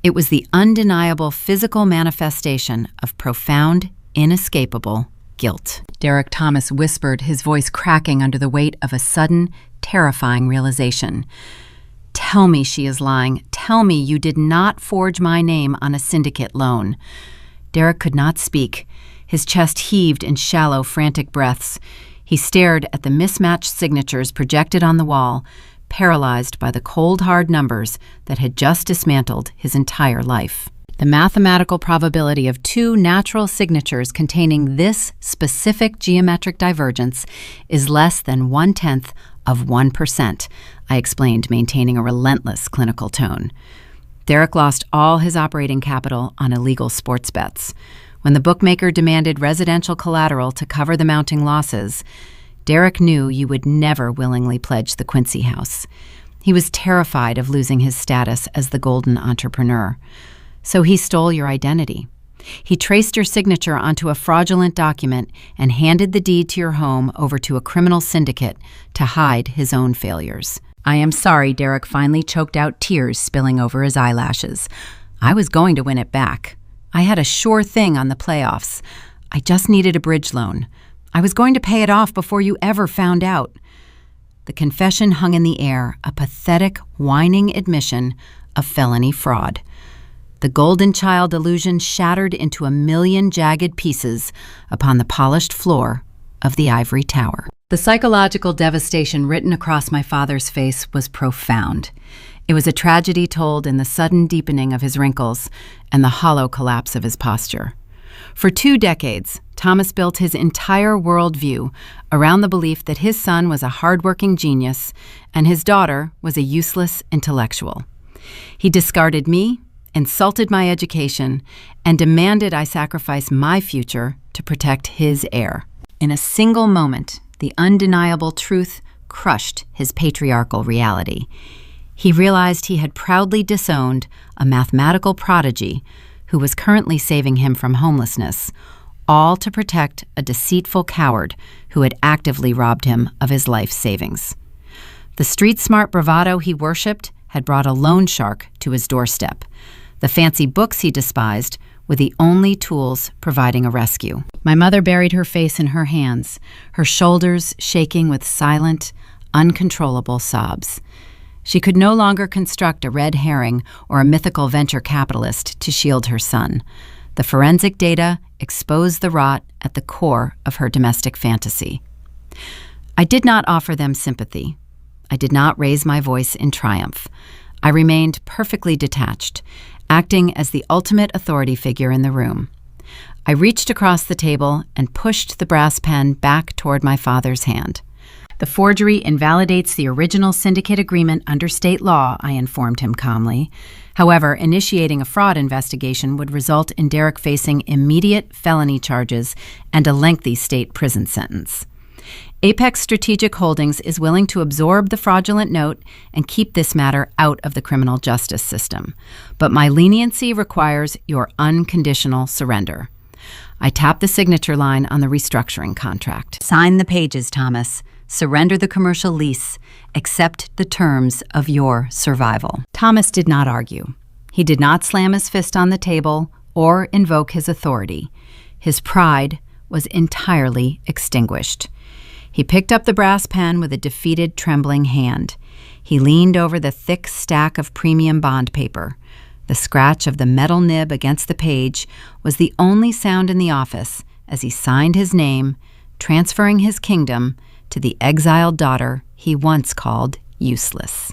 It was the undeniable physical manifestation of profound, inescapable guilt. Derek Thomas whispered, his voice cracking under the weight of a sudden, terrifying realization. "Tell me she is lying. Tell me you did not forge my name on a syndicate loan." Derek could not speak. His chest heaved in shallow, frantic breaths. He stared at the mismatched signatures projected on the wall, paralyzed by the cold, hard numbers that had just dismantled his entire life. The mathematical probability of 2 natural signatures containing this specific geometric divergence is less than 1/10 of 1%, I explained, maintaining a relentless clinical tone. Derek lost all his operating capital on illegal sports bets. When the bookmaker demanded residential collateral to cover the mounting losses, Derek knew you would never willingly pledge the Quincy house. He was terrified of losing his status as the golden entrepreneur. So he stole your identity. He traced your signature onto a fraudulent document and handed the deed to your home over to a criminal syndicate to hide his own failures. "I am sorry," Derek finally choked out, tears spilling over his eyelashes. "I was going to win it back. I had a sure thing on the playoffs. I just needed a bridge loan. I was going to pay it off before you ever found out." The confession hung in the air, a pathetic, whining admission of felony fraud. The golden child illusion shattered into a million jagged pieces upon the polished floor of the ivory tower. The psychological devastation written across my father's face was profound. It was a tragedy told in the sudden deepening of his wrinkles and the hollow collapse of his posture. For 2 decades, Thomas built his entire worldview around the belief that his son was a hardworking genius and his daughter was a useless intellectual. He discarded me, insulted my education, and demanded I sacrifice my future to protect his heir. In a single moment, the undeniable truth crushed his patriarchal reality. He realized he had proudly disowned a mathematical prodigy who was currently saving him from homelessness, all to protect a deceitful coward who had actively robbed him of his life savings. The street-smart bravado he worshipped had brought a loan shark to his doorstep. The fancy books he despised were the only tools providing a rescue. My mother buried her face in her hands, her shoulders shaking with silent, uncontrollable sobs. She could no longer construct a red herring or a mythical venture capitalist to shield her son. The forensic data exposed the rot at the core of her domestic fantasy. I did not offer them sympathy. I did not raise my voice in triumph. I remained perfectly detached, acting as the ultimate authority figure in the room. I reached across the table and pushed the brass pen back toward my father's hand. The forgery invalidates the original syndicate agreement under state law, I informed him calmly. However, initiating a fraud investigation would result in Derek facing immediate felony charges and a lengthy state prison sentence. Apex Strategic Holdings is willing to absorb the fraudulent note and keep this matter out of the criminal justice system. But my leniency requires your unconditional surrender. I tapped the signature line on the restructuring contract. Sign the pages, Thomas. Surrender the commercial lease. Accept the terms of your survival. Thomas did not argue. He did not slam his fist on the table or invoke his authority. His pride was entirely extinguished. He picked up the brass pen with a defeated, trembling hand. He leaned over the thick stack of premium bond paper. The scratch of the metal nib against the page was the only sound in the office as he signed his name, transferring his kingdom to the exiled daughter he once called useless.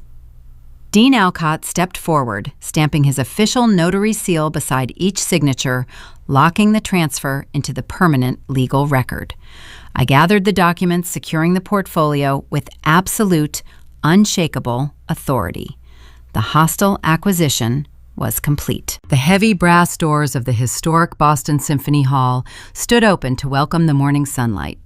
Dean Alcott stepped forward, stamping his official notary seal beside each signature, locking the transfer into the permanent legal record. I gathered the documents securing the portfolio with absolute, unshakable authority. The hostile acquisition was complete. The heavy brass doors of the historic Boston Symphony Hall stood open to welcome the morning sunlight.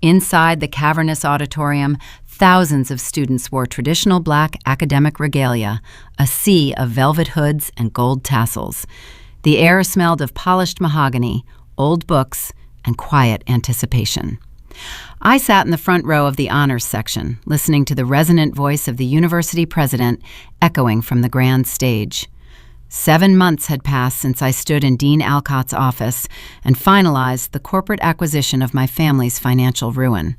Inside the cavernous auditorium, thousands of students wore traditional black academic regalia, a sea of velvet hoods and gold tassels. The air smelled of polished mahogany, old books, and quiet anticipation. I sat in the front row of the honors section, listening to the resonant voice of the university president echoing from the grand stage. 7 months had passed since I stood in Dean Alcott's office and finalized the corporate acquisition of my family's financial ruin.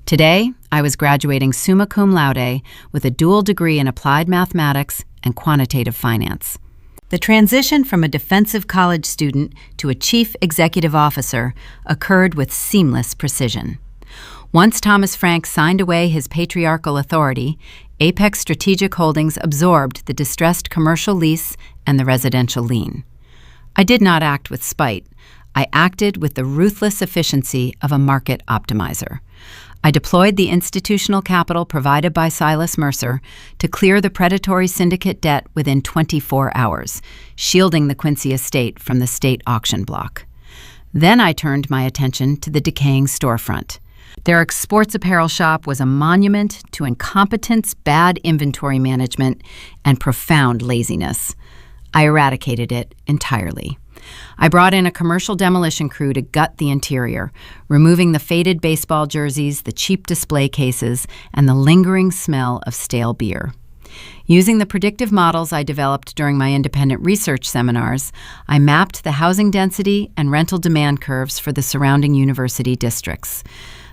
Today, I was graduating summa cum laude with a dual degree in applied mathematics and quantitative finance. The transition from a defensive college student to a chief executive officer occurred with seamless precision. Once Thomas Frank signed away his patriarchal authority, Apex Strategic Holdings absorbed the distressed commercial lease and the residential lien. I did not act with spite. I acted with the ruthless efficiency of a market optimizer. I deployed the institutional capital provided by Silas Mercer to clear the predatory syndicate debt within 24 hours, shielding the Quincy estate from the state auction block. Then I turned my attention to the decaying storefront. Derek's sports apparel shop was a monument to incompetence, bad inventory management, and profound laziness. I eradicated it entirely. I brought in a commercial demolition crew to gut the interior, removing the faded baseball jerseys, the cheap display cases, and the lingering smell of stale beer. Using the predictive models I developed during my independent research seminars, I mapped the housing density and rental demand curves for the surrounding university districts.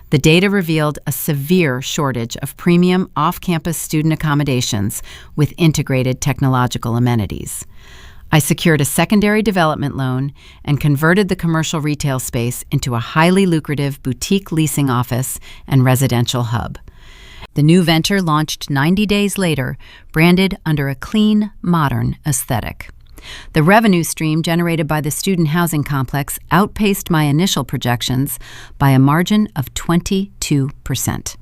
The data revealed a severe shortage of premium off-campus student accommodations with integrated technological amenities. I secured a secondary development loan and converted the commercial retail space into a highly lucrative boutique leasing office and residential hub. The new venture launched 90 days later, branded under a clean, modern aesthetic. The revenue stream generated by the student housing complex outpaced my initial projections by a margin of 22%.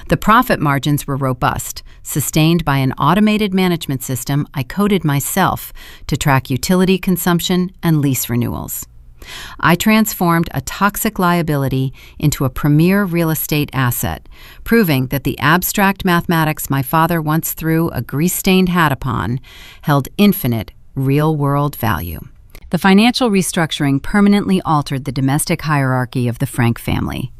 The profit margins were robust, sustained by an automated management system I coded myself to track utility consumption and lease renewals. I transformed a toxic liability into a premier real estate asset, proving that the abstract mathematics my father once threw a grease-stained hat upon held infinite real-world value. The financial restructuring permanently altered the domestic hierarchy of the Frank family.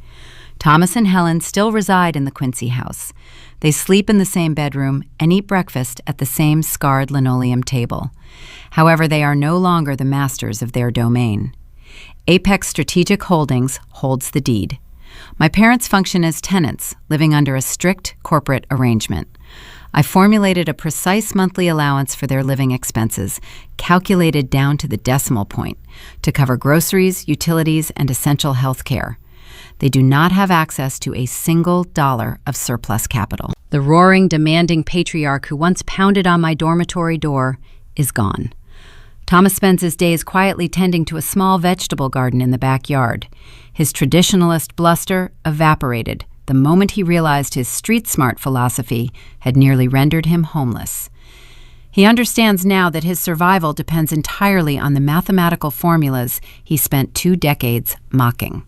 Thomas and Helen still reside in the Quincy house. They sleep in the same bedroom and eat breakfast at the same scarred linoleum table. However, they are no longer the masters of their domain. Apex Strategic Holdings holds the deed. My parents function as tenants, living under a strict corporate arrangement. I formulated a precise monthly allowance for their living expenses, calculated down to the decimal point, to cover groceries, utilities, and essential health care. They do not have access to a single dollar of surplus capital. The roaring, demanding patriarch who once pounded on my dormitory door is gone. Thomas spends his days quietly tending to a small vegetable garden in the backyard. His traditionalist bluster evaporated the moment he realized his street-smart philosophy had nearly rendered him homeless. He understands now that his survival depends entirely on the mathematical formulas he spent 2 decades mocking.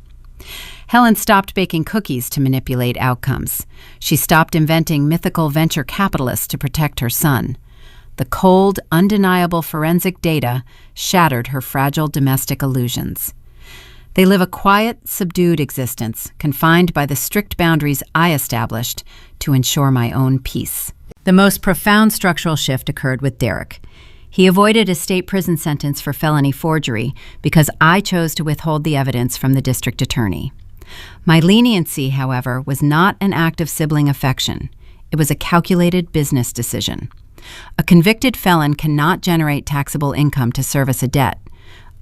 Helen stopped baking cookies to manipulate outcomes. She stopped inventing mythical venture capitalists to protect her son. The cold, undeniable forensic data shattered her fragile domestic illusions. They live a quiet, subdued existence, confined by the strict boundaries I established to ensure my own peace. The most profound structural shift occurred with Derek. He avoided a state prison sentence for felony forgery because I chose to withhold the evidence from the district attorney. My leniency, however, was not an act of sibling affection. It was a calculated business decision. A convicted felon cannot generate taxable income to service a debt.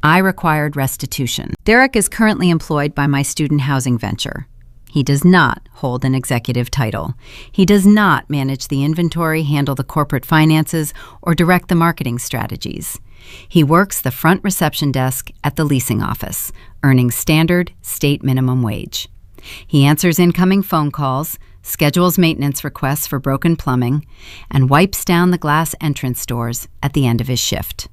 I required restitution. Derek is currently employed by my student housing venture. He does not hold an executive title. He does not manage the inventory, handle the corporate finances, or direct the marketing strategies. He works the front reception desk at the leasing office, earning standard state minimum wage. He answers incoming phone calls, schedules maintenance requests for broken plumbing, and wipes down the glass entrance doors at the end of his shift.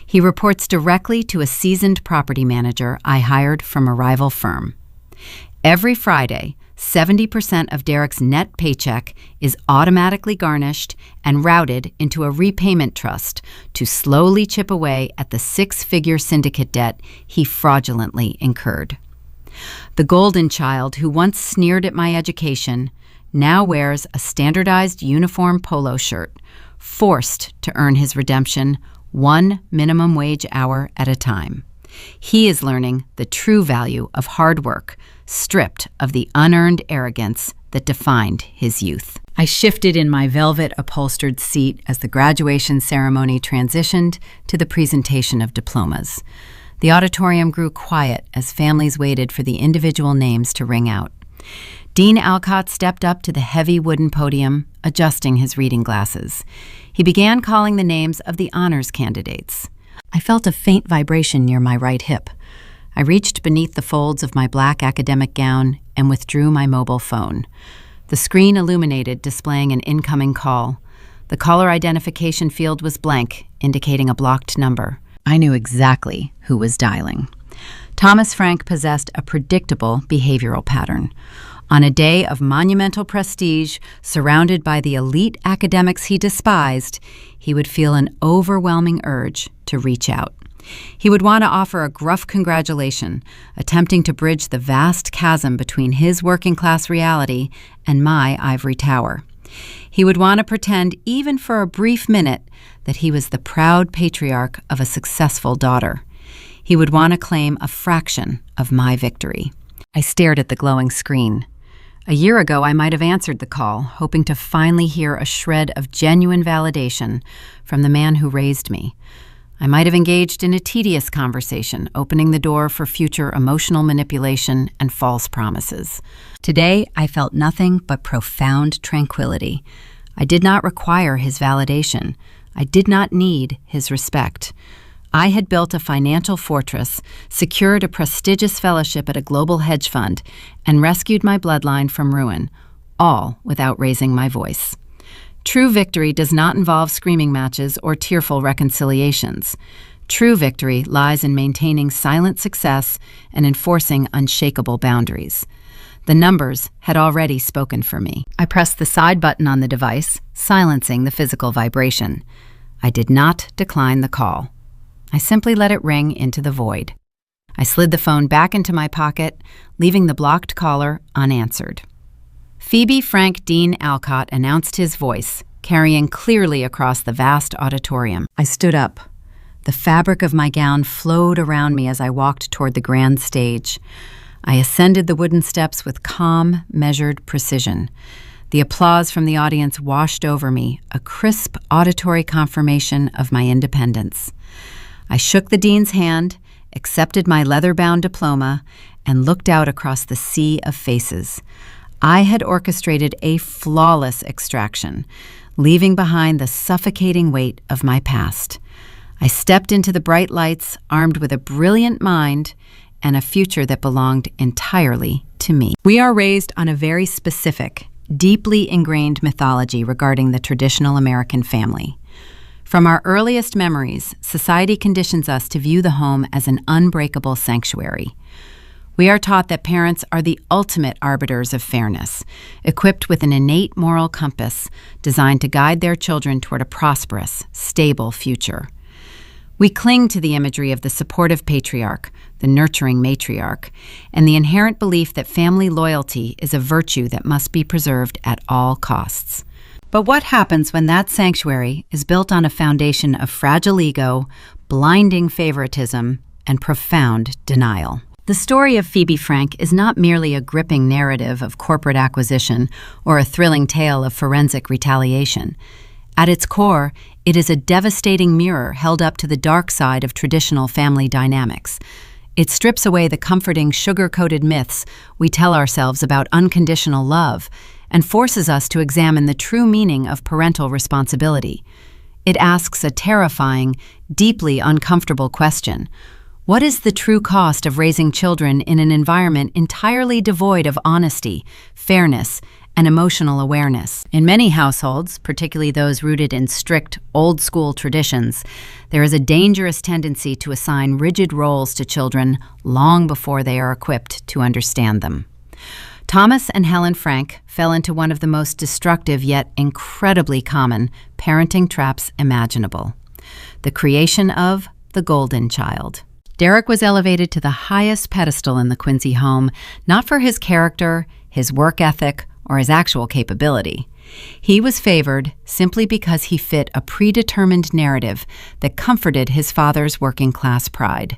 He reports directly to a seasoned property manager I hired from a rival firm. Every Friday, 70% of Derek's net paycheck is automatically garnished and routed into a repayment trust to slowly chip away at the 6-figure syndicate debt he fraudulently incurred. The golden child who once sneered at my education now wears a standardized uniform polo shirt, forced to earn his redemption 1 minimum wage hour at a time. He is learning the true value of hard work, stripped of the unearned arrogance that defined his youth. I shifted in my velvet-upholstered seat as the graduation ceremony transitioned to the presentation of diplomas. The auditorium grew quiet as families waited for the individual names to ring out. Dean Alcott stepped up to the heavy wooden podium, adjusting his reading glasses. He began calling the names of the honors candidates. I felt a faint vibration near my right hip. I reached beneath the folds of my black academic gown and withdrew my mobile phone. The screen illuminated, displaying an incoming call. The caller identification field was blank, indicating a blocked number. I knew exactly who was dialing. Thomas Frank possessed a predictable behavioral pattern. On a day of monumental prestige, surrounded by the elite academics he despised, he would feel an overwhelming urge to reach out. He would want to offer a gruff congratulation, attempting to bridge the vast chasm between his working-class reality and my ivory tower. He would want to pretend, even for a brief minute, that he was the proud patriarch of a successful daughter. He would want to claim a fraction of my victory. I stared at the glowing screen. A year ago, I might have answered the call, hoping to finally hear a shred of genuine validation from the man who raised me. I might have engaged in a tedious conversation, opening the door for future emotional manipulation and false promises. Today, I felt nothing but profound tranquility. I did not require his validation. I did not need his respect. I had built a financial fortress, secured a prestigious fellowship at a global hedge fund, and rescued my bloodline from ruin, all without raising my voice. True victory does not involve screaming matches or tearful reconciliations. True victory lies in maintaining silent success and enforcing unshakable boundaries. The numbers had already spoken for me. I pressed the side button on the device, silencing the physical vibration. I did not decline the call. I simply let it ring into the void. I slid the phone back into my pocket, leaving the blocked caller unanswered. Phoebe Frank Dean Alcott announced his voice, carrying clearly across the vast auditorium. I stood up. The fabric of my gown flowed around me as I walked toward the grand stage. I ascended the wooden steps with calm, measured precision. The applause from the audience washed over me, a crisp auditory confirmation of my independence. I shook the dean's hand, accepted my leather-bound diploma, and looked out across the sea of faces. I had orchestrated a flawless extraction, leaving behind the suffocating weight of my past. I stepped into the bright lights, armed with a brilliant mind and a future that belonged entirely to me. We are raised on a very specific, deeply ingrained mythology regarding the traditional American family. From our earliest memories, society conditions us to view the home as an unbreakable sanctuary. We are taught that parents are the ultimate arbiters of fairness, equipped with an innate moral compass designed to guide their children toward a prosperous, stable future. We cling to the imagery of the supportive patriarch, the nurturing matriarch, and the inherent belief that family loyalty is a virtue that must be preserved at all costs. But what happens when that sanctuary is built on a foundation of fragile ego, blinding favoritism, and profound denial? The story of Phoebe Frank is not merely a gripping narrative of corporate acquisition or a thrilling tale of forensic retaliation. At its core, it is a devastating mirror held up to the dark side of traditional family dynamics. It strips away the comforting, sugar-coated myths we tell ourselves about unconditional love and forces us to examine the true meaning of parental responsibility. It asks a terrifying, deeply uncomfortable question. What is the true cost of raising children in an environment entirely devoid of honesty, fairness, and emotional awareness? In many households, particularly those rooted in strict, old-school traditions, there is a dangerous tendency to assign rigid roles to children long before they are equipped to understand them. Thomas and Helen Frank fell into one of the most destructive yet incredibly common parenting traps imaginable: the creation of the golden child. Derek was elevated to the highest pedestal in the Quincy home, not for his character, his work ethic, or his actual capability. He was favored simply because he fit a predetermined narrative that comforted his father's working-class pride.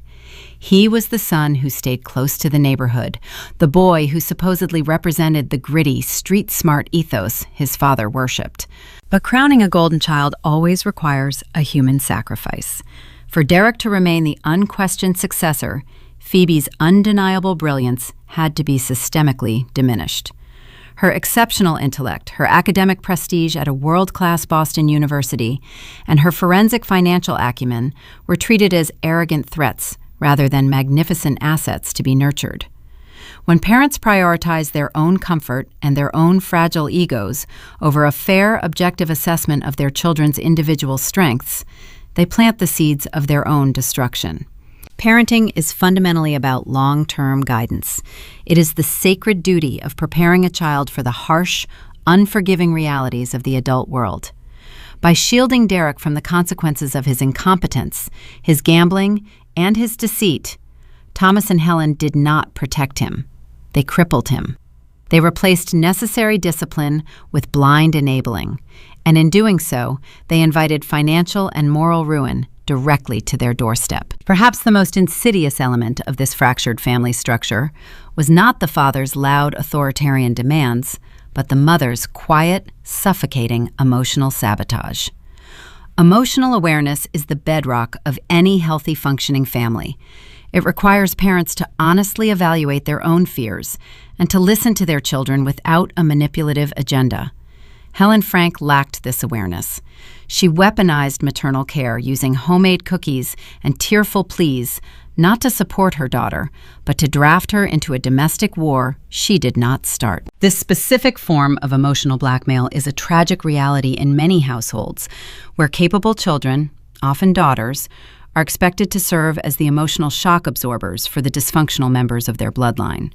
He was the son who stayed close to the neighborhood, the boy who supposedly represented the gritty, street-smart ethos his father worshipped. But crowning a golden child always requires a human sacrifice. For Derek to remain the unquestioned successor, Phoebe's undeniable brilliance had to be systemically diminished. Her exceptional intellect, her academic prestige at a world-class Boston University, and her forensic financial acumen were treated as arrogant threats rather than magnificent assets to be nurtured. When parents prioritize their own comfort and their own fragile egos over a fair, objective assessment of their children's individual strengths, they plant the seeds of their own destruction. Parenting is fundamentally about long-term guidance. It is the sacred duty of preparing a child for the harsh, unforgiving realities of the adult world. By shielding Derek from the consequences of his incompetence, his gambling, and his deceit, Thomas and Helen did not protect him. They crippled him. They replaced necessary discipline with blind enabling, and in doing so, they invited financial and moral ruin directly to their doorstep. Perhaps the most insidious element of this fractured family structure was not the father's loud authoritarian demands, but the mother's quiet, suffocating emotional sabotage. Emotional awareness is the bedrock of any healthy, functioning family. It requires parents to honestly evaluate their own fears and to listen to their children without a manipulative agenda. Helen Frank lacked this awareness. She weaponized maternal care using homemade cookies and tearful pleas, not to support her daughter, but to draft her into a domestic war she did not start. This specific form of emotional blackmail is a tragic reality in many households, where capable children, often daughters, are expected to serve as the emotional shock absorbers for the dysfunctional members of their bloodline.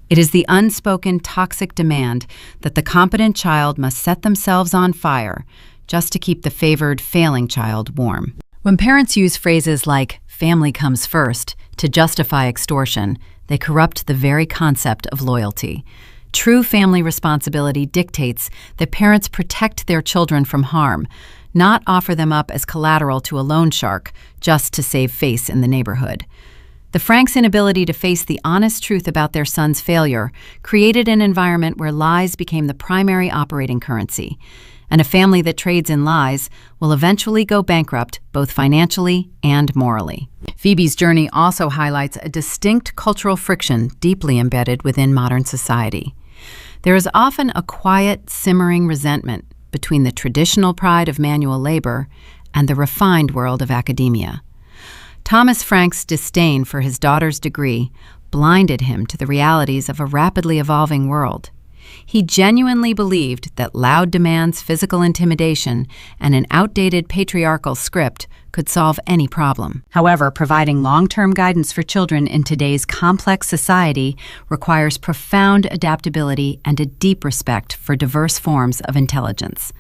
It is the unspoken toxic demand that the competent child must set themselves on fire just to keep the favored, failing child warm. When parents use phrases like "family comes first" to justify extortion, they corrupt the very concept of loyalty. True family responsibility dictates that parents protect their children from harm, not offer them up as collateral to a loan shark just to save face in the neighborhood. The Franks' inability to face the honest truth about their son's failure created an environment where lies became the primary operating currency, and a family that trades in lies will eventually go bankrupt both financially and morally. Phoebe's journey also highlights a distinct cultural friction deeply embedded within modern society. There is often a quiet, simmering resentment between the traditional pride of manual labor and the refined world of academia. Thomas Frank's disdain for his daughter's degree blinded him to the realities of a rapidly evolving world. He genuinely believed that loud demands, physical intimidation, and an outdated patriarchal script could solve any problem. However, providing long-term guidance for children in today's complex society requires profound adaptability and a deep respect for diverse forms of intelligence.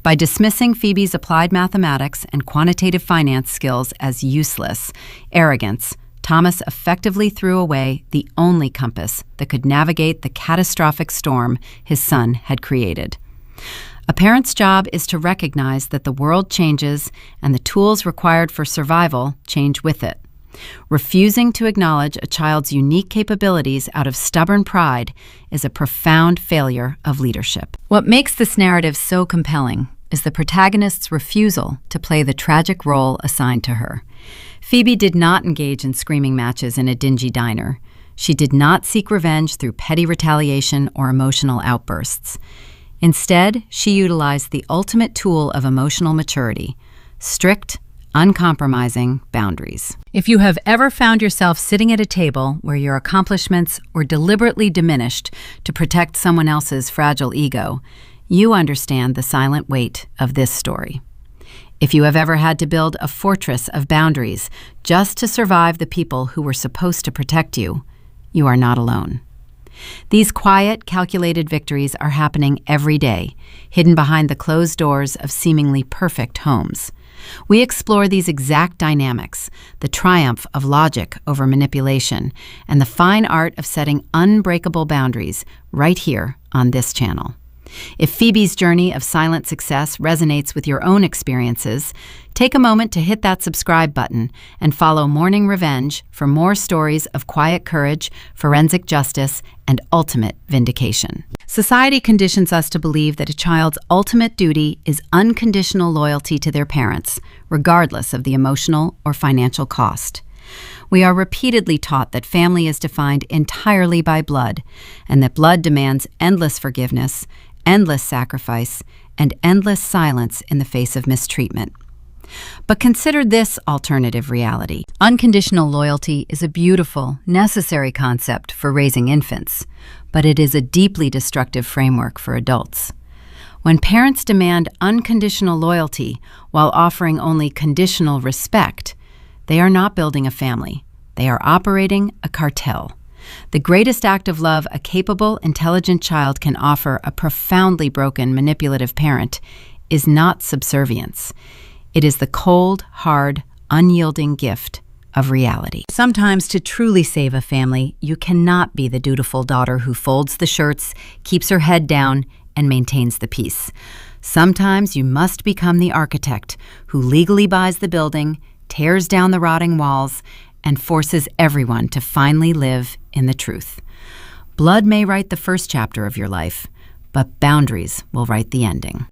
By dismissing Phoebe's applied mathematics and quantitative finance skills as useless arrogance, Thomas effectively threw away the only compass that could navigate the catastrophic storm his son had created. A parent's job is to recognize that the world changes and the tools required for survival change with it. Refusing to acknowledge a child's unique capabilities out of stubborn pride is a profound failure of leadership. What makes this narrative so compelling is the protagonist's refusal to play the tragic role assigned to her. Phoebe did not engage in screaming matches in a dingy diner. She did not seek revenge through petty retaliation or emotional outbursts. Instead, she utilized the ultimate tool of emotional maturity: strict, uncompromising boundaries. If you have ever found yourself sitting at a table where your accomplishments were deliberately diminished to protect someone else's fragile ego, you understand the silent weight of this story. If you have ever had to build a fortress of boundaries just to survive the people who were supposed to protect you, you are not alone. These quiet, calculated victories are happening every day, hidden behind the closed doors of seemingly perfect homes. We explore these exact dynamics, the triumph of logic over manipulation, and the fine art of setting unbreakable boundaries right here on this channel. If Phoebe's journey of silent success resonates with your own experiences, take a moment to hit that subscribe button and follow Morning Revenge for more stories of quiet courage, forensic justice, and ultimate vindication. Society conditions us to believe that a child's ultimate duty is unconditional loyalty to their parents, regardless of the emotional or financial cost. We are repeatedly taught that family is defined entirely by blood, and that blood demands endless forgiveness, endless sacrifice, and endless silence in the face of mistreatment. But consider this alternative reality. Unconditional loyalty is a beautiful, necessary concept for raising infants, but it is a deeply destructive framework for adults. When parents demand unconditional loyalty while offering only conditional respect, they are not building a family. They are operating a cartel. The greatest act of love a capable, intelligent child can offer a profoundly broken, manipulative parent is not subservience. It is the cold, hard, unyielding gift of reality. Sometimes, to truly save a family, you cannot be the dutiful daughter who folds the shirts, keeps her head down, and maintains the peace. Sometimes you must become the architect who legally buys the building, tears down the rotting walls, and forces everyone to finally live in the truth. Blood may write the first chapter of your life, but boundaries will write the ending.